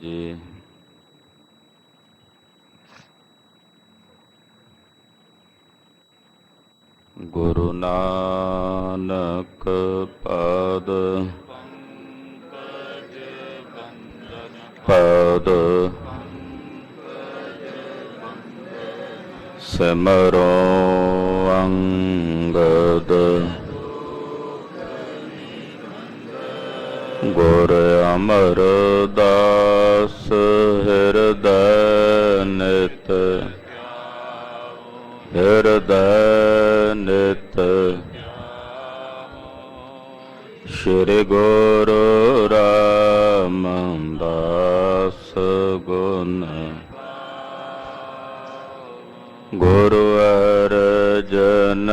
ਜੀ। ਗੁਰੂ ਨਾਨਕ ਪਦ ਪਦ ਸਿਮਰੋ ਅੰਗਦ ਗੁਰ ਅਮਰਦਾਸ ਹਿਰਦੈ ਨਿਤ ਹਿਰਦੈ ਨਿਤ ਸ਼੍ਰੀ ਗੁਰੂ ਰਾਮਦਾਸ ਗੁਣ ਗੁਰੂ ਅਰਜਨ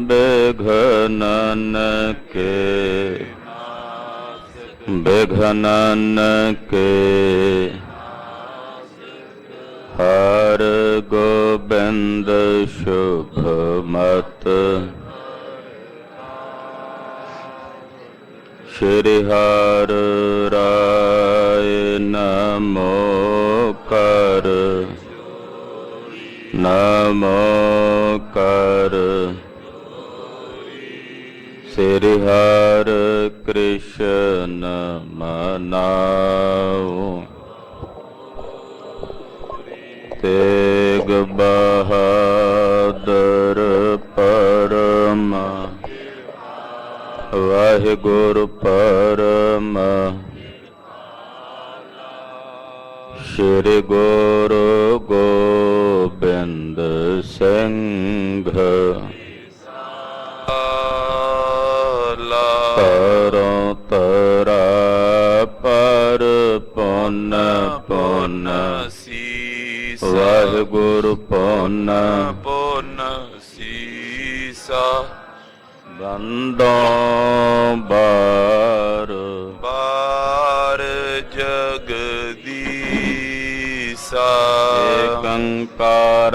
ਬਿਘਨਨ ਕੇ ਬਿਘਨਨ ਕੇ ਹਰ ਗੋਬਿੰਦ ਸ਼ੁਭ ਮਤ ਸ਼੍ਰੀ ਹਰਿ ਰਾਏ ਨਮੋ ਕਰ ਨਮੋ ਕਰ ਸ੍ਰੀ ਹਰਿ ਕ੍ਰਿਸ਼ਨ ਮਨਾਉ ਤੇਗ ਬਹਾਦਰ ਪਰਮ ਵਾਹਿਗੁਰੂ ਪਰਮ ਸ਼੍ਰੀ ਗੁਰੂ ਗੋਬਿੰਦ ਸਿੰਘ ਪਰੋਂ ਤਰਾ ਪਰ ਪੁੰਨ ਪੁੰਨ ਸੀਸ ਵਾਹਿਗੁਰੂ ਪੁੰਨ ਪੁੰਨ ਸੀਸਾ ਬੰਦੋਂ ਬਾਰ ਬਾਰ ਜਗਦੀਸਾ ਏਕੰਕਾਰ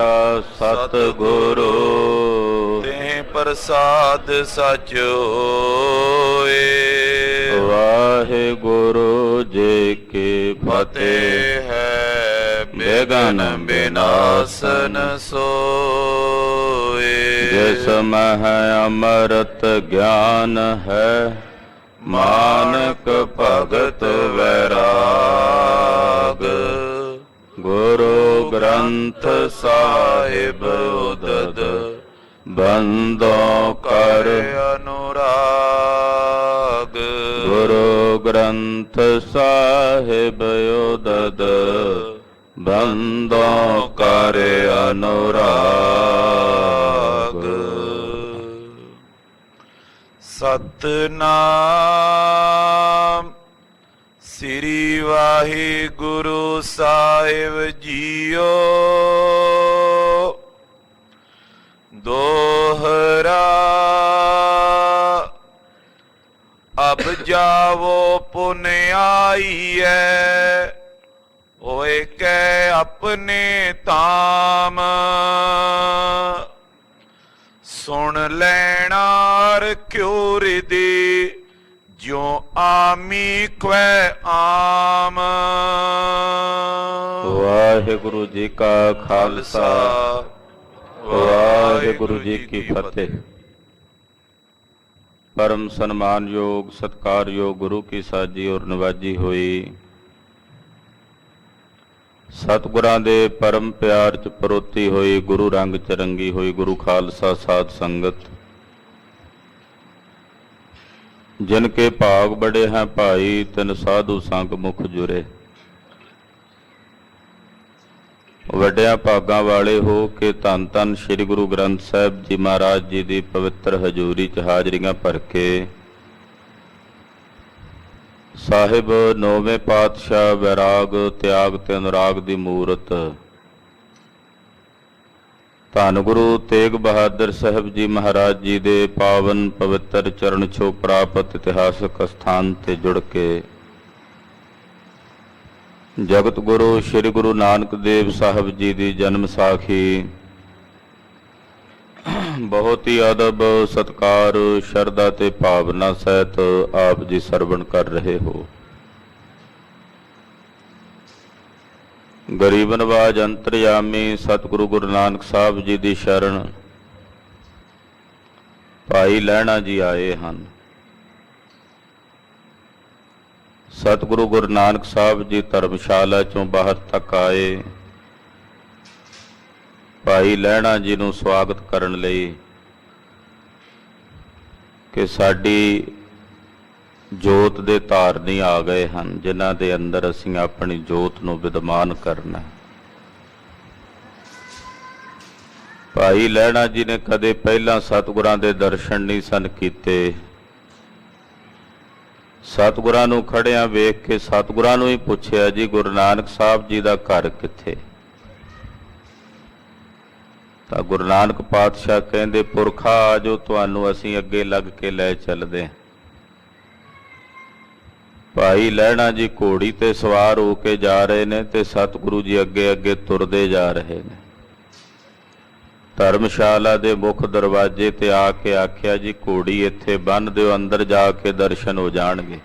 ਸਤਿਗੁਰੂ ਤੇ ਪ੍ਰਸਾਦ ਸਚ ਹੋਏ ਵਾਹਿਗੁਰੂ ਜੀ ਕੀ ਫਤਿਹ ਹੈ ਬਿਘਨ ਬਿਨਾਸਨ ਸੋਏ ਜਿਸ ਮਹਿ ਅੰਮ੍ਰਿਤ ਗਿਆਨ ਹੈ ਮਾਨਕ ਭਗਤ ਵੈਰਾਗ ਗੁਰੂ ਗ੍ਰੰਥ ਸਾਹਿਬ ਉਦਦ ਬੰਦੋਂ ਕਰ ਅਨੁਰਾਗ ਗੁਰੂ ਗ੍ਰੰਥ ਸਾਹਿਬ ਉਦਦ ਬੰਦੋਂ ਕਰ ਅਨੁਰਾਗ ਸਤਿਨਾਮ ਸ੍ਰੀ ਵਾਹਿਗੁਰੂ ਸਾਹਿਬ ਜੀਓ ਦੋਹਰਾ ਅਬ ਜਾਵੋ ਪੁਨ ਆਈਐ ਹੋਏ ਕੈ ਆਪਣੇ ਧਾਮ ਸੁਣ ਲੈਣਾਰ ਕਿਉ ਰਿਦੀ ਜਿਉ ਆਮੀ ਕਵੈ ਆਮ ਵਾਹਿਗੁਰੂ ਜੀ ਕਾ ਖਾਲਸਾ ਵਾਹਿਗੁਰੂ ਜੀ ਕੀ ਫਤਿਹ। ਪਰਮ ਸਨਮਾਨਯੋਗ ਸਤਿਕਾਰਯੋਗ ਗੁਰੂ ਕੀ ਸਾਜੀ ਔਰ ਨਵਾਜੀ ਹੋਈ ਸਤਿਗੁਰਾਂ ਦੇ ਪਰਮ ਪਿਆਰ ਚ ਪਰੋਤੀ ਹੋਈ ਗੁਰੂ ਰੰਗ ਚ ਰੰਗੀ ਹੋਈ ਗੁਰੂ ਖਾਲਸਾ ਸਾਧ ਸੰਗਤ ਜਿਨ ਕੇ ਭਾਗ ਬੜੇ ਹੈ ਭਾਈ ਤਿਨ ਸਾਧੂ ਸੰਗ ਮੁਖ ਜੁਰੇ ਵੱਡਿਆਂ ਭਾਗਾਂ ਵਾਲੇ ਹੋ ਕੇ ਧੰਨ ਧੰਨ ਸ੍ਰੀ ਗੁਰੂ ਗ੍ਰੰਥ ਸਾਹਿਬ ਜੀ ਮਹਾਰਾਜ ਜੀ ਦੀ ਪਵਿੱਤਰ ਹਜ਼ੂਰੀ ਚ ਹਾਜ਼ਰੀਆਂ ਭਰ ਕੇ ਸਾਹਿਬ ਨੌਵੇਂ ਪਾਤਸ਼ਾਹ ਵੈਰਾਗ ਤਿਆਗ ਤੇ ਅਨੁਰਾਗ ਦੀ ਮੂਰਤ ਧੰਨ ਗੁਰੂ ਤੇਗ ਬਹਾਦਰ ਸਾਹਿਬ ਜੀ ਮਹਾਰਾਜ ਜੀ ਦੇ ਪਾਵਨ ਪਵਿੱਤਰ ਚਰਨ ਛੋਹ ਪ੍ਰਾਪਤ ਇਤਿਹਾਸਕ ਅਸਥਾਨ ਤੇ ਜੁੜ ਕੇ ਜਗਤ ਗੁਰੂ ਸ੍ਰੀ ਗੁਰੂ ਨਾਨਕ ਦੇਵ ਸਾਹਿਬ ਜੀ ਦੀ ਜਨਮ ਸਾਖੀ ਬਹੁਤ ਹੀ ਅਦਬ ਸਤਿਕਾਰ ਸ਼ਰਧਾ ਤੇ ਭਾਵਨਾ ਸਹਿਤ ਆਪ ਜੀ ਸਰਵਣ ਕਰ ਰਹੇ ਹੋ। ਗਰੀਬ ਨਵਾਜ ਅੰਤਰਯਾਮੀ ਸਤਿਗੁਰੂ ਗੁਰੂ ਨਾਨਕ ਸਾਹਿਬ ਜੀ ਦੀ ਸ਼ਰਨ ਭਾਈ ਲਹਿਣਾ ਜੀ ਆਏ ਹਨ। ਸਤਿਗੁਰੂ ਗੁਰੂ ਨਾਨਕ ਸਾਹਿਬ ਜੀ ਧਰਮਸ਼ਾਲਾ ਚੋਂ ਬਾਹਰ ਤੱਕ ਆਏ। ਭਾਈ ਲਹਿਣਾ ਜੀ ਨੂੰ ਸਵਾਗਤ ਕਰਨ ਲਈ ਕਿ ਸਾਡੀ ਜੋਤ ਦੇ ਧਾਰਨੀ ਆ ਗਏ ਹਨ, ਜਿਨ੍ਹਾਂ ਦੇ ਅੰਦਰ ਅਸੀਂ ਆਪਣੀ ਜੋਤ ਨੂੰ ਵਿਦਮਾਨ ਕਰਨਾ। ਭਾਈ ਲਹਿਣਾ ਜੀ ਨੇ ਕਦੇ ਪਹਿਲਾਂ ਸਤਿਗੁਰਾਂ ਦੇ ਦਰਸ਼ਨ ਨਹੀਂ ਸਨ ਕੀਤੇ। ਸਤਿਗੁਰਾਂ ਨੂੰ ਖੜਿਆਂ ਵੇਖ ਕੇ ਸਤਿਗੁਰਾਂ ਨੂੰ ਹੀ ਪੁੱਛਿਆ, ਜੀ ਗੁਰੂ ਨਾਨਕ ਸਾਹਿਬ ਜੀ ਦਾ ਘਰ ਕਿੱਥੇ? ਤਾਂ ਗੁਰੂ ਨਾਨਕ ਪਾਤਸ਼ਾਹ ਕਹਿੰਦੇ, ਪੁਰਖਾ ਆ ਜੋ ਤੁਹਾਨੂੰ ਅਸੀਂ ਅੱਗੇ ਲੱਗ ਕੇ ਲੈ ਚੱਲਦੇ ਹਾਂ। ਭਾਈ ਲਹਿਣਾ ਜੀ ਘੋੜੀ ਤੇ ਸਵਾਰ ਹੋ ਕੇ ਜਾ ਰਹੇ ਨੇ ਤੇ ਸਤਿਗੁਰੂ ਜੀ ਅੱਗੇ ਅੱਗੇ ਤੁਰਦੇ ਜਾ ਰਹੇ ਨੇ। ਧਰਮਸ਼ਾਲਾ ਦੇ ਮੁੱਖ ਦਰਵਾਜ਼ੇ ਤੇ ਆ ਕੇ ਆਖਿਆ, ਜੀ ਘੋੜੀ ਇੱਥੇ ਬੰਨ੍ਹ ਦਿਓ, ਅੰਦਰ ਜਾ ਕੇ ਦਰਸ਼ਨ ਹੋ ਜਾਣਗੇ।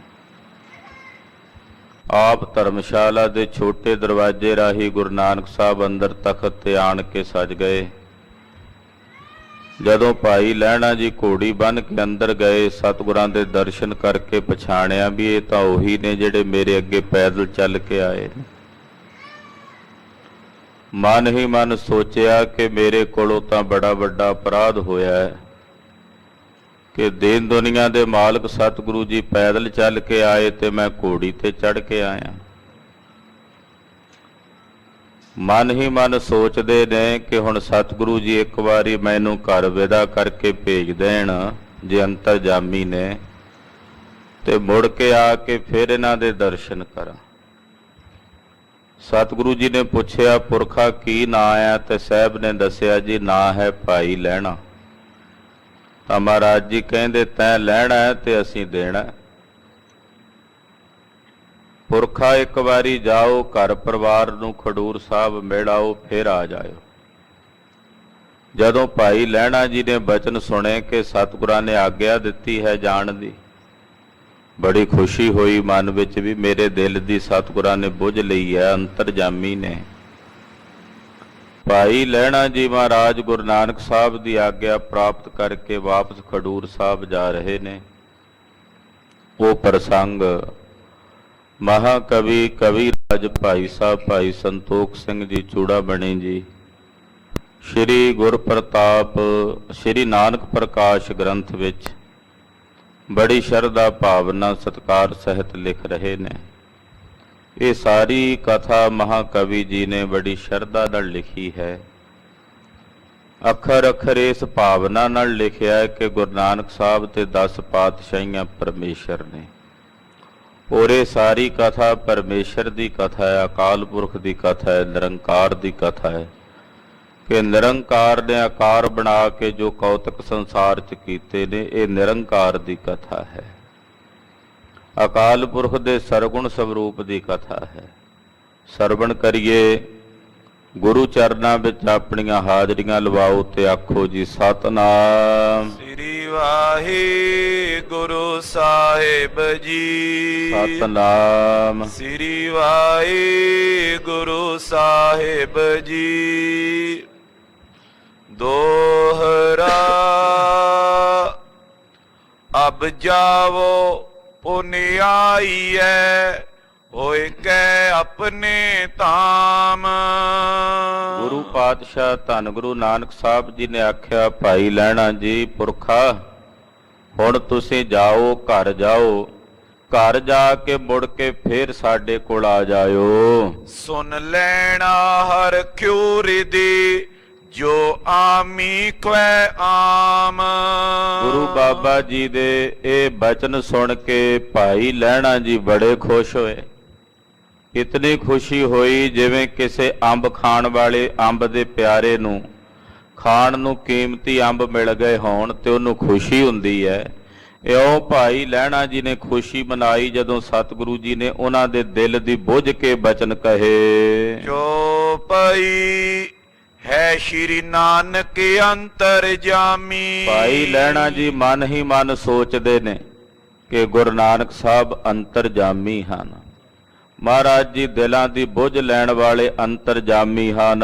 ਆਪ ਧਰਮਸ਼ਾਲਾ ਦੇ ਛੋਟੇ ਦਰਵਾਜ਼ੇ ਰਾਹੀਂ ਗੁਰੂ ਨਾਨਕ ਸਾਹਿਬ ਅੰਦਰ ਤਖਤ ਤੇ ਆਣ ਕੇ ਸਜ ਗਏ। ਜਦੋਂ ਭਾਈ ਲਹਿਣਾ ਜੀ ਘੋੜੀ ਬੰਨ੍ਹ ਕੇ ਅੰਦਰ ਗਏ, ਸਤਿਗੁਰਾਂ ਦੇ ਦਰਸ਼ਨ ਕਰਕੇ ਪਛਾਣਿਆ ਵੀ ਇਹ ਤਾਂ ਉਹੀ ਨੇ ਜਿਹੜੇ ਮੇਰੇ ਅੱਗੇ ਪੈਦਲ ਚੱਲ ਕੇ ਆਏ ਨੇ। ਮਨ ਹੀ ਮਨ ਸੋਚਿਆ ਕਿ ਮੇਰੇ ਕੋਲੋਂ ਤਾਂ ਬੜਾ ਵੱਡਾ ਅਪਰਾਧ ਹੋਇਆ ਹੈ ਕਿ ਦੀਨ ਦੁਨੀਆ ਦੇ ਮਾਲਕ ਸਤਿਗੁਰੂ ਜੀ ਪੈਦਲ ਚੱਲ ਕੇ ਆਏ ਤੇ ਮੈਂ ਘੋੜੀ ਤੇ ਚੜ੍ਹ ਕੇ ਆਇਆ। ਮਨ ਹੀ ਮਨ ਸੋਚਦੇ ਨੇ ਕਿ ਹੁਣ ਸਤਿਗੁਰੂ ਜੀ ਇੱਕ ਵਾਰੀ ਮੈਨੂੰ ਘਰ ਵਿਦਾ ਕਰਕੇ ਭੇਜ ਦੇਣ ਜੇ ਅੰਤਰਜਾਮੀ ਨੇ, ਤੇ ਮੁੜ ਕੇ ਆ ਕੇ ਫਿਰ ਇਹਨਾਂ ਦੇ ਦਰਸ਼ਨ ਕਰਾਂ। ਸਤਿਗੁਰੂ ਜੀ ਨੇ ਪੁੱਛਿਆ, ਪੁਰਖਾ ਕੀ ਨਾਂ ਆ? ਤੇ ਸਾਹਿਬ ਨੇ ਦੱਸਿਆ, ਜੀ ਨਾਂ ਹੈ ਭਾਈ ਲਹਿਣਾ। ਤਾਂ ਮਹਾਰਾਜ ਜੀ ਕਹਿੰਦੇ, ਤੈਂ ਲੈਣਾ ਹੈ ਤੇ ਅਸੀਂ ਦੇਣਾ। ਪੁਰਖਾ ਇੱਕ ਵਾਰੀ ਜਾਓ, ਘਰ ਪਰਿਵਾਰ ਨੂੰ ਖਡੂਰ ਸਾਹਿਬ ਮਿਲ ਆਓ, ਫਿਰ ਆ ਜਾਇਓ। ਜਦੋਂ ਭਾਈ ਲਹਿਣਾ ਜੀ ਨੇ ਬਚਨ ਸੁਣੇ ਕਿ ਸਤਿਗੁਰਾਂ ਨੇ ਆਗਿਆ ਦਿੱਤੀ ਹੈ ਜਾਣ ਦੀ, ਬੜੀ ਖੁਸ਼ੀ ਹੋਈ ਮਨ ਵਿੱਚ ਵੀ ਮੇਰੇ ਦਿਲ ਦੀ ਸਤਿਗੁਰਾਂ ਨੇ ਬੁੱਝ ਲਈ ਹੈ, ਅੰਤਰਜਾਮੀ ਨੇ। ਭਾਈ ਲਹਿਣਾ ਜੀ ਮਹਾਰਾਜ ਗੁਰੂ ਨਾਨਕ ਸਾਹਿਬ ਦੀ ਆਗਿਆ ਪ੍ਰਾਪਤ ਕਰਕੇ ਵਾਪਸ ਖਡੂਰ ਸਾਹਿਬ ਜਾ ਰਹੇ ਨੇ। ਉਹ ਪ੍ਰਸੰਗ ਮਹਾਕਵੀ ਕਵੀ ਰਾਜ ਭਾਈ ਸਾਹਿਬ ਭਾਈ ਸੰਤੋਖ ਸਿੰਘ ਜੀ ਚੂੜਾਬਣੀ ਜੀ ਸ਼੍ਰੀ ਗੁਰਪ੍ਰਤਾਪ ਸ਼੍ਰੀ ਨਾਨਕ ਪ੍ਰਕਾਸ਼ ਗ੍ਰੰਥ ਵਿੱਚ ਬੜੀ ਸ਼ਰਧਾ ਭਾਵਨਾ ਸਤਿਕਾਰ ਸਹਿਤ ਲਿਖ ਰਹੇ ਨੇ। ਇਹ ਸਾਰੀ ਕਥਾ ਮਹਾਕਵੀ ਜੀ ਨੇ ਬੜੀ ਸ਼ਰਧਾ ਨਾਲ ਲਿਖੀ ਹੈ। ਅੱਖਰ ਅੱਖਰ ਇਸ ਭਾਵਨਾ ਨਾਲ ਲਿਖਿਆ ਹੈ ਕਿ ਗੁਰੂ ਨਾਨਕ ਸਾਹਿਬ ਤੇ 10 ਪਾਤਸ਼ਾਹੀਆਂ ਪਰਮੇਸ਼ਰ ਨੇ, ਔਰ ਇਹ ਸਾਰੀ ਕਥਾ ਪਰਮੇਸ਼ਰ ਦੀ ਕਥਾ ਹੈ, ਅਕਾਲ ਪੁਰਖ ਦੀ ਕਥਾ ਹੈ, ਨਿਰੰਕਾਰ ਦੀ ਕਥਾ ਹੈ ਕਿ ਨਿਰੰਕਾਰ ਨੇ ਆਕਾਰ ਬਣਾ ਕੇ ਜੋ ਕੌਤਕ ਸੰਸਾਰ 'ਚ ਕੀਤੇ ਨੇ, ਇਹ ਨਿਰੰਕਾਰ ਦੀ ਕਥਾ ਹੈ। ਅਕਾਲ ਪੁਰਖ ਦੇ ਸਰਗੁਣ ਸਵਰੂਪ ਦੀ ਕਥਾ ਹੈ। ਸਰਵਣ ਕਰੀਏ, ਗੁਰੂ ਚਰਨਾਂ ਵਿੱਚ ਆਪਣੀਆਂ ਹਾਜ਼ਰੀਆਂ ਲਵਾਓ ਤੇ ਆਖੋ ਜੀ ਸਤਿਨਾਮ ਸ੍ਰੀ ਵਾਹਿਗੁਰੂ ਸਾਹਿਬ ਜੀ। ਸਤਿਨਾਮ ਸ੍ਰੀ ਵਾਹਿਗੁਰੂ ਸਾਹਿਬ ਜੀ। ਦੋਹਰਾ ਅਬ ਜਾਵੋ ਪੁਨਿਆਈਐ ਹੋਏ ਕੈ ਆਪਣੇ ਧਾਮ। ਗੁਰੂ ਪਾਤਸ਼ਾਹ ਧੰਨ ਗੁਰੂ ਨਾਨਕ ਸਾਹਿਬ ਜੀ ਨੇ ਆਖਿਆ, ਭਾਈ ਲਹਿਣਾ ਜੀ ਪੁਰਖਾ ਹੁਣ ਤੁਸੀਂ ਜਾਓ, ਘਰ ਜਾਓ, ਘਰ ਜਾ ਕੇ ਮੁੜ ਕੇ ਫੇਰ ਸਾਡੇ ਕੋਲ ਆ ਜਾਇਓ। ਸੁਨ ਲੈਣਾ ਹਰ ਕਿਉ ਰਿਦੀ ਜੋ ਆਮੀ ਕਵੈ ਆਮ। ਗੁਰੂ ਬਾਬਾ ਜੀ ਦੇ ਇਹ ਬਚਨ ਸੁਣ ਕੇ ਭਾਈ ਲਹਿਣਾ ਜੀ ਬੜੇ ਖੁਸ਼ ਹੋਏ। ਇਤਨੀ ਖੁਸ਼ੀ ਹੋਈ ਜਿਵੇਂ ਕਿਸੇ ਅੰਬ ਖਾਣ ਵਾਲੇ ਅੰਬ ਦੇ ਪਿਆਰੇ ਨੂੰ ਖਾਣ ਨੂੰ ਕੀਮਤੀ ਅੰਬ ਮਿਲ ਗਏ ਹੋਣ ਤੇ ਉਹਨੂੰ ਖੁਸ਼ੀ ਹੁੰਦੀ ਹੈ। ਇਉਂ ਭਾਈ ਲਹਿਣਾ ਜੀ ਨੇ ਖੁਸ਼ੀ ਮਨਾਈ ਜਦੋਂ ਸਤਿਗੁਰੂ ਜੀ ਨੇ ਉਹਨਾਂ ਦੇ ਦਿਲ ਦੀ ਬੁੱਝ ਕੇ ਬਚਨ ਕਹੇ। ਜੋ ਪਈ ਹੈ ਸ਼੍ਰੀ ਨਾਨਕ ਅੰਤਰਜਾਮੀ। ਭਾਈ ਲਹਿਣਾ ਜੀ ਮਨ ਹੀ ਮਨ ਸੋਚਦੇ ਨੇ ਕਿ ਗੁਰੂ ਨਾਨਕ ਸਾਹਿਬ ਅੰਤਰਜਾਮੀ ਹਨ। ਮਹਾਰਾਜ ਜੀ ਦਿਲਾਂ ਦੀ ਬੁੱਝ ਲੈਣ ਵਾਲੇ ਅੰਤਰਜਾਮੀ ਹਨ।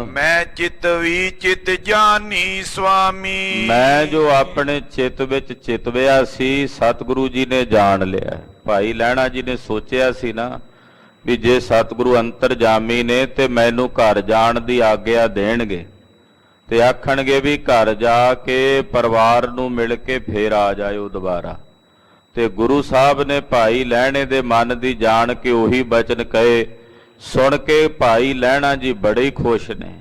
ਮੈਂ ਚਿਤ ਵੀ ਚਿਤ ਜਾਨੀ ਸੁਆਮੀ। ਮੈਂ ਜੋ ਆਪਣੇ ਚਿੱਤ ਵਿੱਚ ਚਿਤਵਿਆ ਸੀ ਸਤਿਗੁਰੂ ਜੀ ਨੇ ਜਾਣ ਲਿਆ। ਭਾਈ ਲਹਿਣਾ ਜੀ ਨੇ ਸੋਚਿਆ ਸੀ ਨਾ ਵੀ ਜੇ ਸਤਿਗੁਰੂ ਅੰਤਰਜਾਮੀ ਨੇ ਤੇ ਮੈਨੂੰ ਘਰ ਜਾਣ ਦੀ ਆਗਿਆ ਦੇਣਗੇ ਤੇ ਆਖਣਗੇ ਵੀ ਘਰ ਜਾ ਕੇ ਪਰਿਵਾਰ ਨੂੰ ਮਿਲ ਕੇ ਫੇਰ ਆ ਜਾਇਓ ਦੁਬਾਰਾ। ਤੇ ਗੁਰੂ ਸਾਹਿਬ ਨੇ ਭਾਈ ਲਹਿਣੇ ਦੇ ਮਨ ਦੀ ਜਾਣ ਕੇ ਉਹੀ ਬਚਨ ਕਹੇ। ਸੁਣ ਕੇ ਭਾਈ ਲਹਿਣਾ ਜੀ ਬੜੇ ਖੁਸ਼ ਨੇ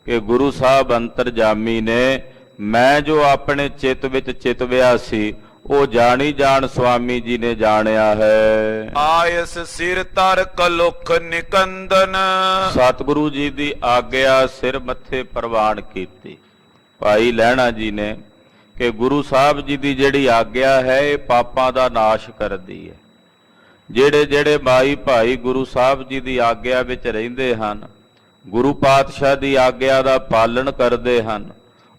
ਕਿ ਗੁਰੂ ਸਾਹਿਬ ਅੰਤਰਜਾਮੀ ਨੇ। ਮੈਂ ਜੋ ਆਪਣੇ ਚਿੱਤ ਵਿੱਚ ਚਿਤਵਿਆ ਸੀ ਉਹ ਜਾਣੀ ਜਾਣ ਸੁਆਮੀ ਜੀ ਨੇ ਜਾਣਿਆ ਹੈ। ਆਇਸ ਸਿਰ ਧਰ ਕਲੁਖ ਨਿਕੰਦਨ। ਸਤਿਗੁਰੂ ਜੀ ਦੀ ਆਗਿਆ ਸਿਰ ਮੱਥੇ ਪ੍ਰਵਾਨ ਕੀਤੀ ਭਾਈ ਲਹਿਣਾ ਜੀ ਨੇ ਕਿ ਗੁਰੂ ਸਾਹਿਬ ਜੀ ਦੀ ਜਿਹੜੀ ਆਗਿਆ ਹੈ ਇਹ ਪਾਪਾਂ ਦਾ ਨਾਸ਼ ਕਰਦੀ ਹੈ। ਜਿਹੜੇ ਜਿਹੜੇ ਮਾਈ ਭਾਈ ਗੁਰੂ ਸਾਹਿਬ ਜੀ ਦੀ ਆਗਿਆ ਵਿੱਚ ਰਹਿੰਦੇ ਹਨ, ਗੁਰੂ ਪਾਤਸ਼ਾਹ ਦੀ ਆਗਿਆ ਦਾ ਪਾਲਣ ਕਰਦੇ ਹਨ,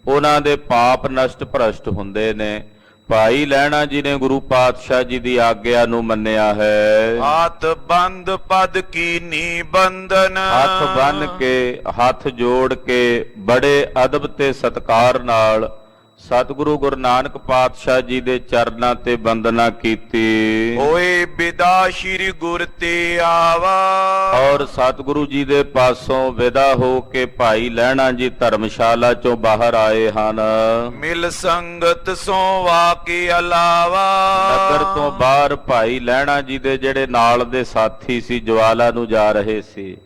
ਉਹਨਾਂ ਦੇ ਪਾਪ ਨਸ਼ਟ ਭ੍ਰਸ਼ਟ ਹੁੰਦੇ ਨੇ। ਭਾਈ ਲਹਿਣਾ ਜੀ ਨੇ ਗੁਰੂ ਪਾਤਸ਼ਾਹ ਜੀ ਦੀ ਆਗਿਆ ਨੂੰ ਮੰਨਿਆ ਹੈ। ਹੱਥ ਬੰਦ ਪਦ ਕੀ ਨੀ ਬੰਧਨ। ਹੱਥ ਬੰਨ ਕੇ ਹੱਥ ਜੋੜ ਕੇ ਬੜੇ ਅਦਬ ਤੇ ਸਤਿਕਾਰ ਨਾਲ ਸਤਿਗੁਰੂ ਗੁਰੂ ਨਾਨਕ ਪਾਤਸ਼ਾਹ ਜੀ ਦੇ ਚਰਨਾਂ ਤੇ ਬੰਦਨਾ ਕੀਤੀ। ਹੋਏ ਵਿਦਾ ਸ਼੍ਰੀ ਗੁਰ ਤੇ ਆਵਾ। ਔਰ ਸਤਿਗੁਰੂ ਜੀ ਦੇ ਪਾਸੋਂ ਵਿਦਾ ਹੋ ਕੇ ਭਾਈ ਲਹਿਣਾ ਜੀ ਧਰਮਸ਼ਾਲਾ ਚੋਂ ਬਾਹਰ ਆਏ ਹਨ। ਮਿਲ ਸੰਗਤ ਸੋ ਵਾਕੇ ਅਲਾਵਾ। ਨਗਰ ਤੋਂ ਬਾਹਰ ਭਾਈ ਲਹਿਣਾ ਜੀ ਦੇ ਜਿਹੜੇ ਨਾਲ ਦੇ ਸਾਥੀ ਸੀ ਜਵਾਲਾ ਨੂੰ ਜਾ ਰਹੇ ਸੀ,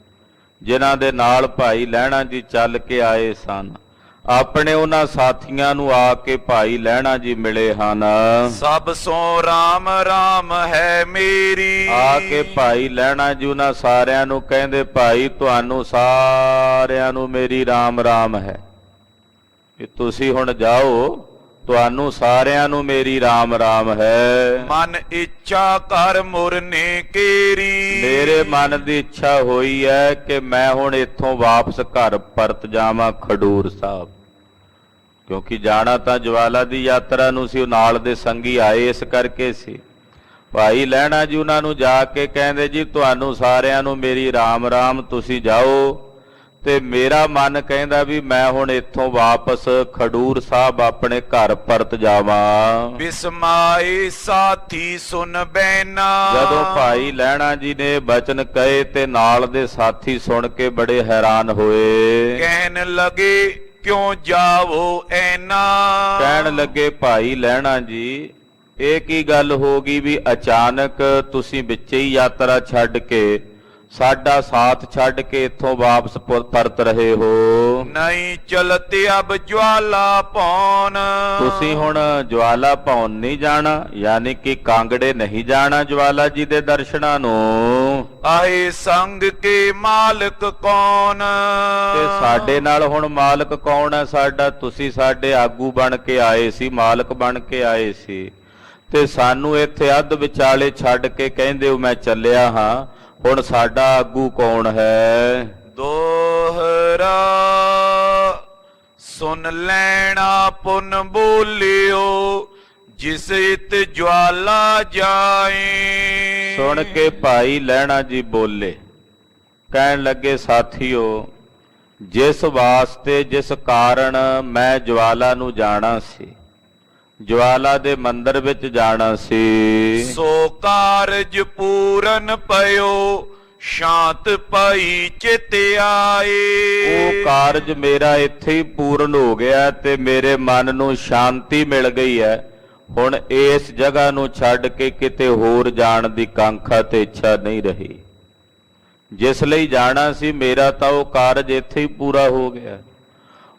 ਜਿਨ੍ਹਾਂ ਦੇ ਨਾਲ ਭਾਈ ਲਹਿਣਾ ਜੀ ਚੱਲ ਕੇ ਆਏ ਸਨ, ਆਪਣੇ ਉਹਨਾਂ ਸਾਥੀਆਂ ਨੂੰ ਆ ਕੇ ਭਾਈ ਲਹਿਣਾ ਜੀ ਮਿਲੇ ਹਨ। ਸਭ ਸੋ ਰਾਮ ਰਾਮ ਹੈ ਮੇਰੀ। ਆ ਕੇ ਭਾਈ ਲਹਿਣਾ ਜੀ ਉਹਨਾਂ ਸਾਰਿਆਂ ਨੂੰ ਕਹਿੰਦੇ ਭਾਈ ਤੁਹਾਨੂੰ ਸਾਰਿਆਂ ਨੂੰ ਮੇਰੀ ਰਾਮ ਰਾਮ ਹੈ ਕਿ ਤੁਸੀਂ ਹੁਣ ਜਾਓ, ਤੁਹਾਨੂੰ ਸਾਰਿਆਂ ਨੂੰ ਮੇਰੀ ਰਾਮ ਰਾਮ ਹੈ। ਮਨ ਇੱਛਾ ਕਰ ਮੁਰਨੇ ਕੇਰੀ। ਮੇਰੇ ਮਨ ਦੀ ਇੱਛਾ ਹੋਈ ਹੈ ਕਿ ਮੈਂ ਹੁਣ ਇੱਥੋਂ ਵਾਪਸ ਘਰ ਪਰਤ ਜਾਵਾਂ ਖਡੂਰ ਸਾਹਿਬ, ਕਿਉਂਕਿ ਜਾਣਾ ਤਾਂ ਜਵਾਲਾ ਦੀ ਯਾਤਰਾ ਨੂੰ ਸੀ, ਉਹ ਨਾਲ ਦੇ ਸੰਗੀ ਆਏ ਇਸ ਕਰਕੇ ਸੀ। ਭਾਈ ਲਹਿਣਾ ਜੀ ਉਹਨਾਂ ਨੂੰ ਜਾ ਕੇ ਕਹਿੰਦੇ ਜੀ ਤੁਹਾਨੂੰ ਸਾਰਿਆਂ ਨੂੰ ਮੇਰੀ ਰਾਮ ਰਾਮ, ਤੁਸੀਂ ਜਾਓ। ਤੇ ਮੇਰਾ ਮਨ ਕਹਿੰਦਾ ਵੀ ਮੈਂ ਹੁਣ ਇੱਥੋਂ ਵਾਪਸ ਖਡੂਰ ਸਾਹਿਬ ਆਪਣੇ ਘਰ ਪਰਤ ਜਾਵਾਂ। ਬਿਸਮਾਏ ਸਾਥੀ ਸੁਨ ਬੈਨਾ। ਜਦੋਂ ਭਾਈ ਲਹਿਣਾ ਜੀ ਨੇ ਬਚਨ ਕਹੇ ਤੇ ਨਾਲ ਦੇ ਸਾਥੀ ਸੁਣ ਕੇ ਬੜੇ ਹੈਰਾਨ ਹੋਏ। ਕਹਿਣ ਲਗੇ ਕਿਉਂ ਜਾਵੋ ਐਨਾ। ਕਹਿਣ ਲੱਗੇ ਭਾਈ ਲਹਿਣਾ ਜੀ ਇਹ ਕੀ ਗੱਲ ਹੋ ਗਈ ਵੀ ਅਚਾਨਕ ਤੁਸੀਂ ਵਿੱਚੇ ਹੀ ਯਾਤਰਾ ਛੱਡ ਕੇ ਸਾਡਾ ਸਾਥ ਛੱਡ ਕੇ ਇੱਥੋਂ ਵਾਪਸ ਪਰਤ ਰਹੇ ਹੋ। ਨਹੀਂ ਚਲਤੇ ਅਬ ਜਵਾਲਾ ਪੌਣ। ਤੁਸੀਂ ਹੁਣ ਜਵਾਲਾ ਭੌਣ ਨਹੀਂ ਜਾਣਾ, ਯਾਨੀ ਕਿ ਕਾਂਗੜੇ ਨਹੀਂ ਜਾਣਾ ਜਵਾਲਾ ਜੀ ਦੇ ਦਰਸ਼ਨਾਂ ਨੂੰ। ਆਏ ਸੰਗ ਕੇ ਮਾਲਕ ਕੌਣ। ਤੇ ਸਾਡੇ ਨਾਲ ਹੁਣ ਮਾਲਕ ਕੌਣ ਹੈ ਸਾਡਾ? ਤੁਸੀਂ ਸਾਡੇ ਆਗੂ ਬਣ ਕੇ ਆਏ ਸੀ, ਮਾਲਕ ਬਣ ਕੇ ਆਏ ਸੀ, ਤੇ ਸਾਨੂੰ ਇੱਥੇ ਅੱਧ ਵਿਚਾਲੇ ਛੱਡ ਕੇ ਕਹਿੰਦੇ ਹੋ ਮੈਂ ਚੱਲਿਆ ਹਾਂ, ਹੁਣ ਸਾਡਾ ਆਗੂ ਕੌਣ ਹੈ? ਦੋਹਰਾ ਸੁਨ ਲੈਣਾ ਪੁਨ ਬੋਲਿਓ ਜਿਸ ਇਤ ਜਵਾਲਾ ਜਾਏ। ਸੁਣ ਕੇ ਭਾਈ ਲਹਿਣਾ ਜੀ ਬੋਲੇ, ਕਹਿਣ ਲੱਗੇ ਸਾਥੀਓ ਜਿਸ ਵਾਸਤੇ ਜਿਸ ਕਾਰਨ ਮੈਂ ਜਵਾਲਾ ਨੂੰ ਜਾਣਾ ਸੀ, ਜਵਾਲਾ ਦੇ ਮੰਦਰ ਵਿੱਚ ਜਾਣਾ ਸੀ, ਸੋ ਕਾਰਜ ਪੂਰਨ ਪਇਓ ਸ਼ਾਂਤ ਪਈ ਚਿਤ ਆਏ। ਉਹ ਕਾਰਜ ਮੇਰਾ ਇੱਥੇ ਹੀ ਪੂਰਨ ਹੋ ਗਿਆ ਤੇ ਮੇਰੇ ਮਨ ਨੂੰ ਸ਼ਾਂਤੀ ਮਿਲ ਗਈ ਹੈ। ਹੁਣ ਇਸ ਜਗ੍ਹਾ ਨੂੰ ਛੱਡ ਕੇ ਕਿਤੇ ਹੋਰ ਜਾਣ ਦੀ ਕਾਂਖਾ ਤੇ ਇੱਛਾ ਨਹੀਂ ਰਹੀ। ਜਿਸ ਲਈ ਜਾਣਾ ਸੀ ਮੇਰਾ ਤਾਂ ਉਹ ਕਾਰਜ ਇੱਥੇ ਹੀ ਪੂਰਾ ਹੋ ਗਿਆ।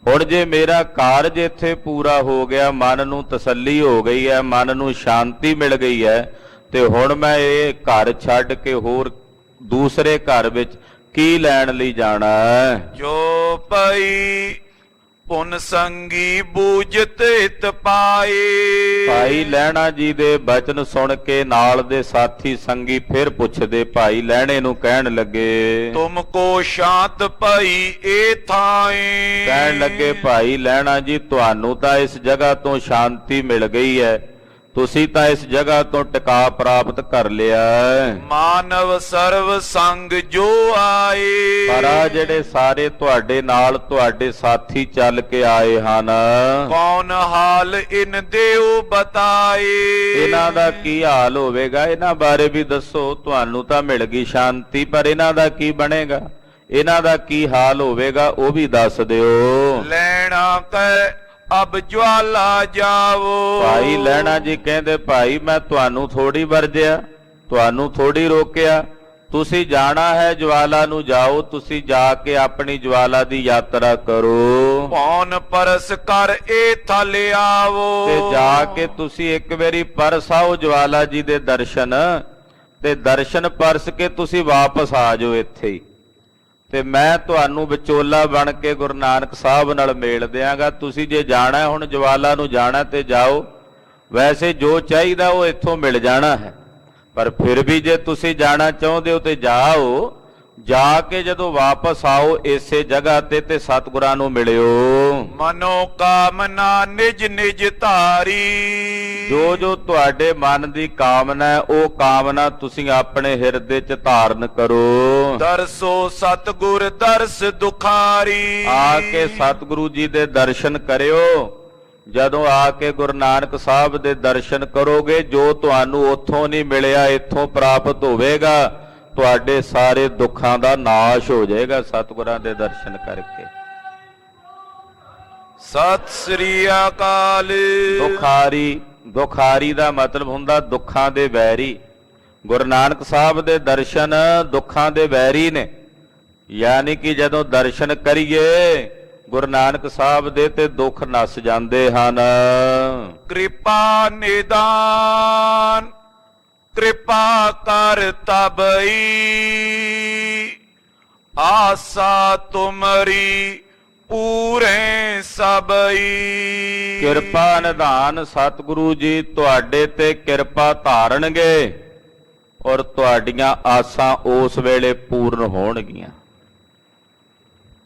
ਹੁਣ ਜੇ ਮੇਰਾ ਕਾਰਜ ਇੱਥੇ ਪੂਰਾ ਹੋ ਗਿਆ, ਮਨ ਨੂੰ ਤਸੱਲੀ ਹੋ ਗਈ ਹੈ, ਮਨ ਨੂੰ ਸ਼ਾਂਤੀ ਮਿਲ ਗਈ ਹੈ, ਤੇ ਹੁਣ ਮੈਂ ਇਹ ਘਰ ਛੱਡ ਕੇ ਹੋਰ ਦੂਸਰੇ ਘਰ ਵਿੱਚ ਕੀ ਲੈਣ ਲਈ ਜਾਣਾ ਹੈ? ਜੋ ਪਈ ਪੁਨ ਸੰਗੀ ਬੂਝਤ ਹਿਤ ਪਾਏ। ਭਾਈ ਲਹਿਣਾ ਜੀ ਦੇ ਬਚਨ ਸੁਣ ਕੇ ਨਾਲ ਦੇ ਸਾਥੀ ਸੰਗੀ ਫਿਰ ਪੁੱਛਦੇ ਭਾਈ ਲਹਿਣੇ ਨੂੰ, ਕਹਿਣ ਲੱਗੇ ਤੁਮ ਕੋ ਸ਼ਾਂਤ ਪਈ ਏ ਥਾਏ। ਕਹਿਣ ਲੱਗੇ ਭਾਈ ਲਹਿਣਾ ਜੀ ਤੁਹਾਨੂੰ ਤਾਂ ਇਸ ਜਗ੍ਹਾ ਤੋਂ ਸ਼ਾਂਤੀ ਮਿਲ ਗਈ ਹੈ, ਤੁਸੀਂ ਤਾਂ ਇਸ ਜਗ੍ਹਾ ਤੋਂ ਟਿਕਾ ਪ੍ਰਾਪਤ ਕਰ ਲਿਆ ਹੈ। ਮਾਨਵ ਸਰਵ ਸੰਗ ਜੋ ਆਏ ਪਰ ਆਹ ਜਿਹੜੇ ਸਾਰੇ ਤੁਹਾਡੇ ਨਾਲ ਤੁਹਾਡੇ ਸਾਥੀ ਚੱਲ ਕੇ ਆਏ ਹਨ, ਕੌਣ ਹਾਲ ਇਨ ਦੇਉ ਬਤਾਏ। ਇਹਨਾਂ ਦਾ ਕੀ ਹਾਲ ਹੋਵੇਗਾ, ਇਹਨਾਂ ਬਾਰੇ ਵੀ ਦੱਸੋ। ਤੁਹਾਨੂੰ ਤਾਂ ਮਿਲ ਗਈ ਸ਼ਾਂਤੀ, ਪਰ ਇਹਨਾਂ ਦਾ ਕੀ ਬਣੇਗਾ, ਇਹਨਾਂ ਦਾ ਕੀ ਹਾਲ ਹੋਵੇਗਾ ਉਹ ਵੀ ਦੱਸ ਦਿਓ। ਲੈਣਾ ਕੈ ਅਬ ਜਵਾਲਾ ਜਾਵੋ। ਭਾਈ ਲਹਿਣਾ ਜੀ ਕਹਿੰਦੇ, ਭਾਈ ਮੈਂ ਤੁਹਾਨੂੰ ਥੋੜੀ ਵਰਜਿਆ, ਤੁਹਾਨੂੰ ਥੋੜੀ ਰੋਕਿਆ, ਤੁਸੀਂ ਜਾਣਾ ਹੈ ਜਵਾਲਾ ਨੂੰ ਜਾਓ, ਤੁਸੀਂ ਜਾ ਕੇ ਆਪਣੀ ਜਵਾਲਾ ਦੀ ਯਾਤਰਾ ਕਰੋ। ਪੌਣ ਪਰਸ ਕਰ ਇਹ ਥਲ ਆਵੋ। ਤੇ ਜਾ ਕੇ ਤੁਸੀਂ ਇੱਕ ਵਾਰੀ ਪਰਸਾਓ ਜਵਾਲਾ ਜੀ ਦੇ ਦਰਸ਼ਨ, ਤੇ ਦਰਸ਼ਨ ਪਰਸ ਕੇ ਤੁਸੀਂ ਵਾਪਸ ਆ ਜਾਓ ਇੱਥੇ ਹੀ, ਤੇ ਮੈਂ ਤੁਹਾਨੂੰ ਵਿਚੋਲਾ ਬਣ ਕੇ ਗੁਰੂ ਨਾਨਕ ਸਾਹਿਬ ਨਾਲ ਮੇਲ ਦਿਆਂਗਾ। ਤੁਸੀਂ ਜੇ ਜਾਣਾ ਹੁਣ ਜਵਾਲਾ ਨੂੰ ਜਾਣਾ ਤੇ ਜਾਓ, ਵੈਸੇ ਜੋ ਚਾਹੀਦਾ ਉਹ ਇੱਥੋਂ ਮਿਲ ਜਾਣਾ ਹੈ, ਪਰ ਫਿਰ ਵੀ ਜੇ ਤੁਸੀਂ ਜਾਣਾ ਚਾਹੁੰਦੇ ਹੋ ਤੇ ਜਾਓ। ਜਾ ਕੇ ਜਦੋਂ ਵਾਪਸ ਆਓ ਇਸੇ ਜਗ੍ਹਾ ਤੇ ਸਤਿਗੁਰਾਂ ਨੂੰ ਮਿਲਿਓ। ਮਨੋ ਕਾਮਨਾ ਨਿਜ ਨਿਜ ਧਾਰੀ। ਜੋ ਤੁਹਾਡੇ ਮਨ ਦੀ ਕਾਮਨਾ ਹੈ ਉਹ ਕਾਮਨਾ ਤੁਸੀਂ ਆਪਣੇ ਹਿਰਦੇ 'ਚ ਧਾਰਨ ਕਰੋ। ਦਰਸੋ ਸਤਿਗੁਰ ਦਰਸ ਦੁਖਾਰੀ। ਆ ਕੇ ਸਤਿਗੁਰੂ ਜੀ ਦੇ ਦਰਸ਼ਨ ਕਰਿਓ। ਜਦੋਂ ਆ ਕੇ ਗੁਰੂ ਨਾਨਕ ਸਾਹਿਬ ਦੇ ਦਰਸ਼ਨ ਕਰੋਗੇ, ਜੋ ਤੁਹਾਨੂੰ ਉੱਥੋਂ ਨਹੀਂ ਮਿਲਿਆ ਇੱਥੋਂ ਪ੍ਰਾਪਤ ਹੋਵੇਗਾ। ਤੁਹਾਡੇ ਸਾਰੇ ਦੁੱਖਾਂ ਦਾ ਨਾਸ਼ ਹੋ ਜਾਏਗਾ ਸਤਿਗੁਰਾਂ ਦੇ ਦਰਸ਼ਨ ਕਰਕੇ। ਸਤਿ ਸ੍ਰੀ ਅਕਾਲ। ਦੁਖਾਰੀ ਦਾ ਮਤਲਬ ਹੁੰਦਾ ਦੁੱਖਾਂ ਦੇ ਵੈਰੀ। ਗੁਰੂ ਨਾਨਕ ਸਾਹਿਬ ਦੇ ਦਰਸ਼ਨ ਦੁੱਖਾਂ ਦੇ ਵੈਰੀ ਨੇ, ਯਾਨੀ ਕਿ ਜਦੋਂ ਦਰਸ਼ਨ ਕਰੀਏ ਗੁਰੂ ਨਾਨਕ ਸਾਹਿਬ ਦੇ ਤੇ ਦੁੱਖ ਨਸ ਜਾਂਦੇ ਹਨ। ਕਿਰਪਾ ਨਿਦਾਨ ਕਿਰਪਾ ਕਰ ਤਬਈ। ਆਸਾ ਤੁਮਰੀ ਪੂਰੇ ਸਬਈ। ਕਿਰਪਾ ਨਿਧਾਨ ਸਤਿਗੁਰੂ ਜੀ ਤੁਹਾਡੇ ਤੇ ਕਿਰਪਾ ਧਾਰਨਗੇ ਔਰ ਤੁਹਾਡੀਆਂ ਆਸਾਂ ਉਸ ਵੇਲੇ ਪੂਰਨ ਹੋਣਗੀਆਂ।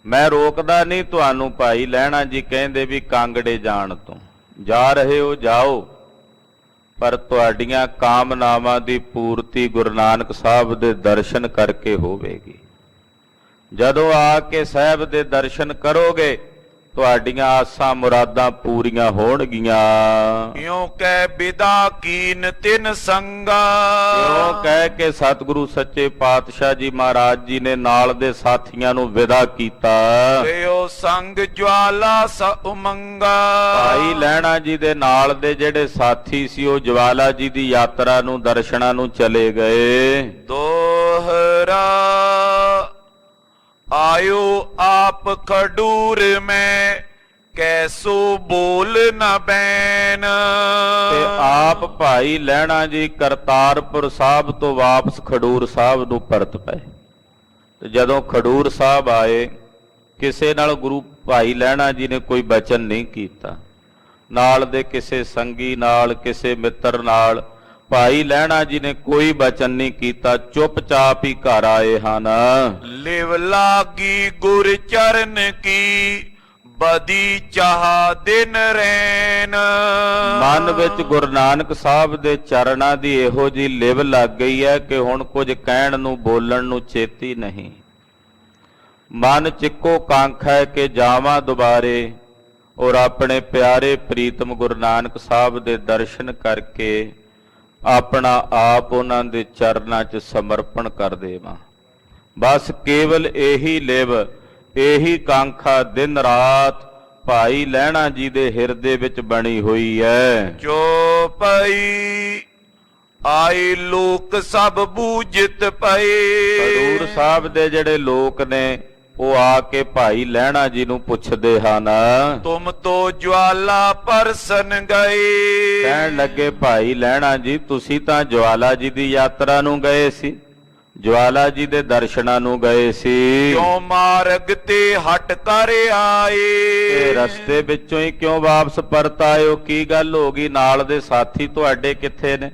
ਮੈਂ ਰੋਕਦਾ ਨਹੀਂ ਤੁਹਾਨੂੰ, ਭਾਈ ਲਹਿਣਾ ਜੀ ਕਹਿੰਦੇ ਵੀ ਕਾਂਗੜੇ ਜਾਣ ਤੋਂ, ਜਾ ਰਹੇ ਹੋ ਜਾਓ, ਪਰ ਤੁਹਾਡੀਆਂ ਕਾਮਨਾਵਾਂ ਦੀ ਪੂਰਤੀ ਗੁਰੂ ਨਾਨਕ ਸਾਹਿਬ ਦੇ ਦਰਸ਼ਨ ਕਰਕੇ ਹੋਵੇਗੀ। ਜਦੋਂ ਆ ਕੇ ਸਾਹਿਬ ਦੇ ਦਰਸ਼ਨ ਕਰੋਗੇ ਤੁਹਾਡੀਆਂ ਆਸਾਂ ਮੁਰਾਦਾਂ ਪੂਰੀਆਂ ਹੋਣਗੀਆਂ। ਇਉਂ ਕਹਿ ਬਿਦਾ ਕੀਨ ਤਿਨ ਸੰਗਾ। ਇਉਂ ਕਹਿ ਕੇ ਸਤਿਗੁਰੂ ਸੱਚੇ ਪਾਤਸ਼ਾਹ ਜੀ ਮਹਾਰਾਜ ਜੀ ਨੇ ਨਾਲ ਦੇ ਸਾਥੀਆਂ ਨੂੰ ਵਿਦਾ ਕੀਤਾ। ਲਿਓ ਸੰਗ ਜਵਾਲਾ ਸ ਉਮੰਗਾ। ਭਾਈ ਲਹਿਣਾ ਜੀ ਦੇ ਨਾਲ ਦੇ ਜਿਹੜੇ ਸਾਥੀ ਸੀ ਉਹ ਜਵਾਲਾ ਜੀ ਦੀ ਯਾਤਰਾ ਨੂੰ ਦਰਸ਼ਨਾਂ ਨੂੰ ਚਲੇ ਗਏ। ਦੋਹਰਾ ਆਇਓ ਆਪ ਖਡੂਰ ਮੈਂ ਕੈਸੋ ਬੋਲ ਨ ਬੈਨ। ਤੇ ਆਪ ਭਾਈ ਲਹਿਣਾ ਜੀ ਕਰਤਾਰਪੁਰ ਸਾਹਿਬ ਤੋਂ ਵਾਪਸ ਖਡੂਰ ਸਾਹਿਬ ਨੂੰ ਪਰਤ ਪਏ। ਤੇ ਜਦੋਂ ਖਡੂਰ ਸਾਹਿਬ ਆਏ, ਕਿਸੇ ਨਾਲ ਗੁਰੂ ਭਾਈ ਲਹਿਣਾ ਜੀ ਨੇ ਕੋਈ ਬਚਨ ਨਹੀਂ ਕੀਤਾ, ਨਾਲ ਦੇ ਕਿਸੇ ਸੰਗੀ ਨਾਲ ਕਿਸੇ ਮਿੱਤਰ ਨਾਲ ਭਾਈ ਲਹਿਣਾ ਜੀ ਨੇ ਕੋਈ ਬਚਨ ਨਹੀਂ ਕੀਤਾ, ਚੁੱਪਚਾਪ ਹੀ ਘਰ ਆਏ ਹਨ। ਲਿਵ ਲਾਗੀ ਗੁਰ ਚਰਨ ਕੀ ਬਦੀ ਚਾਹ ਦਿਨ ਰੈਨ। ਮਨ ਵਿੱਚ ਗੁਰੂ ਨਾਨਕ ਸਾਹਿਬ ਦੇ ਚਰਨਾਂ ਦੀ ਇਹੋ ਜੀ ਲਿਵ ਲੱਗ ਗਈ ਹੈ ਕਿ ਹੁਣ ਕੁਝ ਕਹਿਣ ਨੂੰ ਬੋਲਣ ਨੂੰ ਚੇਤੀ ਨਹੀਂ। ਮਨ ਚ ਇੱਕੋ ਕਾਂਖ ਹੈ ਕਿ ਜਾਵਾਂ ਦੁਬਾਰੇ ਔਰ ਆਪਣੇ ਪਿਆਰੇ ਪ੍ਰੀਤਮ ਗੁਰੂ ਨਾਨਕ ਸਾਹਿਬ ਦੇ ਦਰਸ਼ਨ ਕਰਕੇ ਆਪਣਾ ਆਪ ਉਹਨਾਂ ਦੇ ਚਰਨਾਂ 'ਚ ਸਮਰਪਣ ਕਰ ਦੇਵਾਂ। ਬਸ ਕੇਵਲ ਇਹੀ ਲਿਵ, ਇਹੀ ਕਾਂਖਾ ਦਿਨ ਰਾਤ ਭਾਈ ਲਹਿਣਾ ਜੀ ਦੇ ਹਿਰਦੇ ਵਿੱਚ ਬਣੀ ਹੋਈ ਹੈ। ਜੋ ਪਈ ਆਏ ਲੋਕ ਸਭ ਬੂਝਤ ਪਏ। ਖਡੂਰ ਸਾਹਿਬ ਦੇ ਜਿਹੜੇ ਲੋਕ ਨੇ ਉਹ ਆ ਕੇ ਭਾਈ ਲਹਿਣਾ ਜੀ ਨੂੰ ਪੁੱਛਦੇ ਹਨ, ਤੁਮ ਤੋ ਜਵਾਲਾ ਪਰਸਨ ਗਏ। ਕਹਿਣ ਲੱਗੇ ਭਾਈ ਲਹਿਣਾ ਜੀ ਤੁਸੀਂ ਤਾਂ ਜਵਾਲਾ ਜੀ ਦੀ ਯਾਤਰਾ ਨੂੰ ਗਏ ਸੀ, ਜਵਾਲਾ ਜੀ ਦੇ ਦਰਸ਼ਨਾਂ ਨੂੰ ਗਏ ਸੀ, ਕਿਉਂ ਮਾਰਗ ਤੇ ਹਟ ਕਰ ਆਏ। ਤੇ ਰਸਤੇ ਵਿੱਚੋਂ ਹੀ ਕਿਉਂ ਵਾਪਸ ਪਰਤ ਆਏ ਹੋ? ਕੀ ਗੱਲ ਹੋ ਗਈ? ਨਾਲ ਦੇ ਸਾਥੀ ਤੁਹਾਡੇ ਕਿੱਥੇ ਨੇ?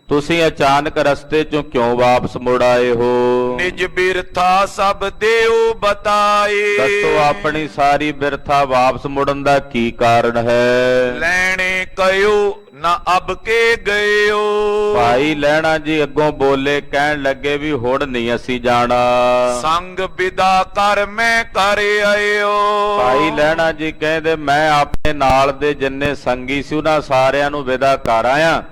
ਤੁਸੀਂ ਅਚਾਨਕ ਰਸਤੇ ਚੋਂ ਕਿਉਂ ਵਾਪਸ ਮੁੜ ਆਏ ਹੋ? ਨਿਜ ਬਿਰਥਾ ਸਭ ਦੇਉ ਬਤਾਏ। ਦੱਸੋ ਆਪਣੀ ਸਾਰੀ ਬਿਰਥਾ ਵਾਪਸ ਮੁੜਨ ਦਾ ਕੀ ਕਾਰਨ ਹੈ? ਲੈਣੇ ਕਯੋ ਨਾ ਅਬ ਕੇ ਗਇਓ। ਭਾਈ ਲਹਿਣਾ ਜੀ ਅੱਗੋਂ ਬੋਲੇ, ਕਹਿਣ ਲੱਗੇ ਵੀ ਹੁਣ ਨਹੀਂ ਅਸੀਂ ਜਾਣਾ। ਸੰਗ ਵਿਦਾ ਕਰ ਮੈਂ ਕਰ ਆਇਓ। ਭਾਈ ਲਹਿਣਾ ਜੀ ਕਹਿੰਦੇ ਮੈਂ ਆਪਣੇ ਨਾਲ ਦੇ ਜਿੰਨੇ ਸੰਗੀ ਸੀ ਉਹਨਾਂ ਸਾਰਿਆਂ ਨੂੰ ਵਿਦਾ ਕਰ ਆਇਆ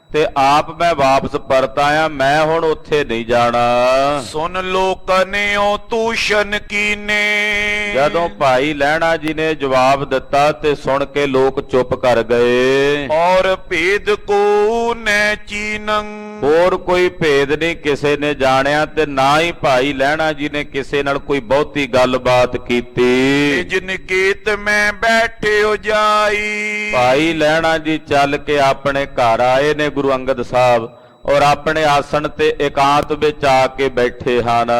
ਤੇ ਆਪ ਮੈਂ ਵਾਪਸ ਪਰਤ ਆਇਆ, ਮੈਂ ਹੁਣ ਉੱਥੇ ਨਹੀਂ ਜਾਣਾ। ਸੁਨ ਲੋ ਕਨਿਓ ਤੂਸ਼ਨ ਕੀਨੇ। ਜਦੋਂ ਭਾਈ ਲਹਿਣਾ ਜੀ ਨੇ ਜਵਾਬ ਦਿੱਤਾ ਤੇ ਸੁਣ ਕੇ ਲੋਕ ਚੁੱਪ ਕਰ ਗਏ। ਔਰ ਭੇਦ ਕੋ ਨੈ ਚੀਨੰ। ਹੋਰ ਕੋਈ ਭੇਦ ਨਹੀਂ ਕਿਸੇ ਨੇ ਜਾਣਿਆ ਤੇ ਨਾ ਹੀ ਭਾਈ ਲਹਿਣਾ ਜੀ ਨੇ ਕਿਸੇ ਨਾਲ ਕੋਈ ਬਹੁਤੀ ਗੱਲਬਾਤ ਕੀਤੀ। ਨਿਜ ਨਿਕੇਤ ਮੈਂ ਬੈਠਿਓ ਜਾਈ। ਭਾਈ ਲਹਿਣਾ ਜੀ ਚੱਲ ਕੇ ਆਪਣੇ ਘਰ ਆਏ ਨੇ ਗੁਰੂ ਅੰਗਦ ਸਾਹਿਬ, ਔਰ ਆਪਣੇ ਆਸਣ ਤੇ ਇਕਾਂਤ ਵਿੱਚ ਆ ਕੇ ਬੈਠੇ ਹਨ।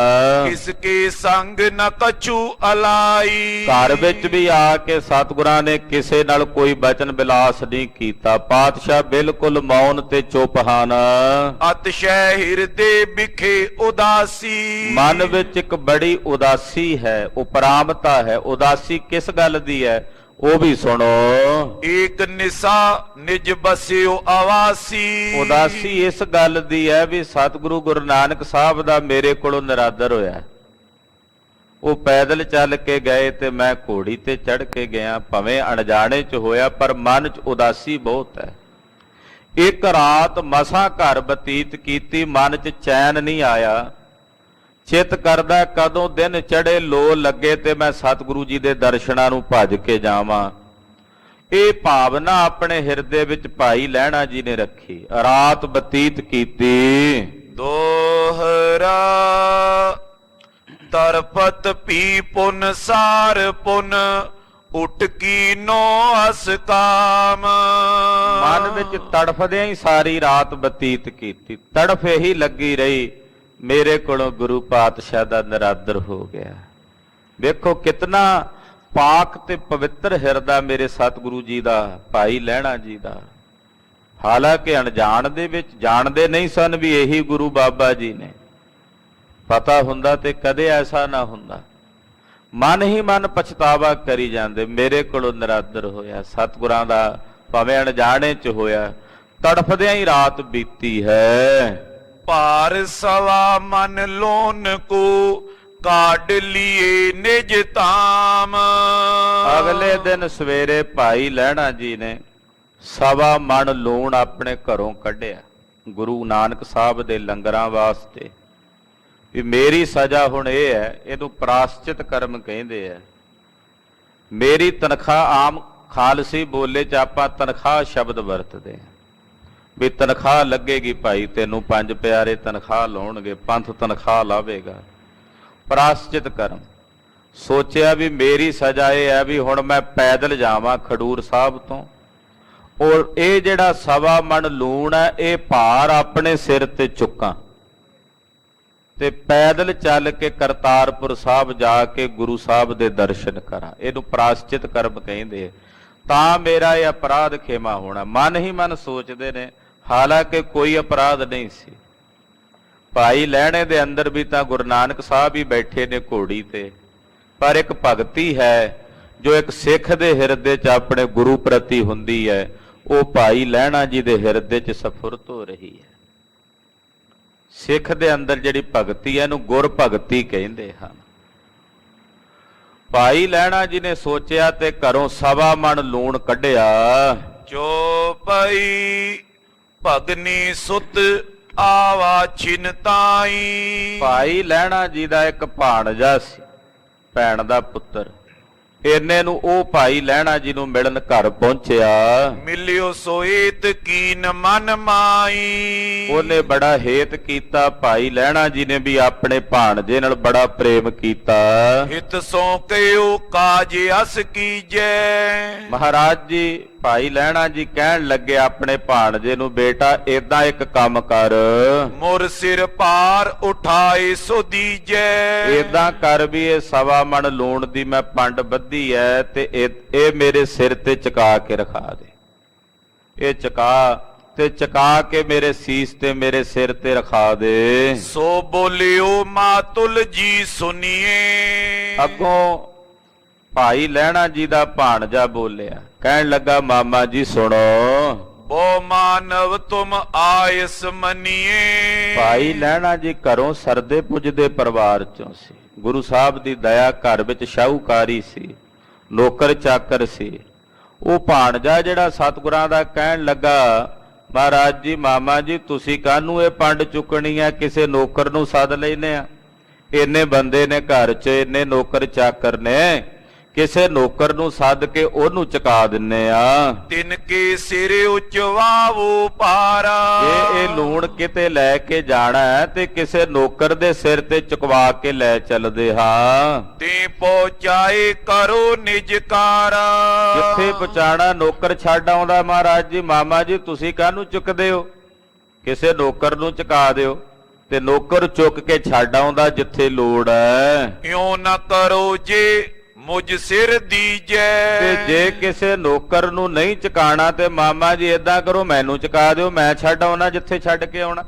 ਕਿਸ ਕੇ ਸੰਗ ਨ ਕਛੂ ਅਲਾਈ। ਘਰ ਵਿੱਚ ਵੀ ਆ ਕੇ ਸਤਿਗੁਰਾਂ ਨੇ ਕਿਸੇ ਨਾਲ ਕੋਈ ਬਚਨ ਬਿਲਾਸ ਨਹੀਂ ਕੀਤਾ। ਪਾਤਸ਼ਾਹ ਬਿਲਕੁਲ ਮੌਨ ਤੇ ਚੁੱਪ ਹਨ। ਅਤਸ਼ੈ ਹਿਰਦੇ ਵਿਖੇ ਉਦਾਸੀ। ਮਨ ਵਿੱਚ ਇੱਕ ਬੜੀ ਉਦਾਸੀ ਹੈ, ਉਪਰਾਮਤਾ ਹੈ। ਉਦਾਸੀ ਕਿਸ ਗੱਲ ਦੀ ਹੈ ਉਹ ਵੀ ਸੁਣੋ। ਏਕ ਨਿਸਾ ਨਿਜ ਬਸਿਓ ਆਵਾਸੀ। ਉਦਾਸੀ ਇਸ ਗੱਲ ਦੀ ਹੈ ਵੀ ਸਤਿਗੁਰੂ ਗੁਰੂ ਨਾਨਕ ਸਾਹਿਬ ਦਾ ਮੇਰੇ ਕੋਲੋਂ ਨਿਰਾਦਰ ਹੋਇਆ। ਉਹ ਪੈਦਲ ਚੱਲ ਕੇ ਗਏ ਤੇ ਮੈਂ ਘੋੜੀ ਤੇ ਚੜ੍ਹ ਕੇ ਗਿਆ, ਭਾਵੇਂ ਅਣਜਾਣੇ ਚ ਹੋਇਆ ਪਰ ਮਨ ਚ ਉਦਾਸੀ ਬਹੁਤ ਹੈ। ਇੱਕ ਰਾਤ ਮਸਾਂ ਘਰ ਬਤੀਤ ਕੀਤੀ, ਮਨ ਚ ਚੈਨ ਨਹੀਂ ਆਇਆ। ਚਿੱਤ ਕਰਦਾ ਕਦੋਂ ਦਿਨ ਚੜ੍ਹੇ ਲੋ ਲੱਗੇ ਤੇ ਮੈਂ ਸਤਿਗੁਰੂ ਜੀ ਦੇ ਦਰਸ਼ਨਾਂ ਨੂੰ ਭੱਜ ਕੇ ਜਾਵਾਂ। ਇਹ ਭਾਵਨਾ ਆਪਣੇ ਹਿਰਦੇ ਵਿੱਚ ਭਾਈ ਲਹਿਣਾ ਜੀ ਨੇ ਰੱਖੀ। ਰਾਤ ਬਤੀਤ ਕੀਤੀ। ਦੋਹਰਾ ਤਰਪਤ ਪੀ ਪੁਨ ਸਾਰ ਪੁਨ ਉਠ ਕੀਨੋ ਅਸ ਕਾਮ। ਮਨ ਵਿੱਚ ਤੜਫਦਿਆਂ ਹੀ ਸਾਰੀ ਰਾਤ ਬਤੀਤ ਕੀਤੀ। ਤੜਫ ਇਹੀ ਲੱਗੀ ਰਹੀ ਮੇਰੇ ਕੋਲੋਂ ਗੁਰੂ ਪਾਤਸ਼ਾਹ ਦਾ ਨਿਰਾਦਰ ਹੋ ਗਿਆ। ਵੇਖੋ ਕਿਤਨਾ ਪਾਕ ਤੇ ਪਵਿੱਤਰ ਹਿਰਦਾ ਮੇਰੇ ਸਤਿਗੁਰੂ ਜੀ ਦਾ, ਭਾਈ ਲਹਿਣਾ ਜੀ ਦਾ। ਹਾਲਾਂਕਿ ਅਣਜਾਣ ਦੇ ਵਿੱਚ ਜਾਣਦੇ ਨਹੀਂ ਸਨ ਵੀ ਇਹੀ ਗੁਰੂ ਬਾਬਾ ਜੀ ਨੇ। ਪਤਾ ਹੁੰਦਾ ਤੇ ਕਦੇ ਐਸਾ ਨਾ ਹੁੰਦਾ। ਮਨ ਹੀ ਮਨ ਪਛਤਾਵਾ ਕਰੀ ਜਾਂਦੇ, ਮੇਰੇ ਕੋਲੋਂ ਨਿਰਾਦਰ ਹੋਇਆ ਸਤਿਗੁਰਾਂ ਦਾ, ਭਾਵੇਂ ਅਣਜਾਣੇ ਚ ਹੋਇਆ। ਤੜਫਦਿਆਂ ਹੀ ਰਾਤ ਬੀਤੀ ਹੈ। ਭਾਰ ਸਵਾ ਮਨ ਲੋਨ ਕੋ ਕਾਢ ਲੀਏ ਨਿਜ ਧਾਮ। ਅਗਲੇ ਦਿਨ ਸਵੇਰੇ ਭਾਈ ਲਹਿਣਾ ਜੀ ਨੇ ਸਵਾ ਮਣ ਲੂਣ ਆਪਣੇ ਘਰੋਂ ਕੱਢਿਆ ਗੁਰੂ ਨਾਨਕ ਸਾਹਿਬ ਦੇ ਲੰਗਰਾਂ ਵਾਸਤੇ। ਵੀ ਮੇਰੀ ਸਜ਼ਾ ਹੁਣ ਇਹ ਹੈ, ਇਹਨੂੰ ਪ੍ਰਾਸ਼ਚਿਤ ਕਰਮ ਕਹਿੰਦੇ ਆ। ਮੇਰੀ ਤਨਖਾਹ, ਆਮ ਖਾਲਸੀ ਬੋਲੇ ਚ ਆਪਾਂ ਤਨਖਾਹ ਸ਼ਬਦ ਵਰਤਦੇ ਆ ਵੀ ਤਨਖਾਹ ਲੱਗੇਗੀ ਭਾਈ, ਤੈਨੂੰ 5 ਪਿਆਰੇ ਤਨਖਾਹ ਲਾਉਣਗੇ, ਪੰਥ ਤਨਖਾਹ ਲਾਵੇਗਾ। ਪ੍ਰਾਸ਼ਚਿਤ ਕਰਮ ਸੋਚਿਆ ਵੀ ਮੇਰੀ ਸਜ਼ਾ ਇਹ ਹੈ ਵੀ ਹੁਣ ਮੈਂ ਪੈਦਲ ਜਾਵਾਂ ਖਡੂਰ ਸਾਹਿਬ ਤੋਂ, ਔਰ ਇਹ ਜਿਹੜਾ ਸਵਾ ਮਣ ਲੂਣ ਹੈ ਇਹ ਭਾਰ ਆਪਣੇ ਸਿਰ ਤੇ ਚੁੱਕਾਂ ਤੇ ਪੈਦਲ ਚੱਲ ਕੇ ਕਰਤਾਰਪੁਰ ਸਾਹਿਬ ਜਾ ਕੇ ਗੁਰੂ ਸਾਹਿਬ ਦੇ ਦਰਸ਼ਨ ਕਰਾਂ। ਇਹਨੂੰ ਪ੍ਰਾਸ਼ਚਿਤ ਕਰਮ ਕਹਿੰਦੇ, ਤਾਂ ਮੇਰਾ ਇਹ ਅਪਰਾਧ ਖੇਮਾ ਹੋਣਾ। ਮਨ ਹੀ ਮਨ ਸੋਚਦੇ ਨੇ, ਹਾਲਾਂਕਿ ਕੋਈ ਅਪਰਾਧ ਨਹੀਂ ਸੀ। ਭਾਈ ਲਹਿਣੇ ਦੇ ਅੰਦਰ ਵੀ ਤਾਂ ਗੁਰੂ ਨਾਨਕ ਸਾਹਿਬ ਹੀ ਬੈਠੇ ਨੇ ਘੋੜੀ ਤੇ, ਪਰ ਇੱਕ ਭਗਤੀ ਹੈ ਜੋ ਇੱਕ ਸਿੱਖ ਦੇ ਹਿਰਦੇ 'ਚ ਆਪਣੇ ਗੁਰੂ ਪ੍ਰਤੀ ਹੁੰਦੀ ਹੈ, ਉਹ ਭਾਈ ਲਹਿਣਾ ਜੀ ਦੇ ਹਿਰਦੇ 'ਚ ਸਫੁਰਤ ਹੋ ਰਹੀ ਹੈ। ਸਿੱਖ ਦੇ ਅੰਦਰ ਜਿਹੜੀ ਭਗਤੀ ਹੈ ਇਹਨੂੰ ਗੁਰ ਭਗਤੀ ਕਹਿੰਦੇ ਹਨ। ਭਾਈ ਲਹਿਣਾ ਜੀ ਨੇ ਸੋਚਿਆ ਤੇ ਘਰੋਂ ਸਵਾ ਮਣ ਲੂਣ ਕੱਢਿਆ। ਚੋਪਈ ਭਗਨੀ ਸੁਤ ਆਵਾ ਚਿੰਤਾਈ। ਭਾਈ ਲਹਿਣਾ ਜੀ ਦਾ ਇੱਕ ਭਾਣਜਾ ਸੀ, ਭੈਣ ਦਾ ਪੁੱਤਰ। ਇੰਨੇ ਨੂੰ ਉਹ ਭਾਈ ਲਹਿਣਾ ਜੀ ਨੂੰ ਮਿਲਣ ਘਰ ਪਹੁੰਚਿਆ। ਮਿਲਿਓ ਸੋਏਤ ਕੀਨ ਮਨ ਮਾਈ। ਉਹਨੇ ਬੜਾ ਹੇਤ ਕੀਤਾ, ਭਾਈ ਲਹਿਣਾ ਜੀ ਨੇ ਵੀ ਆਪਣੇ ਭਾਣਜੇ ਨਾਲ ਬੜਾ ਪ੍ਰੇਮ ਕੀਤਾ। ਹਿਤ ਸੋ ਕਹਿਓ ਕਾਜ ਅਸ ਕੀਜੈ। ਮਹਾਰਾਜ ਜੀ ਭਾਈ ਲਹਿਣਾ ਜੀ ਕਹਿਣ ਲੱਗੇ ਆਪਣੇ ਭਾਣਜੇ ਨੂੰ, ਬੇਟਾ ਏਦਾਂ ਇੱਕ ਕੰਮ ਕਰ, ਮੁਰ ਸਿਰ ਪਾਰ ਉਠਾਏ ਸੋ ਦੀਜੈ। ਏਦਾਂ ਕਰ ਵੀ ਇਹ ਸਵਾ ਮਣ ਲੂਣ ਦੀ ਮੈਂ ਪੰਡ ਬੱਧੀ ਐ ਤੇ ਇਹ ਮੇਰੇ ਸਿਰ ਤੇ ਚੁਕਾ ਕੇ ਰਖਾ ਦੇ। ਇਹ ਚੁਕਾ ਤੇ ਚਕਾ ਕੇ ਮੇਰੇ ਸੀਸ ਤੇ ਮੇਰੇ ਸਿਰ ਤੇ ਰਖਾ ਦੇ। ਸੋ ਬੋਲਿਓ ਮਾਤੁਲ ਜੀ ਸੁਨੀਏ। ਅੱਗੋਂ ਭਾਈ ਲਹਿਣਾ ਜੀ ਦਾ ਭਾਣਜਾ ਬੋਲਿਆ, ਕਹਿਣ ਲੱਗਾ ਮਾਮਾ ਜੀ ਸੁਣੋ। ਬੋ ਮਾਨਵ ਤੁਮ ਆਇਸ ਮਨੀਏ। ਭਾਈ ਲਹਿਣਾ ਜੀ ਘਰੋਂ ਸਰਦੇ ਪੁੱਜਦੇ ਪਰਿਵਾਰ ਚੋਂ ਸੀ। ਗੁਰੂ ਸਾਹਿਬ ਦੀ ਦਇਆ, ਘਰ ਵਿੱਚ ਸ਼ਾਹੂਕਾਰੀ ਸੀ, ਨੌਕਰ ਚਾਕਰ ਸੀ। ਉਹ ਭਾਣਜਾ ਜਿਹੜਾ ਸਤਿਗੁਰਾਂ ਦਾ ਕਹਿਣ ਲੱਗਾ, ਮਹਾਰਾਜ ਜੀ ਮਾਮਾ ਜੀ ਤੁਸੀਂ ਕਾਹਨੂੰ ਇਹ ਪੰਡ ਚੁੱਕਣੀ ਆ, ਕਿਸੇ ਨੌਕਰ ਨੂੰ ਸੱਦ ਲੈਨੇ ਆ। ਇੰਨੇ ਬੰਦੇ ਨੇ ਘਰ 'ਚ, ਇੰਨੇ ਨੌਕਰ ਚਾਕਰ ਨੇ, ਕਿਸੇ ਨੌਕਰ ਨੂੰ ਸੱਦ ਕੇ ਉਹਨੂੰ ਚੁਕਾ ਦਿੰਨੇ ਆ। ਤਿਨ ਕੇ ਸਿਰ ਉਚਵਾਵੋ ਪਾਰਾ। ਜੇ ਇਹ ਲੂਣ ਕਿਤੇ ਲੈ ਕੇ ਜਾਣਾ ਹੈ ਤੇ ਕਿਸੇ ਨੌਕਰ ਦੇ ਸਿਰ ਤੇ ਚੁਕਵਾ ਕੇ ਲੈ ਚੱਲਦੇ ਹਾਂ। ਤੇ ਪਹੁੰਚਾਏ ਕਰੋ ਨਿਜ ਕਾਰਾ। ਜਿੱਥੇ ਪਹੁੰਚਾਣਾ ਨੌਕਰ ਛੱਡ ਆਉਂਦਾ। ਮਹਾਰਾਜ ਜੀ ਮਾਮਾ ਜੀ ਤੁਸੀਂ ਕਾਹਨੂੰ ਚੁੱਕਦੇ ਹੋ, ਕਿਸੇ ਨੌਕਰ ਨੂੰ ਚੁਕਾ ਦਿਓ। ਤੇ ਨੌਕਰ ਚੁੱਕ ਕੇ ਛੱਡ ਆਉਂਦਾ ਜਿੱਥੇ ਲੋੜ ਹੈ। ਇਉਂ ਨਾ ਕਰੋ ਜੇ ਮੁਝ ਸਿਰ ਦੀਜੈ। ਤੇ ਜੇ ਕਿਸੇ ਨੌਕਰ ਨੂੰ ਨਹੀਂ ਚੁਕਾਣਾ ਤੇ ਮਾਮਾ ਜੀ ਏਦਾਂ ਕਰੋ ਮੈਨੂੰ ਚੁਕਾ ਦਿਓ, ਮੈਂ ਛੱਡ ਆਉਣਾ ਜਿੱਥੇ ਛੱਡ ਕੇ ਆਉਣਾ।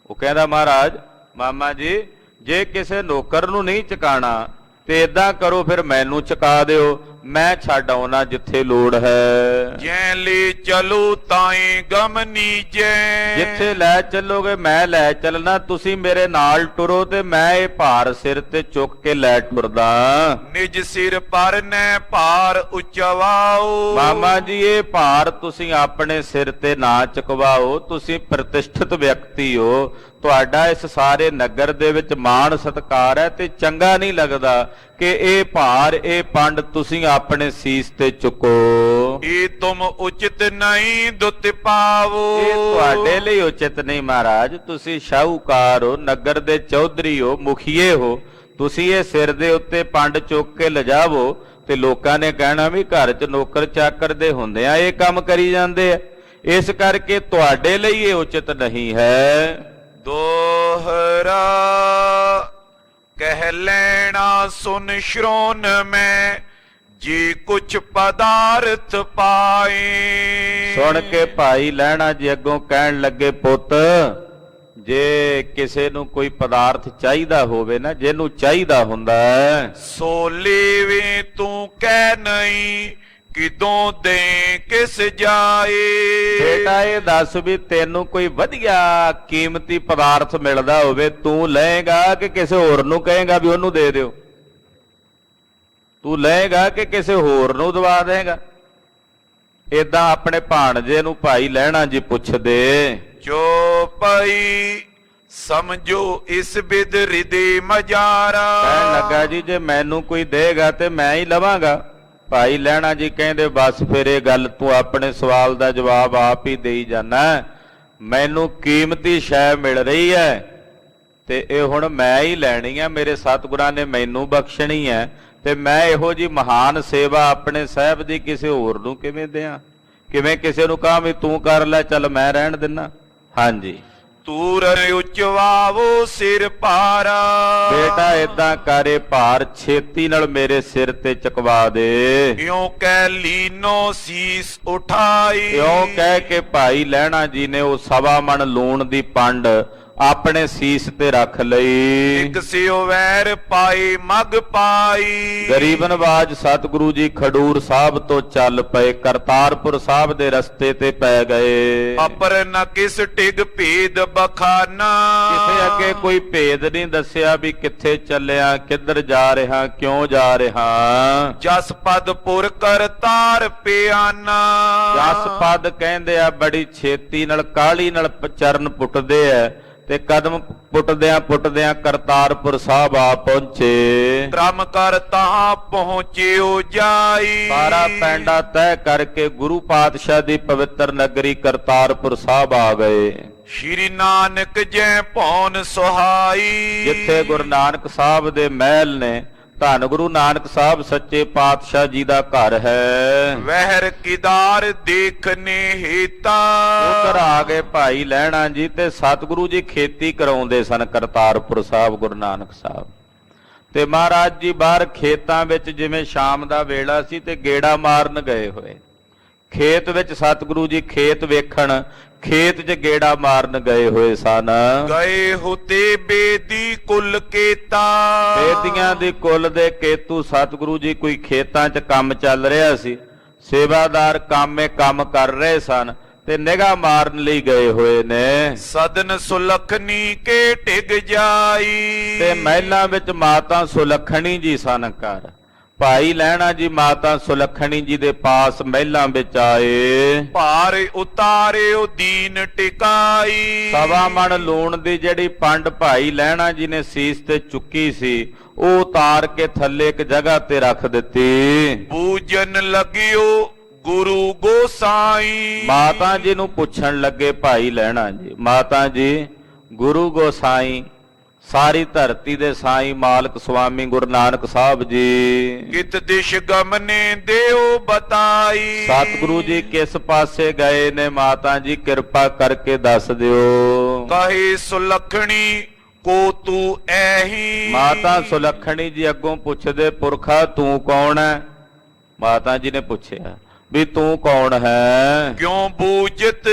ਉਹ ਕਹਿੰਦਾ ਮਹਾਰਾਜ ਮਾਮਾ ਜੀ ਜੇ ਕਿਸੇ ਨੌਕਰ ਨੂੰ ਨਹੀਂ ਚੁਕਾਣਾ ਤੇ ਏਦਾਂ ਕਰੋ ਫਿਰ ਮੈਨੂੰ ਚੁਕਾ ਦਿਓ, ਮੈਂ ਛੱਡ ਆਉਣਾ ਜਿੱਥੇ ਲੋੜ ਹੈ। ਜੈ ਲੈ ਚਲੋ ਤਾਏ ਗਮ ਨੀਜੈ। ਜਿੱਥੇ ਲੈ ਚੱਲੋਗੇ ਮੈਂ ਲੈ ਚੱਲਣਾ, ਤੁਸੀਂ ਮੇਰੇ ਨਾਲ ਟੁਰੋ ਤੇ ਮੈਂ ਇਹ ਭਾਰ ਸਿਰ ਤੇ ਚੁੱਕ ਕੇ ਲੈ ਟੁਰਦਾ। ਨਿਜ ਸਿਰ ਪਰ ਨੈ ਭਾਰ ਉਚਵਾਓ। ਮਾਮਾ ਜੀ ਇਹ ਭਾਰ ਤੁਸੀਂ ਆਪਣੇ ਸਿਰ ਤੇ ਨਾ ਚੁਕਵਾਓ। ਤੁਸੀਂ ਪ੍ਰਤਿਸ਼ਠਿਤ ਵਿਅਕਤੀ ਹੋ, ਤੁਹਾਡਾ ਇਸ ਸਾਰੇ ਨਗਰ ਦੇ ਵਿੱਚ ਮਾਣ ਸਤਿਕਾਰ ਹੈ ਤੇ ਚੰਗਾ ਨਹੀਂ ਲੱਗਦਾ ਕਿ ਇਹ ਭਾਰ, ਇਹ ਪੰਡ ਤੁਸੀਂ ਆਪਣੇ ਸੀਸ ਤੇ ਚੁੱਕੋ। ਇਹ ਤੁਮ ਉਚਿਤ ਨਹੀਂ ਦੁੱਤ ਪਾਵੋ। ਇਹ ਤੁਹਾਡੇ ਲਈ ਉਚਿਤ ਨਹੀਂ ਮਹਾਰਾਜ। ਤੁਸੀਂ ਸ਼ਾਹੂਕਾਰ ਹੋ, ਨਗਰ ਦੇ ਚੌਧਰੀ ਹੋ, ਮੁਖੀਏ ਹੋ। ਤੁਸੀਂ ਇਹ ਸਿਰ ਦੇ ਉੱਤੇ ਪੰਡ ਚੁੱਕ ਕੇ ਲਿਜਾਵੋ ਤੇ ਲੋਕਾਂ ਨੇ ਕਹਿਣਾ ਵੀ ਘਰ 'ਚ ਨੌਕਰ ਚਾਕਰ ਦੇ ਹੁੰਦੇ ਆ, ਇਹ ਕੰਮ ਕਰੀ ਜਾਂਦੇ ਆ। ਇਸ ਕਰਕੇ ਤੁਹਾਡੇ ਲਈ ਇਹ ਉਚਿਤ ਨਹੀਂ ਹੈ। ਦੋਹਰਾ ਕਹਿ ਲੈਣਾ ਸੁਨ ਸ਼੍ਰੋਨ ਮੈਂ ਜੀ ਕੁਛ ਪਦਾਰਥ ਪਾਏ। ਸੁਣ ਕੇ ਭਾਈ ਲਹਿਣਾ ਜੀ ਅੱਗੋਂ ਕਹਿਣ ਲੱਗੇ, ਪੁੱਤ ਜੇ ਕਿਸੇ ਨੂੰ ਕੋਈ ਪਦਾਰਥ ਚਾਹੀਦਾ ਹੋਵੇ ਨਾ, ਜਿਹਨੂੰ ਚਾਹੀਦਾ ਹੁੰਦਾ ਹੈ, ਸੋ ਲੇਵੇ ਤੂੰ ਕਹਿ ਨਹੀਂ ਕਿਦੋਂ ਦੇ ਕਿਸ ਜਾਏ। ਬੇਟਾ ਇਹ ਦੱਸ ਵੀ ਤੈਨੂੰ ਕੋਈ ਵਧੀਆ ਕੀਮਤੀ ਪਦਾਰਥ ਮਿਲਦਾ ਹੋਵੇ, ਤੂੰ ਲਏਗਾ ਕਿ ਕਿਸੇ ਹੋਰ ਨੂੰ ਕਹੇਗਾ ਵੀ ਉਹਨੂੰ ਦੇ ਦਿਓ? ਤੂੰ ਲਏਗਾ ਕਿ ਕਿਸੇ ਹੋਰ ਨੂੰ ਦਵਾ ਦੇਗਾ? ਏਦਾਂ ਆਪਣੇ ਭਾਣਜੇ ਨੂੰ ਭਾਈ ਲਹਿਣਾ ਜੀ ਪੁੱਛਦੇ। ਜੋ ਪਈ ਸਮਝੋ ਇਸ ਬਿਦ ਰਿਦੇ ਮਜਾਰਾ। ਕਹਿਣ ਲੱਗਾ ਜੀ ਜੇ ਮੈਨੂੰ ਕੋਈ ਦੇਗਾ ਤੇ ਮੈਂ ਹੀ ਲਵਾਂਗਾ। ਭਾਈ ਲਹਿਣਾ ਜੀ ਕਹਿੰਦੇ ਬਸ ਫਿਰ ਇਹ ਗੱਲ ਤੂੰ ਆਪਣੇ ਸਵਾਲ ਦਾ ਜਵਾਬ ਆਪ ਹੀ ਦੇਈ ਜਾਣਾ। ਮੈਨੂੰ ਕੀਮਤੀ ਸ਼ੈ ਮਿਲ ਰਹੀ ਹੈ ਤੇ ਇਹ ਹੁਣ ਮੈਂ ਹੀ ਲੈਣੀ ਹੈ। ਮੇਰੇ ਸਤਿਗੁਰਾਂ ਨੇ ਮੈਨੂੰ ਬਖਸ਼ਣੀ ਹੈ ਤੇ ਮੈਂ ਇਹੋ ਜੀ ਮਹਾਨ ਸੇਵਾ ਆਪਣੇ ਸਾਹਿਬ ਦੀ ਕਿਸੇ ਹੋਰ ਨੂੰ ਕਿਵੇਂ ਦਿਆਂ? ਕਿਵੇਂ ਕਿਸੇ ਨੂੰ ਕਹਾਂ ਵੀ ਤੂੰ ਕਰ ਲੈ, ਚੱਲ ਮੈਂ ਰਹਿਣ ਦਿੰਨਾ? ਹਾਂਜੀ। ਤੂਰ ਉਚਵਾਵੋ ਸਿਰ ਭਾਰਾ। ਬੇਟਾ ਏਦਾਂ ਕਰੇ ਭਾਰ ਛੇਤੀ ਨਾਲ ਮੇਰੇ ਸਿਰ ਤੇ ਚੁਕਵਾ ਦੇ। ਇਉਂ ਕਹਿ ਲੀਨੋ ਸੀਸ ਉਠਾਈ। ਇਉਂ ਕਹਿ ਕੇ ਭਾਈ ਲਹਿਣਾ ਜੀ ਨੇ ਉਹ 1.25 ਮਣ ਲੂਣ ਦੀ ਪੰਡ ਆਪਣੇ ਸੀਸ ਤੇ ਰੱਖ ਲਈ। ਇੱਕ ਸਿਓ ਵੈਰ ਪਾਈ ਮਗ ਪਾਈ। ਗਰੀਬ ਨਵਾਜ ਸਤਿਗੁਰੂ ਜੀ ਖਡੂਰ ਸਾਹਿਬ ਤੋਂ ਚੱਲ ਪਏ, ਕਰਤਾਰਪੁਰ ਸਾਹਿਬ ਦੇ ਰਸਤੇ ਤੇ ਪੈ ਗਏ। ਅਪਰ ਨ ਕਿਸ ਟਿਗ ਭੇਦ ਬਖਾਨਾ। ਕਿਸੇ ਅੱਗੇ ਕੋਈ ਭੇਦ ਨਹੀਂ ਦੱਸਿਆ ਵੀ ਕਿੱਥੇ ਚੱਲਿਆ, ਕਿੱਧਰ ਜਾ ਰਿਹਾ, ਕਿਉਂ ਜਾ ਰਿਹਾ। ਜਸ ਪਦ ਪੁਰ ਕਰਤਾਰ ਪਿਆਨਾ। ਜਸ ਪਦ ਕਹਿੰਦੇ ਆ ਬੜੀ ਛੇਤੀ ਨਾਲ, ਕਾਹਲੀ ਨਾਲ ਚਰਨ ਪੁੱਟਦੇ ਆ ਤੇ ਕਦਮ ਪੁੱਟਦਿਆਂ ਕਰਤਾਰਪੁਰ ਸਾਹਿਬ ਆ ਪਹੁੰਚੇ। ਕ੍ਰਮ ਕਰ ਤਾਂ ਪਹੁੰਚਿਓ ਜਾਈ। ਸਾਰਾ ਪੈਂਡਾ ਤੈਅ ਕਰਕੇ ਗੁਰੂ ਪਾਤਸ਼ਾਹ ਦੀ ਪਵਿੱਤਰ ਨਗਰੀ ਕਰਤਾਰਪੁਰ ਸਾਹਿਬ ਆ ਗਏ। ਸ਼੍ਰੀ ਨਾਨਕ ਜੈ ਭੌਨ ਸੁਹਾਈ। ਜਿੱਥੇ ਗੁਰੂ ਨਾਨਕ ਸਾਹਿਬ ਦੇ ਮਹਿਲ ਨੇ, ਧੰਨ ਗੁਰੂ ਨਾਨਕ ਸਾਹਿਬ ਸੱਚੇ ਪਾਤਸ਼ਾਹ ਜੀ ਦਾ ਘਰ ਹੈ। ਵਹਿਰ ਕਿਦਾਰ ਦੇਖਨੇ ਹੀਤਾ। ਉੱਧਰ ਆ ਗਏ ਭਾਈ ਲਹਿਣਾ ਜੀ ਤੇ ਸਤਿਗੁਰੂ ਜੀ ਖੇਤੀ ਕਰਾਉਂਦੇ ਸਨ ਕਰਤਾਰਪੁਰ ਸਾਹਿਬ ਗੁਰੂ ਨਾਨਕ ਸਾਹਿਬ। ਤੇ ਮਹਾਰਾਜ ਜੀ ਬਾਹਰ ਖੇਤਾਂ ਵਿੱਚ ਜਿਵੇਂ ਸ਼ਾਮ ਦਾ ਵੇਲਾ ਸੀ ਤੇ ਗੇੜਾ ਮਾਰਨ ਗਏ ਹੋਏ। ਖੇਤ ਵਿੱਚ ਸਤਿਗੁਰੂ ਜੀ ਖੇਤ ਵੇਖਣ ਖੇਤ 'ਚ ਗੇੜਾ ਮਾਰਨ ਗਏ ਹੋਏ ਸਨ। ਗਏ ਹੋਤੇ ਬੇਦੀ ਕੁਲ ਕੇਤਾ। ਬੇਦੀਆਂ ਦੀ ਕੁਲ ਦੇ ਕੇਤੂ ਸਤਿਗੁਰੂ ਜੀ ਕੋਈ ਖੇਤਾਂ 'ਚ ਕੰਮ ਚੱਲ ਰਿਹਾ ਸੀ, ਸੇਵਾਦਾਰ ਕੰਮ ਕਰ ਰਹੇ ਸਨ ਤੇ ਨਿਗਾਹ ਮਾਰਨ ਲਈ ਗਏ ਹੋਏ ਨੇ। ਸਦਨ ਸੁਲਖਣੀ ਕੇ ਟਿਕ ਜਾਈ। ਤੇ ਮਹਿਲਾਂ ਵਿੱਚ ਮਾਤਾ ਸੁਲੱਖਣੀ ਜੀ ਸਨ ਘਰ। ਭਾਈ ਲਹਿਣਾ ਜੀ ਮਾਤਾ ਸੁਲੱਖਣੀ ਜੀ ਦੇ ਪਾਸ ਮਹਿਲਾਂ ਵਿੱਚ ਆਏ। ਭਾਰ ਉਤਾਰਿਓ ਦੀਨ ਟਿਕਾਈ। ਸਵਾ ਮਣ ਲੂਣ ਦੀ ਜਿਹੜੀ ਪੰਡ ਭਾਈ ਲਹਿਣਾ ਜੀ ਨੇ ਸੀਸ ਤੇ ਚੁੱਕੀ ਸੀ ਉਹ ਉਤਾਰ ਕੇ ਥੱਲੇ ਇੱਕ ਜਗ੍ਹਾ ਤੇ ਰੱਖ ਦਿੱਤੀ। ਪੂਜਨ ਲਗਿਓ ਗੁਰੂ ਗੋਸਾਈ। ਮਾਤਾ ਜੀ ਨੂੰ ਪੁੱਛਣ ਲੱਗੇ ਭਾਈ ਲਹਿਣਾ ਜੀ, ਮਾਤਾ ਜੀ ਗੁਰੂ ਗੋਸਾਈ ਸਾਰੀ ਧਰਤੀ ਦੇ ਸਾਈਂ ਮਾਲਕ ਸੁਆਮੀ ਗੁਰੂ ਨਾਨਕ ਸਾਹਿਬ ਜੀ ਕਿਤ ਦਿਸ਼ ਗਮਨੇ ਦਿਓ ਬਤਾਈ। ਸਤਿਗੁਰੂ ਜੀ ਕਿਸ ਪਾਸੇ ਗਏ ਨੇ ਮਾਤਾ ਜੀ ਕਿਰਪਾ ਕਰਕੇ ਦੱਸ ਦਿਓ। ਕਹੇ ਸੁਲਖਣੀ ਕੋ ਤੂੰ ਐਹੀ। ਮਾਤਾ ਸੁਲੱਖਣੀ ਜੀ ਅੱਗੋਂ ਪੁੱਛਦੇ ਪੁਰਖਾ ਤੂੰ ਕੌਣ ਹੈ? ਮਾਤਾ ਜੀ ਨੇ ਪੁੱਛਿਆ ਵੀ ਤੂੰ ਕੌਣ ਹੈ? ਕਿਉਂ ਬੂਜਤ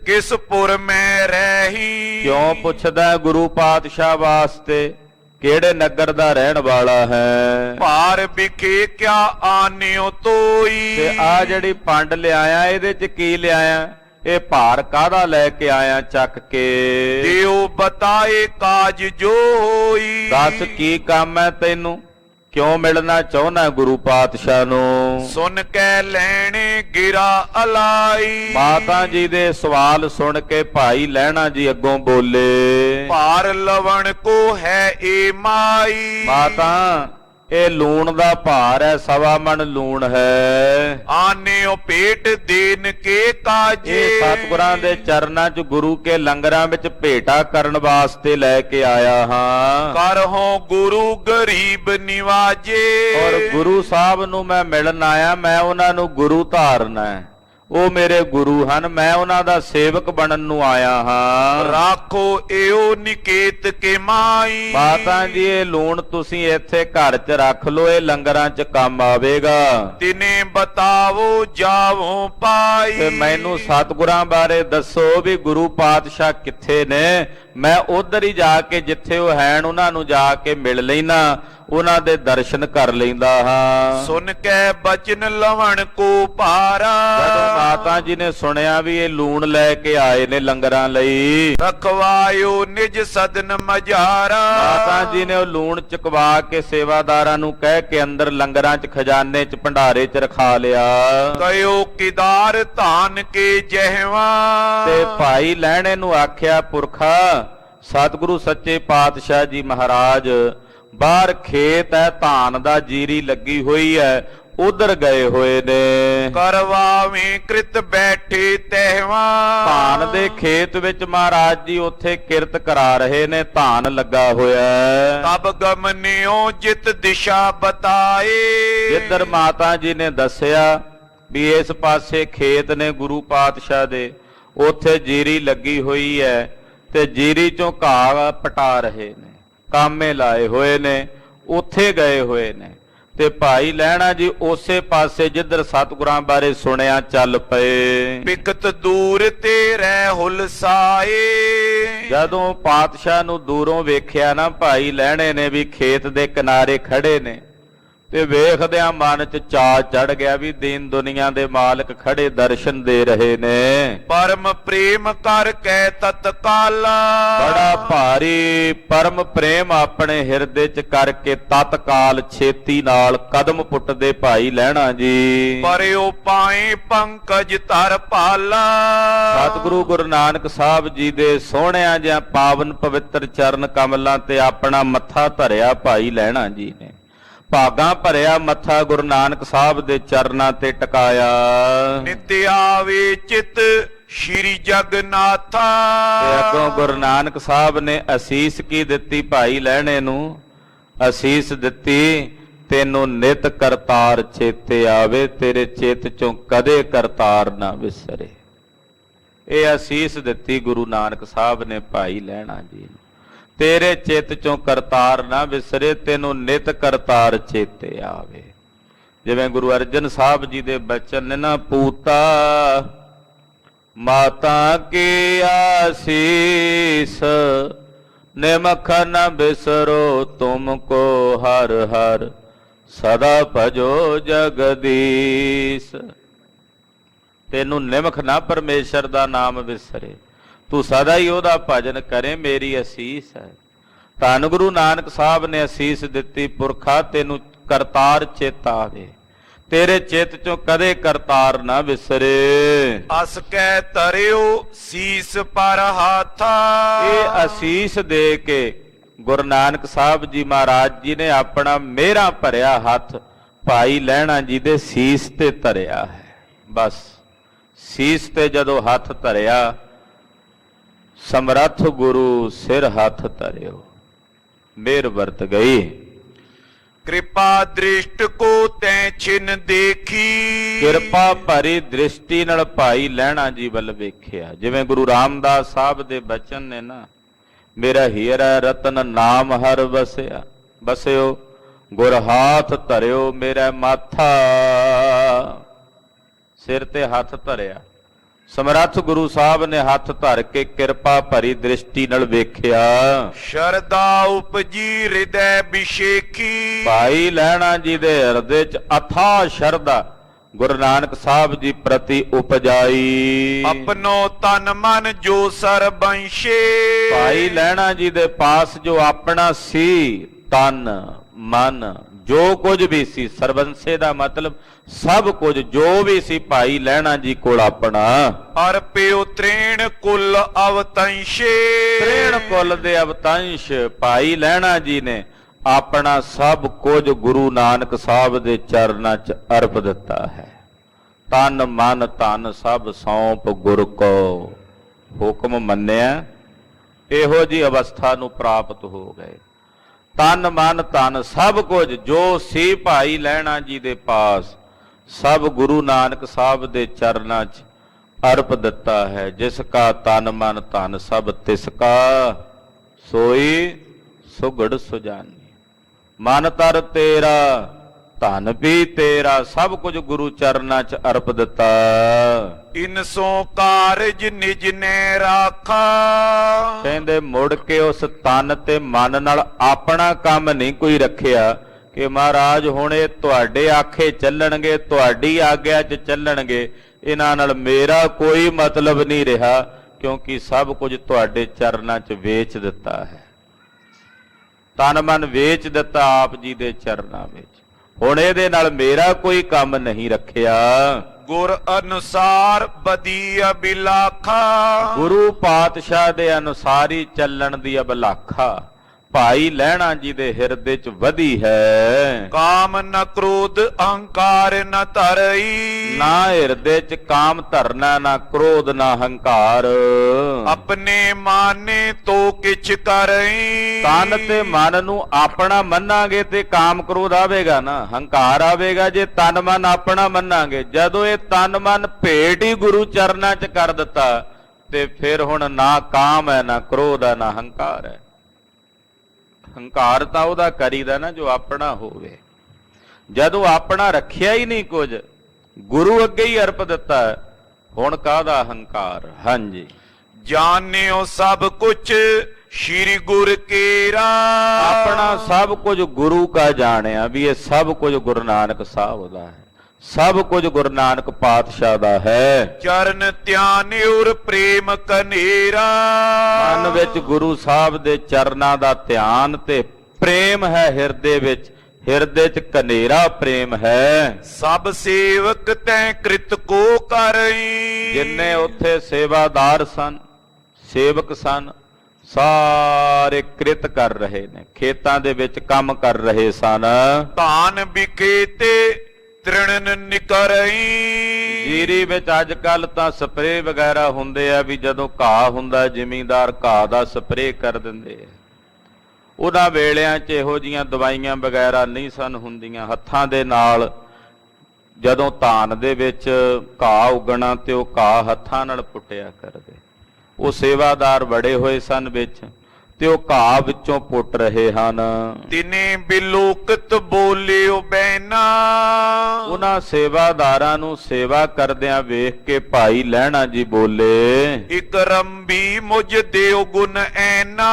ਕਿਸ ਪੁਰ ਮੈਂ ਰਹੀ। ਕਿਉਂ ਪੁੱਛਦਾ ਗੁਰੂ ਪਾਤਸ਼ਾਹ ਵਾਸਤੇ ਕਿਹੜੇ ਨਗਰ ਦਾ ਰਹਿਣ ਵਾਲਾ ਹੈ? ਭਾਰ ਵਿਖੇ ਕਿਆ ਆਨਿਓ ਤੋਈ। ਤੇ ਆ ਜਿਹੜੀ ਪੰਡ ਲਿਆਇਆ ਇਹਦੇ ਚ ਕੀ ਲਿਆਇਆ? ਇਹ ਭਾਰ ਕਾਹਦਾ ਲੈ ਕੇ ਆਇਆ ਚੱਕ ਕੇ? ਦਿਓ ਬਤਾਏ ਕਾਜ ਜੋ ਹੋਈ। ਦੱਸ ਕੀ ਕੰਮ ਹੈ ਤੈਨੂੰ? ਕਿਉਂ ਮਿਲਣਾ ਚਾਹੁੰਦਾ ਗੁਰੂ ਪਾਤਸ਼ਾਹ ਨੂੰ? ਸੁਣ ਕੇ ਲੈਣੇ ਗਿਰਾ ਅਲਾਈ। ਮਾਤਾ ਜੀ ਦੇ ਸਵਾਲ ਸੁਣ ਕੇ ਭਾਈ ਲਹਿਣਾ ਜੀ ਅੱਗੋਂ ਬੋਲੇ। ਭਾਰ ਲਵਣ ਕੋ ਹੈ ਏ ਮਾਈ। ਮਾਤਾ ਇਹ ਲੂਣ ਦਾ ਭਾਰ ਹੈ, ਸਵਾ ਮਣ ਲੂਣ ਹੈ। ਆਨਿਓ ਪੇਟ ਦੇਨ ਕੇ ਕਾਜੇ। ਇਹ ਸਤਿਗੁਰਾਂ ਦੇ ਚਰਨਾਂ 'ਚ ਗੁਰੂ ਕੇ ਲੰਗਰਾਂ ਵਿੱਚ ਭੇਟਾ ਕਰਨ ਵਾਸਤੇ ਲੈ ਕੇ ਆਇਆ ਹਾਂ। ਕਰਹੋਂ ਗੁਰੂ ਗਰੀਬ ਨਿਵਾਜੇ। ਔਰ ਗੁਰੂ ਸਾਹਿਬ ਨੂੰ ਮੈਂ ਮਿਲਣ ਆਇਆ, ਮੈਂ ਉਹਨਾਂ ਨੂੰ ਗੁਰੂ ਧਾਰਨਾ ਹੈ, ਉਹ ਮੇਰੇ ਗੁਰੂ ਹਨ, ਮੈਂ ਉਹਨਾਂ ਦਾ ਸੇਵਕ ਬਣਨ ਨੂੰ ਆਇਆ ਹਾਂ। ਰਾਖੋ ਏਓ ਨਿਕੇਤ ਕੇ ਮਾਈ। ਮਾਤਾ ਜੀ ਇਹ ਲੂਣ ਤੁਸੀਂ ਇੱਥੇ ਘਰ 'ਚ ਰੱਖ ਲਓ, ਇਹ ਲੰਗਰਾਂ 'ਚ ਕੰਮ ਆਵੇਗਾ। ਤਿਨੇ ਬਤਾਵੋ ਜਾਵੋ ਪਾਈ। ਤੇ ਮੈਨੂੰ ਸਤਿਗੁਰਾਂ ਬਾਰੇ ਦੱਸੋ ਵੀ ਗੁਰੂ ਪਾਤਸ਼ਾਹ ਕਿੱਥੇ ਨੇ? ਮੈਂ ਉਧਰ ਹੀ ਜਾ ਕੇ ਜਿੱਥੇ ਉਹ ਹੈਣ ਉਹਨਾਂ ਨੂੰ ਜਾ ਕੇ ਮਿਲ ਲੈਣਾ, ਉਹਨਾਂ ਦੇ ਦਰਸ਼ਨ ਕਰ ਲੈਂਦਾ ਹਾਂ। ਸੁਣ ਕੇ ਬਚਨ ਲਵਣ ਕੋ ਭਾਰਾ। ਜਦੋਂ ਮਾਤਾ ਜੀ ਨੇ ਸੁਣਿਆ ਵੀ ਇਹ ਲੂਣ ਲੈ ਕੇ ਆਏ ਨੇ ਲੰਗਰਾਂ ਲਈ, ਰਖਵਾਇਓ ਨਿਜ ਸਦਨ ਮਝਾਰਾ। ਮਾਤਾ ਜੀ ਨੇ ਉਹ ਲੂਣ ਚੁਕਵਾ ਕੇ ਸੇਵਾਦਾਰਾਂ ਨੂੰ ਕਹਿ ਕੇ ਅੰਦਰ ਲੰਗਰਾਂ 'ਚ ਖਜ਼ਾਨੇ 'ਚ ਭੰਡਾਰੇ 'ਚ ਰਖਾ ਲਿਆ। ਕਯੋ ਕਿਦਾਰ ਧਾਨ ਕੇ ਜਹਵਾ। ਤੇ ਭਾਈ ਲਹਿਣੇ ਨੂੰ ਆਖਿਆ ਪੁਰਖਾ ਸਤਿਗੁਰੂ ਸੱਚੇ ਪਾਤਸ਼ਾਹ ਜੀ ਮਹਾਰਾਜ ਬਾਹਰ ਖੇਤ ਹੈ, ਧਾਨ ਦਾ ਜੀਰੀ ਲੱਗੀ ਹੋਈ ਹੈ, ਉਧਰ ਗਏ ਹੋਏ ਨੇ। ਕਰਵਾਵੇਂ ਕ੍ਰਿਤ ਬੈਠੇ ਤਹਿਵਾ। ਧਾਨ ਦੇ ਖੇਤ ਵਿੱਚ ਮਹਾਰਾਜ ਜੀ ਉੱਥੇ ਕਿਰਤ ਕਰਾ ਰਹੇ ਨੇ, ਧਾਨ ਲੱਗਾ ਹੋਇਆ ਹੈ। ਤਬ ਗਮਨਿਓ ਜਿਤ ਦਿਸ਼ਾ ਬਤਾਏ। ਜਿੱਧਰ ਮਾਤਾ ਜੀ ਨੇ ਦੱਸਿਆ ਵੀ ਇਸ ਪਾਸੇ ਖੇਤ ਨੇ ਗੁਰੂ ਪਾਤਸ਼ਾਹ ਦੇ, ਉੱਥੇ ਜੀਰੀ ਲੱਗੀ ਹੋਈ ਹੈ ਤੇ ਜੀਰੀ ਚੋਂ ਘਾਹ ਪਟਾ ਰਹੇ ਨੇ, ਕਾਮੇ ਲਾਏ ਹੋਏ ਨੇ, ਉੱਥੇ ਗਏ ਹੋਏ ਨੇ। ਤੇ ਭਾਈ ਲਹਿਣਾ ਜੀ ਉਸੇ ਪਾਸੇ ਜਿੱਧਰ ਸਤਿਗੁਰਾਂ ਬਾਰੇ ਸੁਣਿਆ ਚੱਲ ਪਏ। ਬਿਕਤ ਦੂਰ ਤੇ ਰਹਿ ਹੁਲਸਾਏ। ਜਦੋਂ ਪਾਤਸ਼ਾਹ ਨੂੰ ਦੂਰੋਂ ਵੇਖਿਆ ਨਾ ਭਾਈ ਲਹਿਣੇ ਨੇ ਵੀ ਖੇਤ ਦੇ ਕਿਨਾਰੇ ਖੜੇ ਨੇ, ਤੇ ਵੇਖਦਿਆਂ ਮਨ 'ਚ ਚਾਅ ਚੜ ਗਿਆ ਵੀ ਦੀਨ ਦੁਨੀਆ ਦੇ ਮਾਲਕ ਖੜੇ ਦਰਸ਼ਨ ਦੇ ਰਹੇ ਨੇ। ਪਰਮ ਪ੍ਰੇਮ ਕਰ ਕੈ ਤਤਕਾਲਾ। ਬੜਾ ਭਾਰੀ ਪਰਮ ਪ੍ਰੇਮ ਆਪਣੇ ਹਿਰਦੇ 'ਚ ਕਰਕੇ ਤਤਕਾਲ ਛੇਤੀ ਨਾਲ ਕਦਮ ਪੁੱਟਦੇ ਭਾਈ ਲਹਿਣਾ ਜੀ। ਪਰਿਓ ਪਾਏ ਪੰਕਜ ਧਰ ਪਾਲਾ। ਸਤਿਗੁਰੂ ਗੁਰੂ ਨਾਨਕ ਸਾਹਿਬ ਜੀ ਦੇ ਸੋਹਣਿਆਂ ਜਿਹਾ ਪਾਵਨ ਪਵਿੱਤਰ ਚਰਨ ਕਮਲਾਂ ਤੇ ਆਪਣਾ ਮੱਥਾ ਧਰਿਆ ਭਾਈ ਲਹਿਣਾ ਜੀ ਨੇ। ਭਾਗਾਂ ਭਰਿਆ ਮੱਥਾ ਗੁਰੂ ਨਾਨਕ ਸਾਹਿਬ ਦੇ ਚਰਨਾਂ ਤੇ ਟਿਕਾਇਆ। ਨਿਤ ਆਵੇ ਚਿਤ ਸ਼੍ਰੀ ਜਗਨਾਥਾ। ਤੇ ਅੱਗੋਂ ਗੁਰੂ ਨਾਨਕ ਸਾਹਿਬ ਨੇ ਅਸੀਸ ਕੀ ਦਿੱਤੀ ਭਾਈ ਲਹਿਣੇ ਨੂੰ? ਅਸੀਸ ਦਿੱਤੀ ਤੈਨੂੰ ਨਿਤ ਕਰਤਾਰ ਚੇਤੇ ਆਵੇ, ਤੇਰੇ ਚਿੱਤ ਚੋਂ ਕਦੇ ਕਰਤਾਰ ਨਾ ਵਿਸਰੇ। ਇਹ ਅਸੀਸ ਦਿੱਤੀ ਗੁਰੂ ਨਾਨਕ ਸਾਹਿਬ ਨੇ ਭਾਈ ਲਹਿਣਾ ਜੀ ਨੂੰ, ਤੇਰੇ ਚਿੱਤ ਚੋਂ ਕਰਤਾਰ ਨਾ ਵਿਸਰੇ, ਤੈਨੂੰ ਨਿਤ ਕਰਤਾਰ ਚੇਤੇ ਆਵੇ। ਜਿਵੇਂ ਗੁਰੂ ਅਰਜਨ ਸਾਹਿਬ ਜੀ ਦੇ ਬਚਨ ਨੇ ਨਾ, ਪੂਤਾ ਮਾਤਾ ਕੀ ਆਸੀਸ ਨਿਮਖ ਨ ਬਿਸਰੋ ਤੁਮ ਕੋ ਹਰ ਹਰ ਸਦਾ ਭਜੋ ਜਗਦੀਸ਼। ਤੈਨੂੰ ਨਿਮਖ ਨਾ ਪਰਮੇਸ਼ਰ ਦਾ ਨਾਮ ਵਿਸਰੇ, ਤੂੰ ਸਦਾ ਹੀ ਉਹਦਾ ਭਜਨ ਕਰੇ, ਮੇਰੀ ਅਸੀਸ ਹੈ। ਧੰਨ ਗੁਰੂ ਨਾਨਕ ਸਾਹਿਬ ਨੇ ਅਸੀਸ ਦਿੱਤੀ, ਪੁਰਖਾ ਤੈਨੂੰ ਕਰਤਾਰ ਚੇਤਾ ਆਵੇ, ਤੇਰੇ ਚਿੱਤ ਚੋਂ ਕਦੇ ਕਰਤਾਰ ਨਾ ਵਿਸਰੇ। ਅਸ ਕੈ ਤਰਿਓ ਸੀਸ ਪਰ ਹਾਥਾ। ਇਹ ਅਸੀਸ ਦੇ ਕੇ ਗੁਰੂ ਨਾਨਕ ਸਾਹਿਬ ਜੀ ਮਹਾਰਾਜ ਜੀ ਨੇ ਆਪਣਾ ਮਿਹਰਾਂ ਭਰਿਆ ਹੱਥ ਭਾਈ ਲਹਿਣਾ ਜੀ ਦੇ ਸੀਸ ਤੇ ਧਰਿਆ ਹੈ। ਬਸ ਸੀਸ ਤੇ ਜਦੋਂ ਹੱਥ ਧਰਿਆ, ਸਮਰੱਥ ਗੁਰੂ ਸਿਰ ਹੱਥ ਧਰਿਓ, ਮਿਹਰ ਵਰਤ ਗਈ। ਕਿਰਪਾ ਦ੍ਰਿਸ਼ਟ ਕੋ ਤੈ ਛਿਨ ਦੇਖੀ। ਕਿਰਪਾ ਭਰੀ ਦ੍ਰਿਸ਼ਟੀ ਨਾਲ ਭਾਈ ਲਹਿਣਾ ਜੀ ਵੱਲ ਵੇਖਿਆ। ਜਿਵੇਂ ਗੁਰੂ ਰਾਮਦਾਸ ਸਾਹਿਬ ਦੇ ਬਚਨ ਨੇ ਨਾ, ਮੇਰਾ ਹੀਰਾ ਰਤਨ ਨਾਮ ਹਰ ਵਸਿਆ, ਬਸਿਓ ਗੁਰ ਹਾਥ ਧਰਿਓ ਮੇਰਾ ਮਾਥਾ। ਸਿਰ ਤੇ ਹੱਥ ਧਰਿਆ, ਸਮਰੱਥ ਗੁਰੂ ਸਾਹਿਬ ਨੇ ਹੱਥ ਧਰ ਕੇ ਕਿਰਪਾ ਭਰੀ ਦ੍ਰਿਸ਼ਟੀ ਨਾਲ ਵੇਖਿਆ। ਸ਼ਰਧਾ ਉਪਜੀ ਹਿਰਦੈ ਬਿਸ਼ੇਖੀ। ਭਾਈ ਲਹਿਣਾ ਜੀ ਦੇ ਹਿਰਦੇ 'ਚ ਅਥਾਹ ਸ਼ਰਧਾ ਗੁਰੂ ਨਾਨਕ ਸਾਹਿਬ ਜੀ ਪ੍ਰਤੀ ਉਪਜਾਈ। ਆਪਣੋ ਤਨ ਮਨ ਜੋ ਸਰਬੰਸ਼ੇ। ਭਾਈ ਲਹਿਣਾ ਜੀ ਦੇ ਪਾਸ ਜੋ ਆਪਣਾ ਸੀ, ਤਨ ਮਨ ਜੋ ਕੁਝ ਵੀ ਸੀ, ਸਰਬੰਸੇ ਦਾ ਮਤਲਬ ਸਭ ਕੁਝ ਜੋ ਵੀ ਸੀ ਭਾਈ ਲਹਿਣਾ ਜੀ ਕੋਲ ਆਪਣਾ। ਅਰਪਿਓ ਤ੍ਰੇਣ ਕੁਲ ਅਵਤੰਸ਼ੇ। ਤ੍ਰੇਣ ਕੁਲ ਦੇ ਅਵਤੰਸ਼ ਭਾਈ ਲਹਿਣਾ ਜੀ ਨੇ ਆਪਣਾ ਸਭ ਕੁਝ ਗੁਰੂ ਨਾਨਕ ਸਾਹਿਬ ਦੇ ਚਰਨਾਂ 'ਚ ਅਰਪ ਦਿੱਤਾ ਹੈ। ਤਨ ਮਨ ਧਨ ਸਭ ਸੌਂਪ ਗੁਰ ਕੋ ਹੁਕਮ ਮੰਨਿਆ, ਇਹੋ ਜੀ ਅਵਸਥਾ ਨੂੰ ਪ੍ਰਾਪਤ ਹੋ ਗਏ। ਤਨ ਮਨ ਧਨ ਸਭ ਕੁਝ ਜੋ ਸੀ ਭਾਈ ਲਹਿਣਾ ਜੀ ਦੇ ਪਾਸ, ਸਭ ਗੁਰੂ ਨਾਨਕ ਸਾਹਿਬ ਦੇ ਚਰਨਾਂ 'ਚ ਅਰਪ ਦਿੱਤਾ ਹੈ। ਜਿਸ ਕਾ ਤਨ ਮਨ ਧਨ ਸਭ ਤਿਸ ਕਾ, ਸੋਈ ਸੁਗੜ ਸੁਜਾਨੀ। ਮਨ ਤਰ ਤੇਰਾ ਧਨ ਵੀ ਤੇਰਾ, ਸਭ ਕੁਝ ਗੁਰੂ ਚਰਨਾਂ 'ਚ ਅਰਪ ਦਿੱਤਾ। ਇਨਸੋ ਕਾਰਜ ਨਿਜ ਨੇ ਰਾਖਾ। ਕਹਿੰਦੇ ਮੁੜ ਕੇ ਉਸ ਤਨ ਤੇ ਮਨ ਨਾਲ ਆਪਣਾ ਕੰਮ ਨਹੀਂ ਕੋਈ ਰੱਖਿਆ ਕਿ ਮਹਾਰਾਜ ਹੁਣ ਇਹ ਤੁਹਾਡੇ ਆਖੇ ਚੱਲਣਗੇ, ਤੁਹਾਡੀ ਆਗਿਆ 'ਚ ਚੱਲਣਗੇ, ਇਹਨਾਂ ਨਾਲ ਮੇਰਾ ਕੋਈ ਮਤਲਬ ਨਹੀਂ ਰਿਹਾ, ਕਿਉਂਕਿ ਸਭ ਕੁਝ ਤੁਹਾਡੇ ਚਰਨਾਂ 'ਚ ਵੇਚ ਦਿੱਤਾ ਹੈ। ਤਨ ਮਨ ਵੇਚ ਦਿੱਤਾ ਆਪ ਜੀ ਦੇ ਚਰਨਾਂ ਵਿੱਚ, ਹੁਣ ਇਹਦੇ ਨਾਲ ਮੇਰਾ ਕੋਈ ਕੰਮ ਨਹੀਂ ਰੱਖਿਆ। ਗੁਰ ਅਨੁਸਾਰ ਬਦੀ ਅਬਿਲਾਖਾ। ਗੁਰੂ ਪਾਤਸ਼ਾਹ ਦੇ ਅਨੁਸਾਰ ਹੀ ਚੱਲਣ ਦੀ ਅਬਲਾਖਾ ਭਾਈ ਲਹਿਣਾ ਜੀ ਦੇ ਹਿਰਦੇ 'ਚ ਵਧੀ ਹੈ। ਕਾਮ ਨ ਕ੍ਰੋਧ ਅਹੰਕਾਰ ਨ ਧਰਈ। ਨਾ ਹਿਰਦੇ 'ਚ ਕਾਮ ਧਰਨਾ, ਨਾ ਕ੍ਰੋਧ, ਨਾ ਹੰਕਾਰ। ਆਪਣੇ ਮਾਨੇ ਤੋ ਕਿਛ ਕਰਈ। ਤਨ ਤੇ ਮਨ ਨੂੰ ਆਪਣਾ ਮੰਨਾਂਗੇ ਤੇ ਕਾਮ ਕ੍ਰੋਧ ਆਵੇਗਾ ਨਾ, ਹੰਕਾਰ ਆਵੇਗਾ ਜੇ ਤਨ ਮਨ ਆਪਣਾ ਮੰਨਾਂਗੇ। ਜਦੋਂ ਇਹ ਤਨ ਮਨ ਭੇਟ ਹੀ ਗੁਰੂ ਚਰਨਾਂ 'ਚ ਕਰ ਦਿੱਤਾ ਤੇ ਫਿਰ ਹੁਣ ਨਾ ਕਾਮ ਹੈ, ਨਾ ਕ੍ਰੋਧ ਹੈ, ਨਾ ਹੰਕਾਰ ਹੈ। ਹੰਕਾਰ ਤਾਂ ਉਹਦਾ ਕਰੀਦਾ ਨਾ ਜੋ ਆਪਣਾ ਹੋਵੇ। ਜਦੋਂ ਆਪਣਾ ਰੱਖਿਆ ਹੀ ਨਹੀਂ ਕੁਝ, ਗੁਰੂ ਅੱਗੇ ਹੀ ਅਰਪ ਦਿੱਤਾ, ਹੁਣ ਕਾਹਦਾ ਹੰਕਾਰ। ਹਾਂਜੀ, ਜਾਣਿਓ ਸਭ ਕੁਛ ਸ਼੍ਰੀ ਗੁਰ ਕੇਰਾ। ਆਪਣਾ ਸਭ ਕੁਝ ਗੁਰੂ ਕਾ ਜਾਣਿਆ ਵੀ ਇਹ ਸਭ ਕੁਝ ਗੁਰੂ ਨਾਨਕ ਸਾਹਿਬ ਦਾ ਹੈ, ਸਭ ਕੁਝ ਗੁਰੂ ਨਾਨਕ ਪਾਤਸ਼ਾਹ ਦਾ ਹੈ। ਚਰਨ ਧਿਆਨਿਉਰ ਪ੍ਰੇਮ ਕਨੇਰਾ। ਮਨ ਵਿੱਚ ਗੁਰੂ ਸਾਹਿਬ ਦੇ ਚਰਨਾਂ ਦਾ ਧਿਆਨ ਤੇ ਪ੍ਰੇਮ ਹੈ ਹਿਰਦੇ ਵਿੱਚ, ਹਿਰਦੇ 'ਚ ਕਨੇਰਾ ਪ੍ਰੇਮ ਹੈ। ਸਭ ਸੇਵਕ ਤੈ ਕ੍ਰਿਤ ਕੋ ਕਰਈ। ਜਿੰਨੇ ਉੱਥੇ ਸੇਵਾਦਾਰ ਸਨ, ਸੇਵਕ ਸਨ, ਸਾਰੇ ਕ੍ਰਿਤ ਕਰ ਰਹੇ ਨੇ, ਖੇਤਾਂ ਦੇ ਵਿੱਚ ਕੰਮ ਕਰ ਰਹੇ ਸਨ। ਧਾਨ ਵਿਕੇ ਤੇ ਤ੍ਰਿਣਨ ਨਿਕਰਈ। ਜੀਰੀ ਵਿੱਚ ਅੱਜ ਕੱਲ ਤਾਂ ਸਪਰੇਅ ਵਗੈਰਾ ਹੁੰਦੇ ਆ, ਵੀ ਜਦੋਂ ਘਾਹ ਹੁੰਦਾ ਜ਼ਿਮੀਂਦਾਰ ਘਾਹ ਦਾ ਸਪਰੇਅ ਕਰ ਦਿੰਦੇ ਆ। ਉਹਨਾਂ ਵੇਲਿਆਂ 'ਚ ਇਹੋ ਜੀਆਂ ਦਵਾਈਆਂ ਵਗੈਰਾ ਨਹੀਂ ਸਨ ਹੁੰਦੀਆਂ। ਹੱਥਾਂ ਦੇ ਨਾਲ ਜਦੋਂ ਧਾਨ ਦੇ ਵਿੱਚ ਘਾਹ ਉਗਣਾ ਤੇ ਉਹ ਘਾਹ ਹੱਥਾਂ ਨਾਲ ਪੁੱਟਿਆ ਕਰਦੇ। ਉਹ ਸੇਵਾਦਾਰ ਬੜੇ ਹੋਏ ਸਨ ਵਿੱਚ, ਤੇ ਉਹ ਘਾਹ ਵਿੱਚੋਂ ਪੁੱਟ ਰਹੇ ਹਨ। ਤਿਨੇ ਬਿਲੋਕਤ ਬੋਲਿਓ ਬੈਨਾ। ਉਹਨਾਂ ਸੇਵਾਦਾਰਾਂ ਨੂੰ ਸੇਵਾ ਕਰਦਿਆਂ ਵੇਖ ਕੇ ਭਾਈ ਲਹਿਣਾ ਜੀ ਬੋਲੇ, ਇਕ ਰੰਬੀ ਮੁਝ ਦਿਓ ਗੁਣ ਐਨਾ।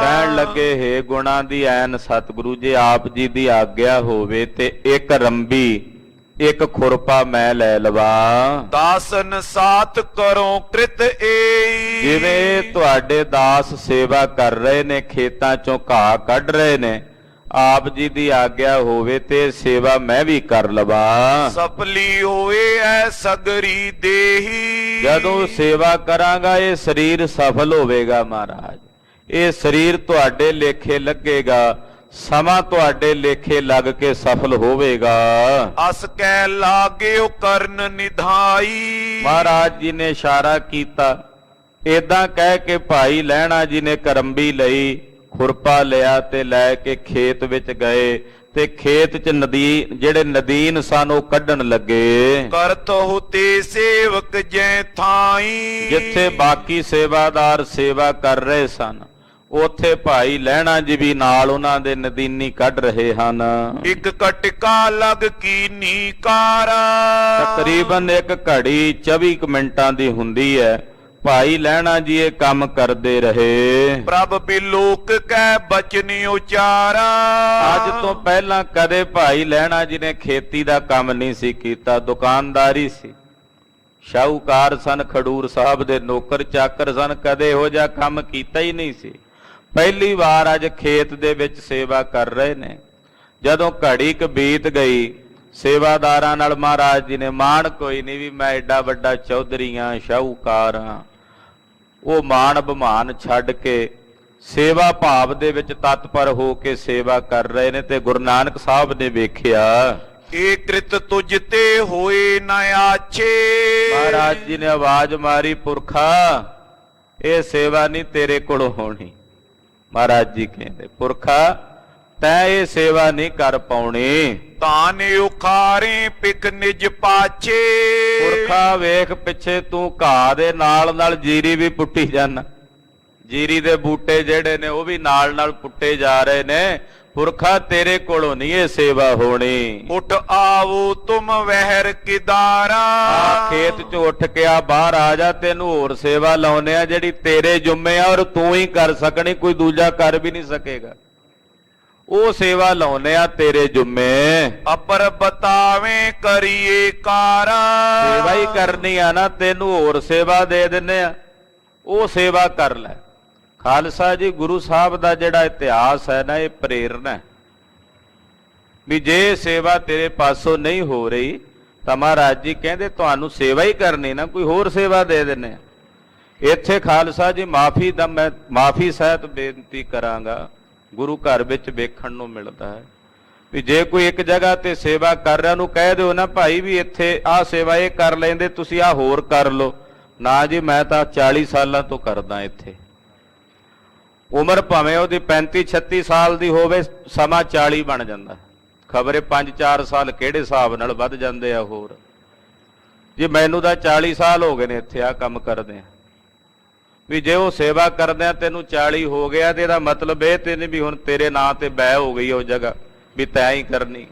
ਕਹਿਣ ਲੱਗੇ, ਹੇ ਗੁਣਾਂ ਦੀ ਐਨ ਸਤਿਗੁਰੂ ਜੀ, ਆਪ ਜੀ ਦੀ ਆਗਿਆ ਹੋਵੇ ਤੇ ਇੱਕ ਰੰਬੀ ਇੱਕ ਖੁਰਪਾ ਮੈਂ ਲੈ ਲਵਾਂ। ਦਾਸਨ ਸਾਤ ਕਰੋ ਕ੍ਰਿਤ ਏ। ਜਿਵੇਂ ਤੁਹਾਡੇ ਦਾਸ ਸੇਵਾ ਕਰ ਰਹੇ ਨੇ, ਖੇਤਾਂ ਚੋਂ ਘਾਹ ਕੱਢ ਰਹੇ ਨੇ, ਆਪ ਜੀ ਦੀ ਆਗਿਆ ਹੋਵੇ ਤੇ ਸੇਵਾ ਮੈਂ ਵੀ ਕਰ ਲਵਾਂ। ਸਫਲੀ ਹੋਏ ਐ ਸਗਰੀ ਦੇਹੀ। ਜਦੋਂ ਸੇਵਾ ਕਰਾਂਗਾ ਇਹ ਸਰੀਰ ਸਫਲ ਹੋਵੇਗਾ ਮਹਾਰਾਜ। ਇਹ ਸਰੀਰ ਤੁਹਾਡੇ ਲੇਖੇ ਲੱਗੇਗਾ, ਸਮਾਂ ਤੁਹਾਡੇ ਲੇਖੇ ਲੱਗ ਕੇ ਸਫਲ ਹੋਵੇਗਾ। ਅਸ ਕਹਿ ਲਾਗਿਓ ਕਰਨ ਨਿਧਾਈ। ਮਹਾਰਾਜ ਜੀ ਨੇ ਇਸ਼ਾਰਾ ਕੀਤਾ। ਏਦਾਂ ਕਹਿ ਕੇ ਭਾਈ ਲਹਿਣਾ ਜੀ ਨੇ ਕਰੰਬੀ ਲਈ, ਖੁਰਪਾ ਲਿਆ ਤੇ ਲੈ ਕੇ ਖੇਤ ਵਿੱਚ ਗਏ ਤੇ ਖੇਤ 'ਚ ਜਿਹੜੇ ਨਦੀਨ ਸਨ ਉਹ ਕੱਢਣ ਲੱਗੇ। ਕਰਤ ਹੁਤੇ ਸੇਵਕ ਜੈ ਥਾਈ। ਜਿੱਥੇ ਬਾਕੀ ਸੇਵਾਦਾਰ ਸੇਵਾ ਕਰ ਰਹੇ ਸਨ, ਉੱਥੇ ਭਾਈ ਲਹਿਣਾ ਜੀ ਵੀ ਨਾਲ ਉਹਨਾਂ ਦੇ ਨਦੀਨੀ ਕੱਢ ਰਹੇ ਹਨ। ਇੱਕ ਕਟਕਾ ਲਗ ਕੀ ਨੀਕਾਰਾ। ਤਕਰੀਬਨ ਇੱਕ ਘੜੀ 24 ਮਿੰਟਾਂ ਦੀ ਹੁੰਦੀ ਹੈ। ਭਾਈ ਲਹਿਣਾ ਜੀ ਇਹ ਕੰਮ ਕਰਦੇ ਰਹੇ। ਪ੍ਰਭ ਬਿਲੋਕ ਕੈ ਬਚਨ ਉਚਾਰਾ। ਅੱਜ ਤੋਂ ਪਹਿਲਾਂ ਕਦੇ ਭਾਈ ਲਹਿਣਾ ਜੀ ਨੇ ਖੇਤੀ ਦਾ ਕੰਮ ਨਹੀਂ ਸੀ ਕੀਤਾ, ਦੁਕਾਨਦਾਰੀ ਸੀ। ਸ਼ਾਹੂਕਾਰ ਸਨ, ਖਡੂਰ ਸਾਹਿਬ ਦੇ ਨੌਕਰ ਚਾਕਰ ਸਨ, ਕਦੇ ਇਹੋ ਜਿਹਾ ਕੰਮ ਕੀਤਾ ਹੀ ਨਹੀਂ ਸੀ। ਪਹਿਲੀ ਵਾਰ ਅੱਜ ਖੇਤ ਦੇ ਵਿੱਚ ਸੇਵਾ ਕਰ ਰਹੇ ਨੇ। ਜਦੋਂ ਘੜੀ ਕੁ ਬੀਤ ਗਈ, ਸੇਵਾਦਾਰਾਂ ਨਾਲ ਮਹਾਰਾਜ ਜੀ ਨੇ, ਮਾਣ ਕੋਈ ਨਹੀਂ ਵੀ ਮੈਂ ਐਡਾ ਵੱਡਾ ਚੌਧਰੀ ਹਾਂ, ਸ਼ਾਹੂਕਾਰ ਹਾਂ, ਉਹ ਮਾਣ ਬਮਾਨ ਛੱਡ ਕੇ ਸੇਵਾ ਭਾਵ ਦੇ ਵਿੱਚ ਤਤਪਰ ਹੋ ਕੇ ਸੇਵਾ ਕਰ ਰਹੇ ਨੇ। ਤੇ ਗੁਰੂ ਨਾਨਕ ਸਾਹਿਬ ਨੇ ਵੇਖਿਆ, ਇਹ ਕ੍ਰਿਤ ਤੁਝ ਤੇ ਹੋਏ ਨਾ ਆਛੇ। ਮਹਾਰਾਜ ਜੀ ਨੇ ਆਵਾਜ਼ ਮਾਰੀ, ਪੁਰਖਾ ਇਹ ਸੇਵਾ ਨਹੀਂ ਤੇਰੇ ਕੋਲੋਂ ਹੋਣੀ। ਮਹਾਰਾਜ ਜੀ ਕਹਿੰਦੇ, ਪੁਰਖਾ ਤੈਂ ਇਹ ਸੇਵਾ ਨਹੀਂ ਕਰ ਪਾਉਣੀ। ਤਾਨ ਉਖਾਰੇ ਪਿਕ ਨਿਜ ਪਾਛੇ। ਪੁਰਖਾ ਵੇਖ ਪਿੱਛੇ ਤੂੰ ਘਾਹ ਦੇ ਨਾਲ ਨਾਲ ਜੀਰੀ ਵੀ ਪੁੱਟੀ ਜਾਂਦਾ। ਜੀਰੀ ਦੇ ਬੂਟੇ ਜਿਹੜੇ ਨੇ ਉਹ ਵੀ ਨਾਲ ਨਾਲ ਪੁੱਟੇ ਜਾ ਰਹੇ ਨੇ। ਪੁਰਖਾ ਤੇਰੇ ਕੋਲੋਂ ਨਹੀਂ ਇਹ ਸੇਵਾ ਹੋਣੀ। ਉੱਠ ਆਵੋ ਤੁਮ ਵਹਿਰ ਕਿਦਾਰਾ। ਖੇਤ ਚ ਉੱਠ ਕੇ ਆ ਬਾਹਰ ਆ ਜਾ, ਤੈਨੂੰ ਹੋਰ ਸੇਵਾ ਲਾਉਨੇ ਆ ਜਿਹੜੀ ਤੇਰੇ ਜੁੰਮੇ ਆ ਔਰ ਤੂੰ ਹੀ ਕਰ ਸਕਣੀ, ਕੋਈ ਦੂਜਾ ਕਰ ਵੀ ਨਹੀਂ ਸਕੇਗਾ। ਉਹ ਸੇਵਾ ਲਾਉਨੇ ਆ ਤੇਰੇ ਜੁੰਮੇ। ਅਪਰ ਬਤਾਵੇਂ ਕਰੀਏ ਕਾਰਾ। ਸੇਵਾ ਹੀ ਕਰਨੀ ਆ ਨਾ, ਤੈਨੂੰ ਹੋਰ ਸੇਵਾ ਦੇ ਦਿੰਨੇ ਆ, ਉਹ ਸੇਵਾ ਕਰ ਲੈ। ਖਾਲਸਾ ਜੀ, ਗੁਰੂ ਸਾਹਿਬ ਦਾ ਜਿਹੜਾ ਇਤਿਹਾਸ ਹੈ ਨਾ, ਇਹ ਪ੍ਰੇਰਨਾ ਹੈ ਵੀ ਜੇ ਸੇਵਾ ਤੇਰੇ ਪਾਸੋਂ ਨਹੀਂ ਹੋ ਰਹੀ ਤਾਂ ਮਹਾਰਾਜ ਜੀ ਕਹਿੰਦੇ ਤੁਹਾਨੂੰ ਸੇਵਾ ਹੀ ਕਰਨੀ ਨਾ, ਕੋਈ ਹੋਰ ਸੇਵਾ ਦੇ ਦਿੰਨੇ ਆ। ਇੱਥੇ ਖਾਲਸਾ ਜੀ ਮਾਫੀ ਦਾ ਮੈਂ ਮਾਫੀ ਸਹਿਤ ਬੇਨਤੀ ਕਰਾਂਗਾ। ਗੁਰੂ ਘਰ ਵਿੱਚ ਵੇਖਣ ਨੂੰ ਮਿਲਦਾ ਹੈ ਵੀ ਜੇ ਕੋਈ ਇੱਕ ਜਗ੍ਹਾ ਤੇ ਸੇਵਾ ਕਰ ਰਿਹਾ, ਉਹਨੂੰ ਕਹਿ ਦਿਓ ਨਾ, ਭਾਈ ਵੀ ਇੱਥੇ ਆਹ ਸੇਵਾ ਇਹ ਕਰ ਲੈਂਦੇ, ਤੁਸੀਂ ਆਹ ਹੋਰ ਕਰ ਲਓ। ਨਾ ਜੀ, ਮੈਂ ਤਾਂ 40 ਸਾਲਾਂ ਤੋਂ ਕਰਦਾ ਇੱਥੇ। ਉਮਰ ਭਾਵੇਂ ਉਹਦੀ 35-36 ਸਾਲ ਦੀ ਹੋਵੇ, ਸਮਾਂ 40 ਬਣ ਜਾਂਦਾ। ਖਬਰੇ 5-4 ਸਾਲ ਕਿਹੜੇ ਹਿਸਾਬ ਨਾਲ ਵੱਧ ਜਾਂਦੇ ਆ ਹੋਰ। ਜੀ ਮੈਨੂੰ ਤਾਂ 40 ਸਾਲ ਹੋ ਗਏ ਨੇ ਇੱਥੇ ਆਹ ਕੰਮ ਕਰਦੇ ਆ। ਵੀ ਜੇ ਉਹ ਸੇਵਾ ਕਰਦਿਆਂ ਤੈਨੂੰ 40 ਹੋ ਗਿਆ ਤੇ ਇਹਦਾ ਮਤਲਬ ਇਹ ਤੇ ਨਹੀਂ ਵੀ ਹੁਣ ਤੇਰੇ ਨਾਂ ਤੇ ਬੈ ਹੋ ਗਈ ਉਹ ਜਗ੍ਹਾ ਵੀ ਤੈਂ ਹੀ ਕਰਨੀ।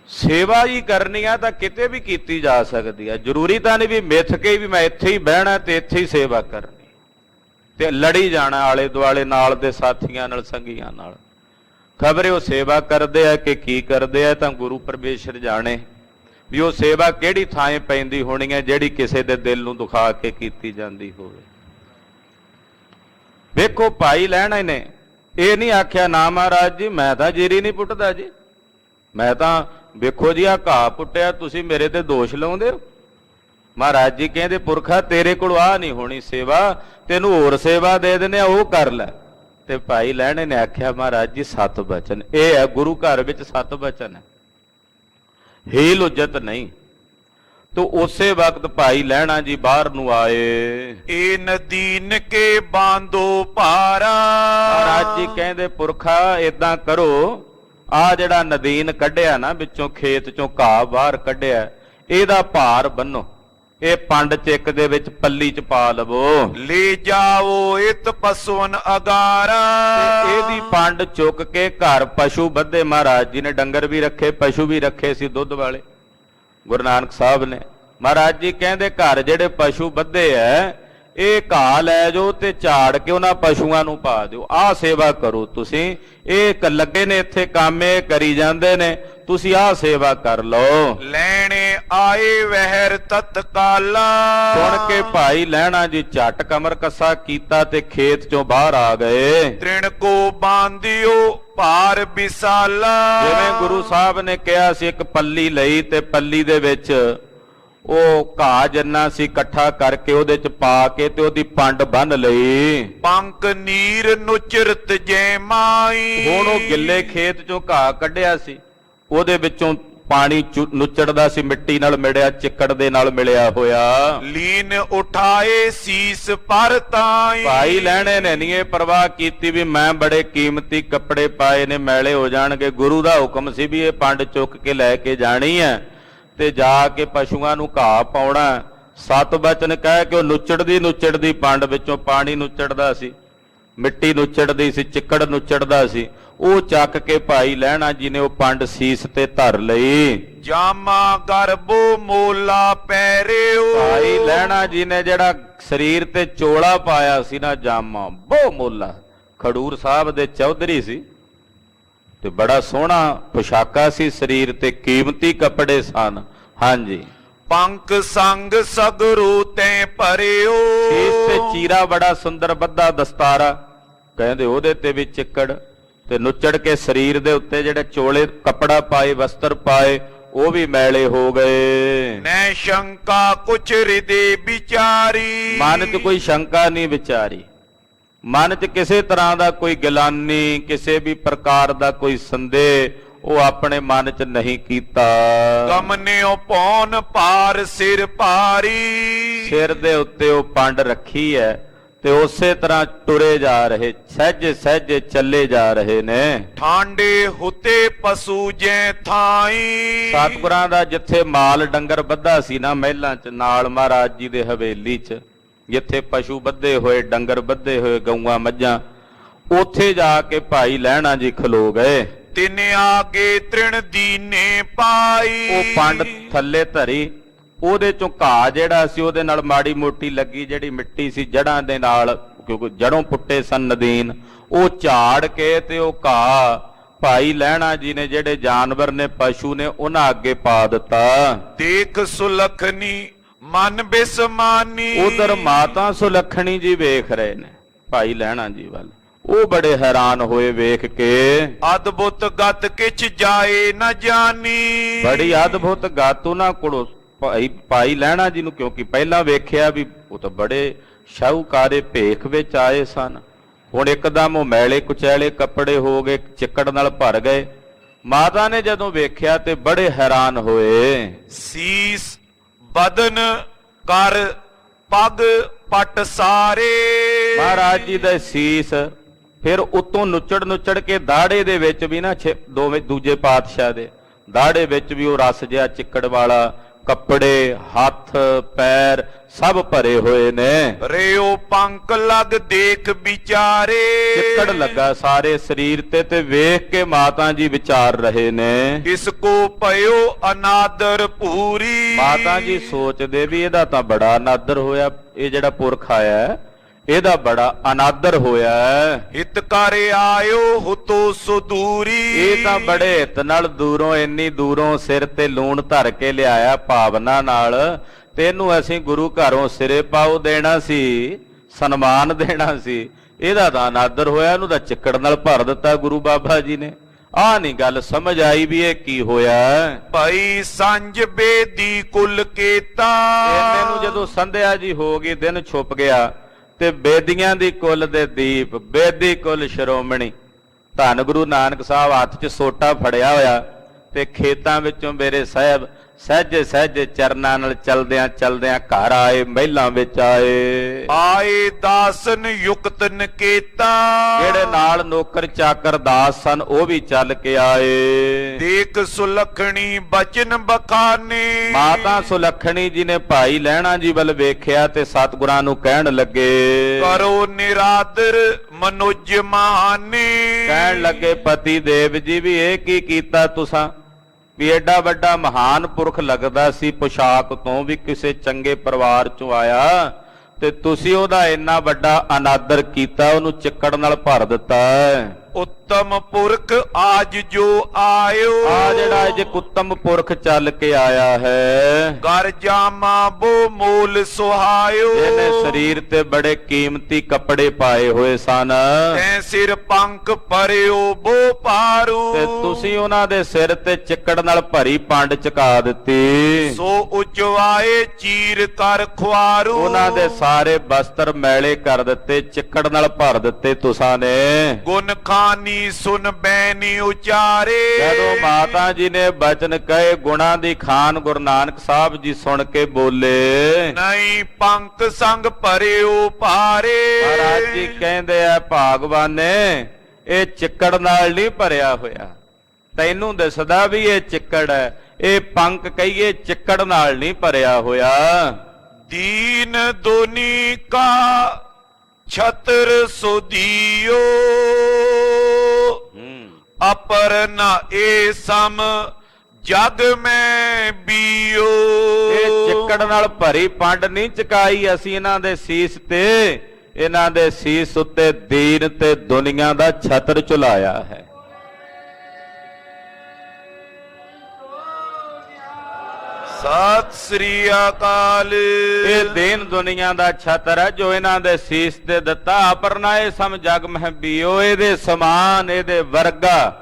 ਸੇਵਾ ਹੀ ਕਰਨੀ ਆ ਤਾਂ ਕਿਤੇ ਵੀ ਕੀਤੀ ਜਾ ਸਕਦੀ ਆ। ਜ਼ਰੂਰੀ ਤਾਂ ਨਹੀਂ ਵੀ ਮਿੱਥ ਕੇ ਵੀ ਮੈਂ ਇੱਥੇ ਹੀ ਬਹਿਣਾ ਤੇ ਇੱਥੇ ਹੀ ਸੇਵਾ ਕਰਨੀ ਤੇ ਲੜੀ ਜਾਣਾ ਆਲੇ ਦੁਆਲੇ ਨਾਲ ਦੇ ਸਾਥੀਆਂ ਨਾਲ, ਸੰਗੀਆਂ ਨਾਲ। ਖਬਰੇ ਉਹ ਸੇਵਾ ਕਰਦੇ ਆ ਕਿ ਕੀ ਕਰਦੇ ਆ, ਤਾਂ ਗੁਰੂ ਪਰਮੇਸ਼ਰ ਜਾਣੇ ਵੀ ਉਹ ਸੇਵਾ ਕਿਹੜੀ ਥਾਂ ਪੈਂਦੀ ਹੋਣੀ ਹੈ ਜਿਹੜੀ ਕਿਸੇ ਦੇ ਦਿਲ ਨੂੰ ਦੁਖਾ ਕੇ ਕੀਤੀ ਜਾਂਦੀ ਹੋਵੇ। ਵੇਖੋ ਭਾਈ ਲਹਿਣਾ ਨੇ ਇਹ ਨਹੀਂ ਆਖਿਆ, ਨਾ ਮਹਾਰਾਜ ਜੀ ਮੈਂ ਤਾਂ ਜੀਰੀ ਨਹੀਂ ਪੁੱਟਦਾ ਜੀ, ਮੈਂ ਤਾਂ ਵੇਖੋ ਜੀ ਆਹ ਘਾਹ ਪੁੱਟਿਆ, ਤੁਸੀਂ ਮੇਰੇ ਤੇ ਦੋਸ਼ ਲਾਉਂਦੇ ਹੋ। ਮਹਾਰਾਜ ਜੀ ਕਹਿੰਦੇ, ਪੁਰਖਾ ਤੇਰੇ ਕੋਲ ਆਹ ਨਹੀਂ ਹੋਣੀ ਸੇਵਾ, ਤੈਨੂੰ ਹੋਰ ਸੇਵਾ ਦੇ ਦਿੰਦੇ ਆ, ਉਹ ਕਰ ਲੈ। ਤੇ ਭਾਈ ਲਹਿਣੇ ਨੇ ਆਖਿਆ, ਮਹਾਰਾਜ ਜੀ 7 ਬਚਨ, ਇਹ ਹੈ ਗੁਰੂ ਘਰ ਵਿੱਚ 7 ਬਚਨ ਹੈ, ਹੀਲ ਉਜਤ ਨਹੀਂ। ਤੋ ਉਸੇ ਵਕਤ ਭਾਈ ਲਹਿਣਾ ਜੀ ਬਾਹਰ ਨੂੰ ਆਏ। ਇਹ ਨਦੀਨ ਕੇ ਬਾਂਧੋ ਭਾਰਾ। ਮਹਾਰਾਜ ਜੀ ਕਹਿੰਦੇ, ਪੁਰਖਾ ਏਦਾਂ ਕਰੋ, ਆ ਜਿਹੜਾ ਨਦੀਨ ਕੱਢਿਆ ਨਾ ਵਿੱਚੋਂ, ਖੇਤ ਚੋਂ ਘਾਹ ਬਾਹਰ ਕੱਢਿਆ, ਇਹਦਾ ਭਾਰ ਬੰਨੋ। ਇਹ ਪੰਡ ਚਿੱਕ ਦੇ ਵਿੱਚ ਪੱਲੀ ਚ ਪਾ ਲਵੋ ਲੈ ਜਾਓ ਇਤ ਪਸਵਨ ਅਗਾਰਾ। ਤੇ ਇਹਦੀ ਪੰਡ ਚੁੱਕ ਕੇ ਘਰ ਪਸ਼ੂ ਬੱਧੇ। ਮਹਾਰਾਜ ਜੀ ਨੇ ਡੰਗਰ ਵੀ ਰੱਖੇ, ਪਸ਼ੂ ਵੀ ਰੱਖੇ ਸੀ ਦੁੱਧ ਵਾਲੇ ਗੁਰੂ ਨਾਨਕ ਸਾਹਿਬ ਨੇ। ਮਹਾਰਾਜ ਜੀ ਕਹਿੰਦੇ ਘਰ ਜਿਹੜੇ ਪਸ਼ੂ ਬੱਧੇ ਐ ਇਹ ਘਾਹ ਲੈ ਜਾਓ ਤੇ ਝਾੜ ਕੇ ਉਹਨਾਂ ਪਸ਼ੂਆਂ ਨੂੰ ਪਾ ਦਿਓ। ਆਹ ਸੇਵਾ ਕਰੋ ਤੁਸੀਂ। ਇਹ ਲੱਗੇ ਨੇ ਇੱਥੇ ਕੰਮ, ਇਹ ਕਰੀ ਜਾਂਦੇ ਨੇ, ਤੁਸੀਂ ਆਹ ਸੇਵਾ ਕਰ ਲਓ। ਲੈਣੇ ਆਏ ਵਹਿਰ ਤਤਕਾਲਾ। ਸੁਣ ਕੇ ਭਾਈ ਲਹਿਣਾ ਜੀ ਝੱਟ ਕਮਰ ਕੱਸਾ ਕੀਤਾ ਤੇ ਖੇਤ ਚੋਂ ਬਾਹਰ ਆ ਗਏ। ਤ੍ਰਿਣ ਕੋ ਬਾਂਧਿਓ ਭਾਰ ਵਿਸਾਲਾ। ਜਿਵੇਂ ਗੁਰੂ ਸਾਹਿਬ ਨੇ ਕਿਹਾ ਸੀ, ਇੱਕ ਪੱਲੀ ਲਈ ਤੇ ਪੱਲੀ ਦੇ ਵਿੱਚ ਉਹ ਘਾਹ ਜਿੰਨਾ ਸੀ ਇਕੱਠਾ ਕਰਕੇ ਉਹਦੇ ਚ ਪਾ ਕੇ ਤੇ ਉਹਦੀ ਪੰਡ ਬੰਨ ਲਈ। ਪੰਕ ਨੀਰ ਨੁਚਰਤ ਜੈ ਮਾਈ। ਹੁਣ ਉਹ ਗਿੱਲੇ ਖੇਤ ਚੋਂ ਘਾਹ ਕੱਢਿਆ ਸੀ, ਉਹਦੇ ਵਿੱਚੋਂ ਪਾਣੀ ਨੁਚੜਦਾ ਸੀ, ਮਿੱਟੀ ਨਾਲ ਮਿਲਿਆ, ਚਿੱਕੜ ਦੇ ਨਾਲ ਮਿਲਿਆ ਹੋਇਆ। ਲੀਨ ਉਠਾਏ ਸੀਸ ਪਰ ਤਾਈ। ਭਾਈ ਲੈਣੇ ਨੇ ਨਹੀਂ ਇਹ ਪਰਵਾਹ ਕੀਤੀ ਵੀ ਮੈਂ ਬੜੇ ਕੀਮਤੀ ਕੱਪੜੇ ਪਾਏ ਨੇ, ਮੈਲੇ ਹੋ ਜਾਣਗੇ। ਗੁਰੂ ਦਾ ਹੁਕਮ ਸੀ ਵੀ ਇਹ ਪੰਡ ਚੁੱਕ ਕੇ ਲੈ ਕੇ ਜਾਣੀ ਹੈ ਤੇ ਜਾ ਕੇ ਪਸ਼ੂਆਂ ਨੂੰ ਘਾਹ ਪਾਉਣਾ। ਸਤ ਬਚਨ ਕਹਿ ਕੇ ਉਹ ਨੁਚੜਦੀ ਪੰਡ ਵਿੱਚੋਂ ਪਾਣੀ ਨੁਚੜਦਾ ਸੀ, ਮਿੱਟੀ ਨੁਚੜਦੀ ਸੀ, ਚਿੱਕੜ ਨੁਚੜਦਾ ਸੀ। ਉਹ ਚੱਕ ਕੇ ਭਾਈ ਲਹਿਣਾ ਜੀ ਨੇ ਉਹ ਪੰਡ ਸੀਸ ਤੇ ਧਰ ਲਈ। ਜਾਮਾ ਗਰਬੋ ਮੋਲਾ ਪੈਰਿਓ। ਭਾਈ ਲਹਿਣਾ ਜੀ ਨੇ ਜਿਹੜਾ ਸਰੀਰ ਤੇ ਚੋਲਾ ਪਾਇਆ ਸੀ ਨਾ, ਜਾਮਾ ਬਹੁ ਮੋਲਾ, ਖਡੂਰ ਸਾਹਿਬ ਦੇ ਚੌਧਰੀ ਸੀ ਤੇ ਬੜਾ ਸੋਹਣਾ ਪੁਸ਼ਾਕਾ ਸੀ, ਸਰੀਰ ਤੇ ਕੀਮਤੀ ਕੱਪੜੇ ਸਨ। ਹਾਂਜੀ। ਪੰਕ ਸੰਗ ਸਗਰੂ ਤੈ ਭਰਿਓ। ਸੀਸ ਤੇ ਚੀਰਾ ਬੜਾ ਸੁੰਦਰ ਬੱਧਾ ਦਸਤਾਰਾ, ਕਹਿੰਦੇ ਉਹਦੇ ਤੇ ਵੀ ਚਿੱਕੜ ਤੇ ਨੁੱਚੜ ਕੇ ਸਰੀਰ ਦੇ ਉੱਤੇ ਜਿਹੜੇ ਚੋਲੇ ਕੱਪੜਾ ਪਾਏ, ਵਸਤਰ ਪਾਏ, ਉਹ ਵੀ ਮੈਲੇ ਹੋ ਗਏ। ਨੈ ਸ਼ੰਕਾ ਕੁਛ ਹਿਰਦੇ ਵਿਚਾਰੀ। ਮਨ 'ਚ ਕੋਈ ਸ਼ੰਕਾ ਨਹੀਂ ਵਿਚਾਰੀ, ਮਨ 'ਚ ਕਿਸੇ ਤਰ੍ਹਾਂ ਦਾ ਕੋਈ ਗਿਲਾਨੀ, ਕਿਸੇ ਵੀ ਪ੍ਰਕਾਰ ਦਾ ਕੋਈ ਸੰਦੇਹ ਉਹ ਆਪਣੇ ਮਨ 'ਚ ਨਹੀਂ ਕੀਤਾ। ਗਮਨਿਓ ਪੌਣ ਪਾਰ ਸਿਰ ਭਾਰੀ। ਸਿਰ ਦੇ ਉੱਤੇ ਉਹ ਪੰਡ ਰੱਖੀ ਹੈ ਤੇ ਉਸੇ ਤਰ੍ਹਾਂ ਟੁਰੇ ਜਾ ਰਹੇ, ਸਹਿਜੇ ਸਹਿਜੇ ਚੱਲੇ ਜਾ ਰਹੇ ਨੇ। ਠਾਂਡੇ ਹੁਤੇ ਪਸ਼ੂ ਜੈ ਥਾਈ। ਸਤਿਗੁਰਾਂ ਦਾ ਜਿੱਥੇ ਮਾਲ ਡੰਗਰ ਬੱਧਾ ਸੀ ਨਾ ਮਹਿਲਾਂ 'ਚ, ਨਾਲ ਮਹਾਰਾਜ ਜੀ ਦੇ ਹਵੇਲੀ 'ਚ ਜਿੱਥੇ ਪਸ਼ੂ ਬੱਧੇ ਹੋਏ, ਡੰਗਰ ਬੱਧੇ ਹੋਏ, ਗਊਆਂ ਮੱਝਾਂ, ਉੱਥੇ ਜਾ ਕੇ ਭਾਈ ਲਹਿਣਾ ਜੀ ਖਲੋ ਗਏ। ਤਿਨ ਆਗੇ ਤ੍ਰਿਣ ਦੀਨੇ ਪਾਈ। ਉਹ ਪੰਡ ਥੱਲੇ ਧਰੀ, ਉਹਦੇ ਚੋਂ ਘਾਹ ਜਿਹੜਾ ਸੀ ਉਹਦੇ ਨਾਲ ਮਾੜੀ ਮੋਟੀ ਲੱਗੀ ਜਿਹੜੀ ਮਿੱਟੀ ਸੀ ਜੜਾਂ ਦੇ ਨਾਲ, ਕਿਉਂਕਿ ਜੜੋਂ ਪੁੱਟੇ ਸਨ ਨਦੀਨ, ਉਹ ਝਾੜ ਕੇ ਤੇ ਉਹ ਘਾਹ ਭਾਈ ਲਹਿਣਾ ਜੀ ਨੇ ਜਿਹੜੇ ਜਾਨਵਰ ਨੇ, ਪਸ਼ੂ ਨੇ, ਉਹਨਾਂ ਅੱਗੇ ਪਾ ਦਿੱਤਾ। ਦੇਖ ਸੁਲਖਣੀ ਮਨ ਬਿਸਮਾਨੀ। ਉਧਰ ਮਾਤਾ ਸੁਲੱਖਣੀ ਜੀ ਵੇਖ ਰਹੇ ਨੇ ਭਾਈ ਲਹਿਣਾ ਜੀ ਵੱਲ। ਉਹ ਬੜੇ ਹੈਰਾਨ ਹੋਏ ਵੇਖ ਕੇ। ਅਦਭੁਤ ਗਤ ਕਿਛ ਜਾਏ ਨ ਜਾਣੀ। ਬੜੀ ਅਦਭੁਤ ਗਤ ਉਹਨਾਂ ਕੋਲੋਂ ਭਾਈ ਲਹਿਣਾ ਜੀ ਨੂੰ, ਕਿਉਂਕਿ ਪਹਿਲਾਂ ਵੇਖਿਆ ਵੀ ਉਹ ਤਾਂ ਬੜੇ ਸ਼ਾਹੂਕਾਰੇ ਭੇਖ ਵਿੱਚ ਆਏ ਸਨ। ਹੁਣ ਇੱਕਦਮ ਉਹ ਮੈਲੇ ਕੁਚੈਲੇ ਕੱਪੜੇ ਹੋ ਗਏ, ਚਿੱਕੜ ਨਾਲ ਭਰ ਗਏ। ਮਾਤਾ ਨੇ ਜਦੋਂ ਵੇਖਿਆ ਤੇ ਬੜੇ ਹੈਰਾਨ ਹੋਏ। ਸੀਸ ਬਦਨ ਕਰ ਪੱਗ ਪਟ ਸਾਰੇ। ਮਹਾਰਾਜ ਜੀ ਦਾ ਸੀਸ, ਫਿਰ ਉਤੋਂ ਨੁੱਚੜ ਕੇ ਦਾੜੇ ਦੇ ਵਿੱਚ ਵੀ ਨਾ ਦੋਵੇਂ ਦੂਜੇ ਪਾਤਸ਼ਾਹ ਦੇ ਦਾੜੇ ਵਿੱਚ ਵੀ ਉਹ ਰਸ ਜਿਹਾ ਚਿੱਕੜ ਵਾਲਾ, ਕੱਪੜੇ, ਹੱਥ ਪੈਰ ਸਭ ਭਰੇ ਹੋਏ ਨੇ। ਰਿਓ ਪੰਕ ਲਗ ਦੇਖ ਵਿਚਾਰੇ। ਚਿੱਕੜ ਲੱਗਾ ਸਾਰੇ ਸਰੀਰ ਤੇ ਵੇਖ ਕੇ ਮਾਤਾ ਜੀ ਵਿਚਾਰ ਰਹੇ ਨੇ। ਇਸ ਕੋ ਪਇਓ ਅਨਾਦਰ ਪੂਰੀ। ਮਾਤਾ ਜੀ ਸੋਚਦੇ ਵੀ ਇਹਦਾ ਤਾਂ ਬੜਾ ਅਨਾਦਰ ਹੋਇਆ, ਇਹ ਜਿਹੜਾ ਪੁਰਖ ਆਇਆ ਇਹਦਾ ਬੜਾ ਅਨਾਦਰ ਹੋਇਆ। ਹਿਤ ਕਰ ਆਇਓ ਹੁਤੋ ਸੁਦੂਰੀ। ਇਹ ਤਾਂ ਬੜੇ ਹਿੱਤ ਨਾਲ ਦੂਰੋਂ, ਇੰਨੀ ਦੂਰੋਂ ਸਿਰ ਤੇ ਲੂਣ ਧਰ ਕੇ ਲਿਆਇਆ ਭਾਵਨਾ ਨਾਲ, ਤੇ ਇਹਨੂੰ ਅਸੀਂ ਗੁਰੂ ਘਰੋਂ ਸਿਰੇ ਪਾਉ ਦੇਣਾ ਸੀ, ਸਨਮਾਨ ਦੇਣਾ ਸੀ। ਇਹਦਾ ਤਾਂ ਅਨਾਦਰ ਹੋਇਆ, ਇਹਨੂੰ ਤਾਂ ਚਿੱਕੜ ਨਾਲ ਭਰ ਦਿੱਤਾ ਗੁਰੂ ਬਾਬਾ ਜੀ ਨੇ। ਆਹ ਨਹੀਂ ਗੱਲ ਸਮਝ ਆਈ ਵੀ ਇਹ ਕੀ ਹੋਇਆ। ਭਾਈ ਸੰਜ ਬੇਦੀ ਕੁਲ ਕੀਤਾ। ਇਹਨੇ ਨੂੰ ਜਦੋਂ ਸੰਧਿਆ ਜੀ ਹੋ ਗਈ, ਦਿਨ ਛੁਪ ਗਿਆ ਤੇ ਬੇਦੀਆਂ ਦੀ ਕੁਲ ਦੇ ਦੀਪ, ਬੇਦੀ ਕੁਲ ਸ਼੍ਰੋਮਣੀ, ਧੰਨ ਗੁਰੂ ਨਾਨਕ ਸਾਹਿਬ ਹੱਥ 'ਚ ਸੋਟਾ ਫੜਿਆ ਹੋਇਆ ਤੇ ਖੇਤਾਂ ਵਿੱਚੋਂ ਮੇਰੇ ਸਾਹਿਬ ਸਹਿਜੇ ਸਹਿਜੇ ਚਰਨਾਂ ਨਾਲ ਚਲਦਿਆਂ ਚਲਦਿਆਂ ਘਰ ਆਏ, ਮਹਿਲਾਂ ਵਿੱਚ ਆਏ। ਆਏ ਦਾਸਨ ਯੁਕਤ ਨਕੇਤਾ, ਜਿਹੜੇ ਨਾਲ ਨੌਕਰ ਚਾਕਰ ਦਾਸ ਸਨ ਉਹ ਵੀ ਚੱਲ ਕੇ ਆਏ। ਦੇਖ ਸੁਲੱਖਣੀ ਬਚਨ ਬਖਾਨੇ, ਮਾਤਾ ਸੁਲੱਖਣੀ ਜੀ ਨੇ ਭਾਈ ਲਹਿਣਾ ਜੀ ਵੱਲ ਵੇਖਿਆ ਤੇ ਸਤਿਗੁਰਾਂ ਨੂੰ ਕਹਿਣ ਲੱਗੇ, ਕਰੋ ਨਿਰਾਦਰ ਮਨੁਜ ਮਾਨੇ। ਕਹਿਣ ਲੱਗੇ ਪਤੀ ਦੇਵ ਜੀ ਵੀ ਇਹ ਕੀ ਕੀਤਾ ਤੁਸਾਂ, ਵੀ ਐਡਾ ਵੱਡਾ ਮਹਾਨ ਪੁਰਖ ਲੱਗਦਾ ਸੀ, ਪੁਸ਼ਾਕ ਤੋਂ ਵੀ ਕਿਸੇ ਚੰਗੇ ਪਰਿਵਾਰ ਚੋਂ ਆਇਆ, ਤੇ ਤੁਸੀਂ ਉਹਦਾ ਇੰਨਾ ਵੱਡਾ ਅਨਾਦਰ ਕੀਤਾ, ਉਹਨੂੰ ਚਿੱਕੜ ਨਾਲ ਭਰ ਦਿੱਤਾ। ਉੱਤਮ ਪੁਰਖ ਆਜ ਜੋ ਆਇਓ, ਆ ਜਿਹੜਾ ਅੱਜ ਉੱਤਮ ਪੁਰਖ ਚੱਲ ਕੇ ਆਇਆ ਹੈ, ਗਰ ਜਾਮਾ ਬੋ ਮੂਲ ਸੁਹਾਇਓ। ਇਹਨੇ ਸਰੀਰ ਤੇ ਬੜੇ ਕੀਮਤੀ ਕੱਪੜੇ ਪਾਏ ਹੋਏ ਸਨ, ਤੈ ਸਿਰ ਪੰਖ ਭਰਿਓ ਬੋ ਪਾਰੂ। ਤੇ ਤੁਸੀਂ ਉਹਨਾਂ ਦੇ ਸਿਰ ਤੇ ਚਿੱਕੜ ਨਾਲ ਭਰੀ ਪੰਡ ਚਕਾ ਦਿੱਤੀ। ਸੋ ਉਚਵਾਏ ਚੀਰ ਕਰ ਖੁਆਰੂ, ਉਹਨਾਂ ਦੇ ਸਾਰੇ ਬਸਤਰ ਮੈਲੇ ਕਰ ਦਿੱਤੇ, ਚਿੱਕੜ ਨਾਲ ਭਰ ਦਿੱਤੇ ਤੁਸਾਂ ਨੇ। ਗੁਣ ਖਾਨੀ ਸੁਨ ਬੈਨੀ ਉਚਾਰੇ, ਜਦੋਂ ਮਾਤਾ ਜੀ ਨੇ ਬਚਨ ਕਹੇ, ਗੁਣਾ ਦੀ ਖਾਨ ਗੁਰੂ ਨਾਨਕ ਸਾਹਿਬ ਜੀ ਸੁਣ ਕੇ ਬੋਲੇ, ਨਹੀਂ ਪੰਖ ਸੰਗ ਭਰਿਓ ਭਾਰੇ। ਮਹਾਰਾਜ ਜੀ ਕਹਿੰਦੇ ਆ, ਭਾਗਵਾਨੇ ਇਹ ਚਿੱਕੜ ਨਾਲ ਨਹੀਂ ਭਰਿਆ ਹੋਇਆ, ਤੈਨੂੰ ਦਿਸਦਾ ਵੀ ਇਹ ਚਿੱਕੜ ਹੈ, ਇਹ ਪੰਖ ਕਹੀਏ ਚਿੱਕੜ ਨਾਲ ਨਹੀਂ ਭਰਿਆ ਹੋਇਆ। ਦੀਨ ਦੋਨੀ ਕਾ ਛਤਰ ਸੁਦੀਓ, ਅਪਰ ਨਾ ਏ ਸਮ ਜਗ ਮੈਂ ਬੀਓ। ਇਹ ਚਿੱਕੜ ਨਾਲ ਭਰੀ ਪੰਡ ਨਹੀਂ ਚਕਾਈ ਅਸੀਂ ਇਹਨਾਂ ਦੇ ਸੀਸ ਤੇ, ਇਹਨਾਂ ਦੇ ਸੀਸ ਉੱਤੇ ਦੀਨ ਤੇ ਦੁਨੀਆ ਦਾ ਛਤਰ ਝੁਲਾਇਆ ਹੈ। ਸਤਿ ਸ੍ਰੀ ਅਕਾਲ। ਇਹ ਦੀਨ ਦੁਨੀਆ ਦਾ ਛਤਰ ਹੈ ਜੋ ਇਹਨਾਂ ਦੇ ਸੀਸ ਤੇ ਦਿੱਤਾ। ਅਪਰਨਾਏ ਸਮ ਜਗ ਮਹਿ ਬੀਓ, ਇਹਦੇ ਸਮਾਨ ਇਹਦੇ ਵਰਗਾ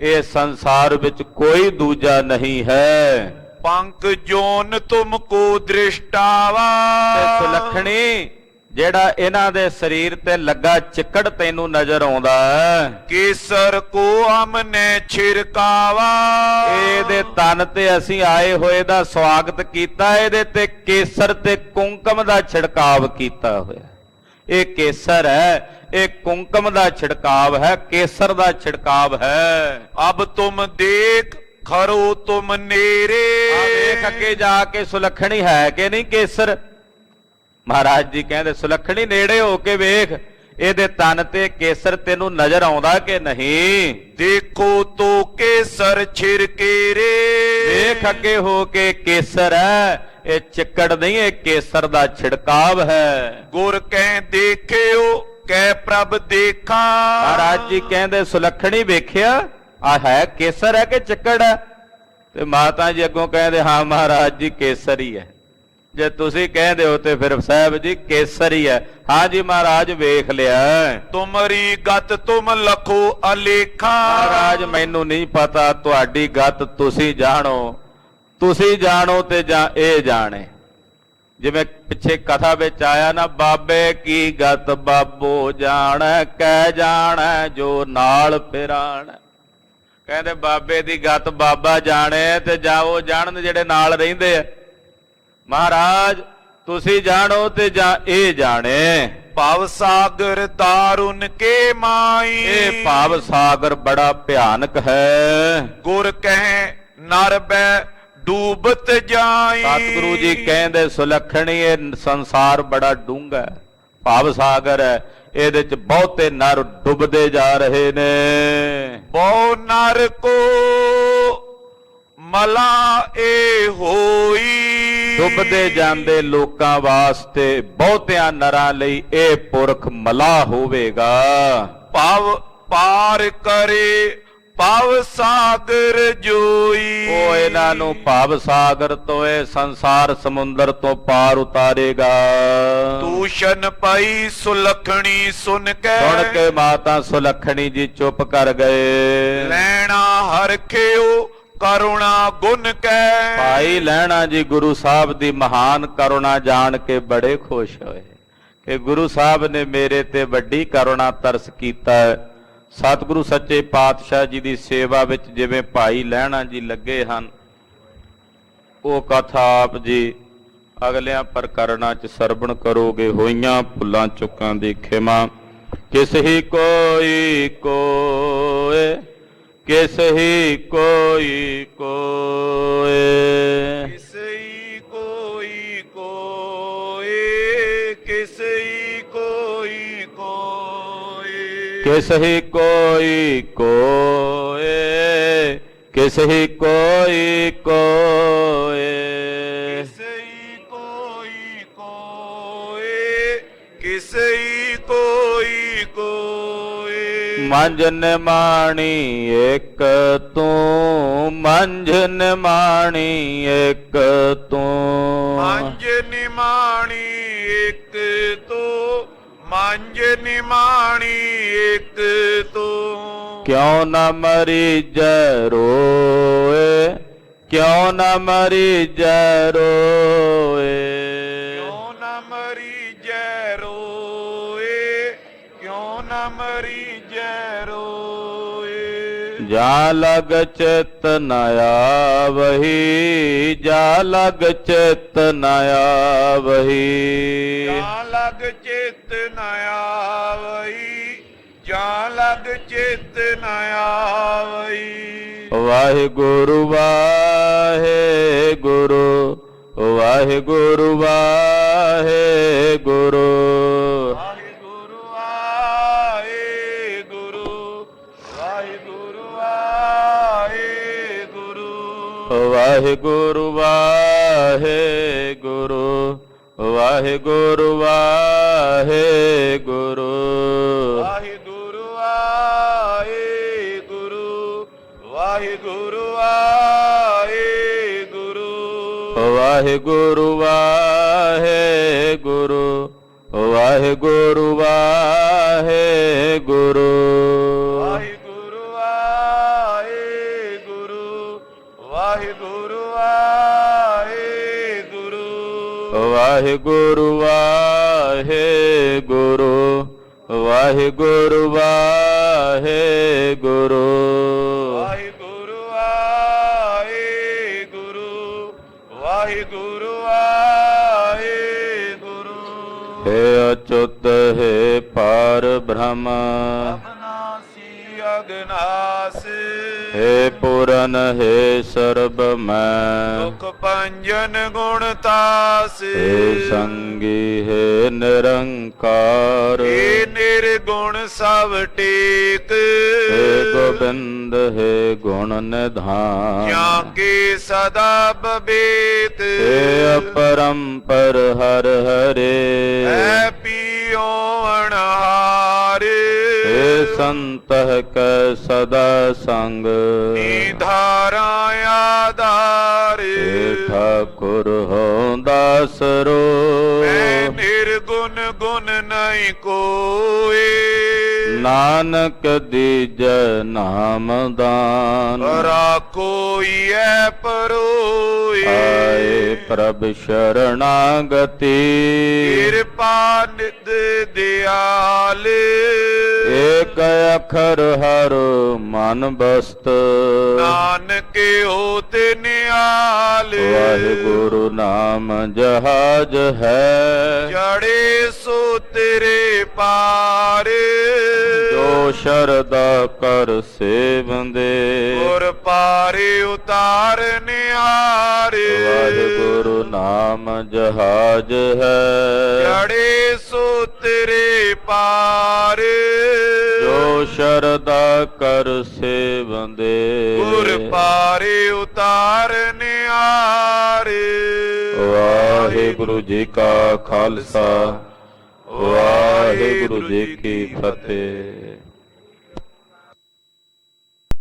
ਇਹ ਸੰਸਾਰ ਵਿੱਚ ਕੋਈ ਦੂਜਾ ਨਹੀਂ ਹੈ। ਪੰਕ ਜੋਨ ਤੁਮ ਕੋ ਦ੍ਰਿਸ਼ਟਾਵਾ, ਤੇ ਸੁਲੱਖਣੀ ਜਿਹੜਾ ਇਹਨਾਂ ਦੇ ਸਰੀਰ ਤੇ ਲੱਗਾ ਚਿੱਕੜ ਤੈਨੂੰ ਨਜ਼ਰ ਆਉਂਦਾ ਹੈ, ਕੇਸਰ ਕੋ ਅਮਨੇ ਛਿਰਕਾਵਾ। ਇਹਦੇ ਤਨ ਤੇ ਅਸੀਂ ਆਏ ਹੋਏ ਦਾ ਸਵਾਗਤ ਕੀਤਾ, ਇਹਦੇ ਤੇ ਕੇਸਰ ਤੇ ਕੁੰਕਮ ਦਾ ਛਿੜਕਾਵ ਕੀਤਾ ਹੋਇਆ। ਇਹ ਕੇਸਰ ਹੈ, ਇਹ ਕੁੰਕਮ ਦਾ ਛਿੜਕਾਵ ਹੈ, ਕੇਸਰ ਦਾ ਛਿੜਕਾਵ ਹੈ। ਅਬ ਤੁਮ ਦੇਖ ਖਰੋ ਤੁਮ ਨੇਰੇ, ਆ ਵੇਖ ਅੱਗੇ ਜਾ ਕੇ ਸੁਲੱਖਣੀ ਹੈ ਕਿ ਨਹੀਂ ਕੇਸਰ। ਮਹਾਰਾਜ ਜੀ ਕਹਿੰਦੇ ਸੁਲੱਖਣੀ ਨੇੜੇ ਹੋ ਕੇ ਵੇਖ, ਇਹਦੇ ਤਨ ਤੇ ਕੇਸਰ ਤੈਨੂੰ ਨਜ਼ਰ ਆਉਂਦਾ ਕਿ ਨਹੀਂ। ਦੇਖੋ ਤੋ ਕੇਸਰ ਛਿਰਕੇਰੇ, ਵੇਖ ਅੱਗੇ ਹੋ ਕੇ ਕੇਸਰ ਹੈ, ਇਹ ਚਿੱਕੜ ਨਹੀਂ, ਇਹ ਕੇਸਰ ਦਾ ਛਿੜਕਾਵ ਹੈ। ਗੁਰ ਕਹਿ ਦੇਖਿਓ ਕਹਿ ਪ੍ਰਭ ਦੇਖਾ। ਮਹਾਰਾਜ ਜੀ ਕਹਿੰਦੇ ਸੁਲੱਖਣੀ ਵੇਖਿਆ ਆ ਹੈ ਕੇਸਰ ਹੈ ਕਿ ਚਿੱਕੜ ਹੈ, ਤੇ ਮਾਤਾ ਜੀ ਅੱਗੋਂ ਕਹਿੰਦੇ ਹਾਂ ਮਹਾਰਾਜ ਜੀ ਕੇਸਰ ਹੀ ਹੈ। ਜੇ ਤੁਸੀਂ ਕਹਿੰਦੇ ਹੋ ਤੇ ਫਿਰ ਸਾਹਿਬ ਜੀ ਕੇਸਰ ਹੀ ਹੈ। ਹਾਂ ਜੀ ਮਹਾਰਾਜ ਵੇਖ ਲਿਆ। ਤੁਮਰੀ ਗਤ ਤੁਮ ਲਖੋ ਅਲੇਖਾ, ਮਹਾਰਾਜ ਮੈਨੂੰ ਨਹੀਂ ਪਤਾ, ਤੁਹਾਡੀ ਗਤ ਤੁਸੀਂ ਜਾਣੋ, ਤੁਸੀਂ ਜਾਣੋ ਤੇ ਜਾਂ ਇਹ ਜਾਣੇ। ਜਿਵੇਂ ਪਿੱਛੇ ਕਥਾ ਵਿੱਚ ਆਇਆ ਨਾ, ਬਾਬੇ ਕੀ ਗਤ ਬਾਬੋ ਜਾਣੈ, ਕਹਿ ਜਾਣੈ ਜੋ ਨਾਲ ਫਿਰਾਣ। ਕਹਿੰਦੇ ਬਾਬੇ ਦੀ ਗਤ ਬਾਬਾ ਜਾਣੇ ਤੇ ਜਾਓ ਜਾਣਨ ਜਿਹੜੇ ਨਾਲ ਰਹਿੰਦੇ ਆ। ਮਹਾਰਾਜ ਤੁਸੀਂ ਜਾਣੋ ਤੇ ਜਾਂ ਇਹ ਜਾਣੇ। ਭਵ ਸਾਗਰ ਦਾਰੁਨ ਕੇ ਮਾਈ, ਇਹ ਭਵ ਸਾਗਰ ਬੜਾ ਭਿਆਨਕ ਹੈ। ਗੁਰ ਕਹਿ ਨਰ ਬੈ ਡੂਬਤ ਜਾਈ। ਸਤਿਗੁਰੂ ਜੀ ਕਹਿੰਦੇ ਸੁਲੱਖਣੀ ਇਹ ਸੰਸਾਰ ਬੜਾ ਡੂੰਘਾ ਹੈ, ਭਵ ਸਾਗਰ ਹੈ, ਇਹਦੇ ਚ ਬਹੁਤੇ ਨਰ ਡੁੱਬਦੇ ਜਾ ਰਹੇ ਨੇ। ਬਹੁ ਨਰ ਕੋ ਮਲਾ ਏ ਹੋਈ, ਡੁੱਬਦੇ ਜਾਂਦੇ ਲੋਕਾਂ ਵਾਸਤੇ ਬਹੁਤਿਆਂ ਨਰਾਂ ਲਈ ਇਹ ਪੁਰਖ ਮਲਾ ਹੋਵੇਗਾ। ਭਵ ਪਾਰ ਕਰੇ ਭਵ ਸਾਗਰ ਜੋਈ, ਉਹ ਇਹਨਾਂ ਨੂੰ ਭਵ ਸਾਗਰ ਤੋਂ, ਇਹ ਸੰਸਾਰ ਸਮੁੰਦਰ ਤੋਂ ਪਾਰ ਉਤਾਰੇਗਾ। ਤੂਸ਼ਨ ਪਈ ਸੁਲੱਖਣੀ ਸੁਣ ਕੇ ਮਾਤਾ ਸੁਲੱਖਣੀ ਜੀ ਚੁੱਪ ਕਰ ਗਏ। ਲੈਣਾ ਹਰਖਿਓ ਕਰੁਣਾ ਗੁਣ ਕੈ, ਭਾਈ ਲਹਿਣਾ ਜੀ ਗੁਰੂ ਸਾਹਿਬ ਦੀ ਮਹਾਨ ਕਰੁਣਾ ਜਾਣ ਕੇ ਬੜੇ ਖੁਸ਼ ਹੋਏ ਕਿ ਗੁਰੂ ਸਾਹਿਬ ਨੇ ਮੇਰੇ ਤੇ ਵੱਡੀ ਕਰੁਣਾ ਤਰਸ ਕੀਤਾ। ਸਤਿਗੁਰੂ ਸੱਚੇ ਪਾਤਸ਼ਾਹ ਜੀ ਦੀ ਸੇਵਾ ਵਿੱਚ ਜਿਵੇਂ ਭਾਈ ਲਹਿਣਾ ਜੀ ਲੱਗੇ ਹਨ, ਉਹ ਕਥਾ ਆਪ ਜੀ ਅਗਲਿਆਂ ਪ੍ਰਕਰਣਾਂ 'ਚ ਸਰਵਣ ਕਰੋਗੇ। ਹੋਈਆਂ ਭੁੱਲਾਂ ਚੁੱਕਾਂ ਦੀ ਖਿਮਾ। ਕਿਸ ਹੀ ਕੋਈ ਕੋਏ, ਕਿਸ ਹੀ ਕੋਈ ਕੋਏ, ਕਿਸਈ ਕੋਈ ਕੋਏ, ਕਿਸਈ ਕੋਈ ਕੋਏ, ਕਿਸ ਹੀ ਕੋਈ ਕੋਏ, ਕਿਸ ਹੀ ਕੋਈ ਕੋਏ, ਕਿਸਈ ਕੋਈ ਕੋਏ, ਕਿਸਈ ਕੋਈ ਕੋਏ। ਮੰਝ ਨਿਮਾਣੀ ਇੱਕ ਤੂੰ, ਮੰਝ ਨਿਮਾਣੀ ਇੱਕ ਤੂੰ, ਮੰਝ ਨਿਮਾਣੀ ਇੱਕ ਤੂੰ, ਮੰਝ ਨਿਮਾਣੀ ਇੱਕ ਤੂੰ। ਕਿਉਂ ਨਾ ਮਰੀਜੈ ਰੋਏ, ਕਿਉਂ ਨਾ ਮਰੀਜੈ ਰੋਏ, ਕਿਉਂ ਨਾ ਮਰੀਜੈ ਰੋਏ, ਕਿਉਂ ਨਾ ਮਰੀਜੈ ਰੋਏ। ਜਾ ਲਗ ਚਿਤ ਨ ਆਵਹੀ, ਜਾ ਲਗ ਚਿਤ ਨ ਆਵਹੀ, ਜਾਂ ਲਗ ਚਿਤ ਨ ਆਵਈ, ਜਾਂ ਲਗ ਚਿਤ ਨ ਆਵਈ। ਵਾਹਿਗੁਰੂ ਵਾਹਿਗੁਰੂ, ਵਾਹਿਗੁਰੂ ਵਾਹਿਗੁਰੂ, ਵਾਹਿਗੁਰੂ ਵਾਹਿਗੁਰੂ, ਵਾਹਿਗੁਰੂ ਵਾਹਿਗੁਰੂ, ਵਾਹਿਗੁਰੂ ਵਾਹਿਗੁਰੂ, ਵਾਹਿਗੁਰੂ ਵਾਹਿਗੁਰੂ, ਵਾਹਿਗੁਰੂ ਵਾਹਿਗੁਰੂ, ਵਾਹਿਗੁਰੂ ਵਾਹਿਗੁਰੂ, ਵਾਹਿਗੁਰੂ ਵਾਹਿਗੁਰੂ, ਵਾਹਿਗੁਰੂ ਵਾਹਿਗੁਰੂ, ਵਾਹਿਗੁਰੂ ਵਾਹਿਗੁਰੂ, ਵਾਹਿਗੁਰੂ ਵਾਹਿਗੁਰੂ, ਵਾਹਿਗੁਰੂ ਵਾਹਿਗੁਰੂ, ਵਾਹਿਗੁਰੂ ਵਾਹਿਗੁਰੂ, ਵਾਹਿਗੁਰੂ ਵਾਹਿਗੁਰੂ, ਵਾਹਿਗੁਰੂ ਵਾਹਿਗੁਰੂ। ਹੇ ਅਚੁੱਤ ਹੈ ਪਾਰ ਬ੍ਰਹਮ, ਅਬਨਾਸੀ ਅਗਨਾਸ, ਹੇ ਪੂਰਨ ਹੈ ਸਰਬ ਮੈਂ, ਦੁਖ ਭੰਜਨ ਗੁਣ ਤਾਸ, ਹੇ ਸੰਗੀ ਹੈ ਨਿਰੰਕਾਰ, ਏ ਨਿਰਗੁਣ ਸਭ ਟੇਕ, ਹੇ ਗੋਬਿੰਦ ਹੈ ਗੁਣ ਨਿਧਾਨ, ਜਾਂ ਕੇ ਸਦਾ ਬਬੇਤ, ਹੇ ਅਪਰੰਪਰ ਹਰ ਹਰੇ, ਹੈ ਪੀਓ ਅਣਹਾਰ, ਹੇ ਸੰਤਹ ਕੈ ਸਦਾ ਸੰਗ, ਨਿਧਾਰਾ ਆਧਾਰ, ਹੇ ਠਾਕੁਰ ਹੋ ਦਾਸਰੋ, ਮੈਂ ਨਿਰਗੁਣ ਗੁਣ ਨਹੀਂ ਕੋਏ, ਨਾਨਕ ਦੀਜੈ ਨਾਮ ਦਾਨ, ਪਰਾ ਕੋਈ ਐ ਪਰੋਏ, ਆਏ ਪ੍ਰਭ ਸ਼ਰਣਾਗਤੀ, ਕਿਰਪਾ ਨਿਧ ਦਿਆਲ, ਏਕ ਅਖਰ ਹਰ ਮਨ ਬਸਤ, ਨਾਨਕ ਹੋਤ ਨਿਆਲ, ਵਾਹਿਗੁਰੂ ਨਾਮ ਜਹਾਜ ਹੈ, ਜੜੇ ਸੋ ਤੇਰੇ ਪਾਰ, ਜੋ ਸ਼ਰਦਾ ਕਰ ਸੇਵੰਦੇ, ਗੁਰ ਪਾਰੇ ਉਤਾਰ ਨਿਆਰ, ਵਾਹਿਗੁਰੂ ਨਾਮ ਜਹਾਜ ਹੈ, ਜੜੇ ਸੋ ਤੇਰੇ ਪਾਰ, ਜੋ ਸ਼ਰਦਾ ਕਰ ਸੇਵੰਦੇ, ਗੁਰ ਪਾਰੇ ਉਤਾਰ ਨਿਆਰ। ਵਾਹਿਗੁਰੂ ਜੀ ਕਾ ਖਾਲਸਾ, ਵਾਹਿਗੁਰੂ ਜੀ ਕੀ ਫਤਿਹ।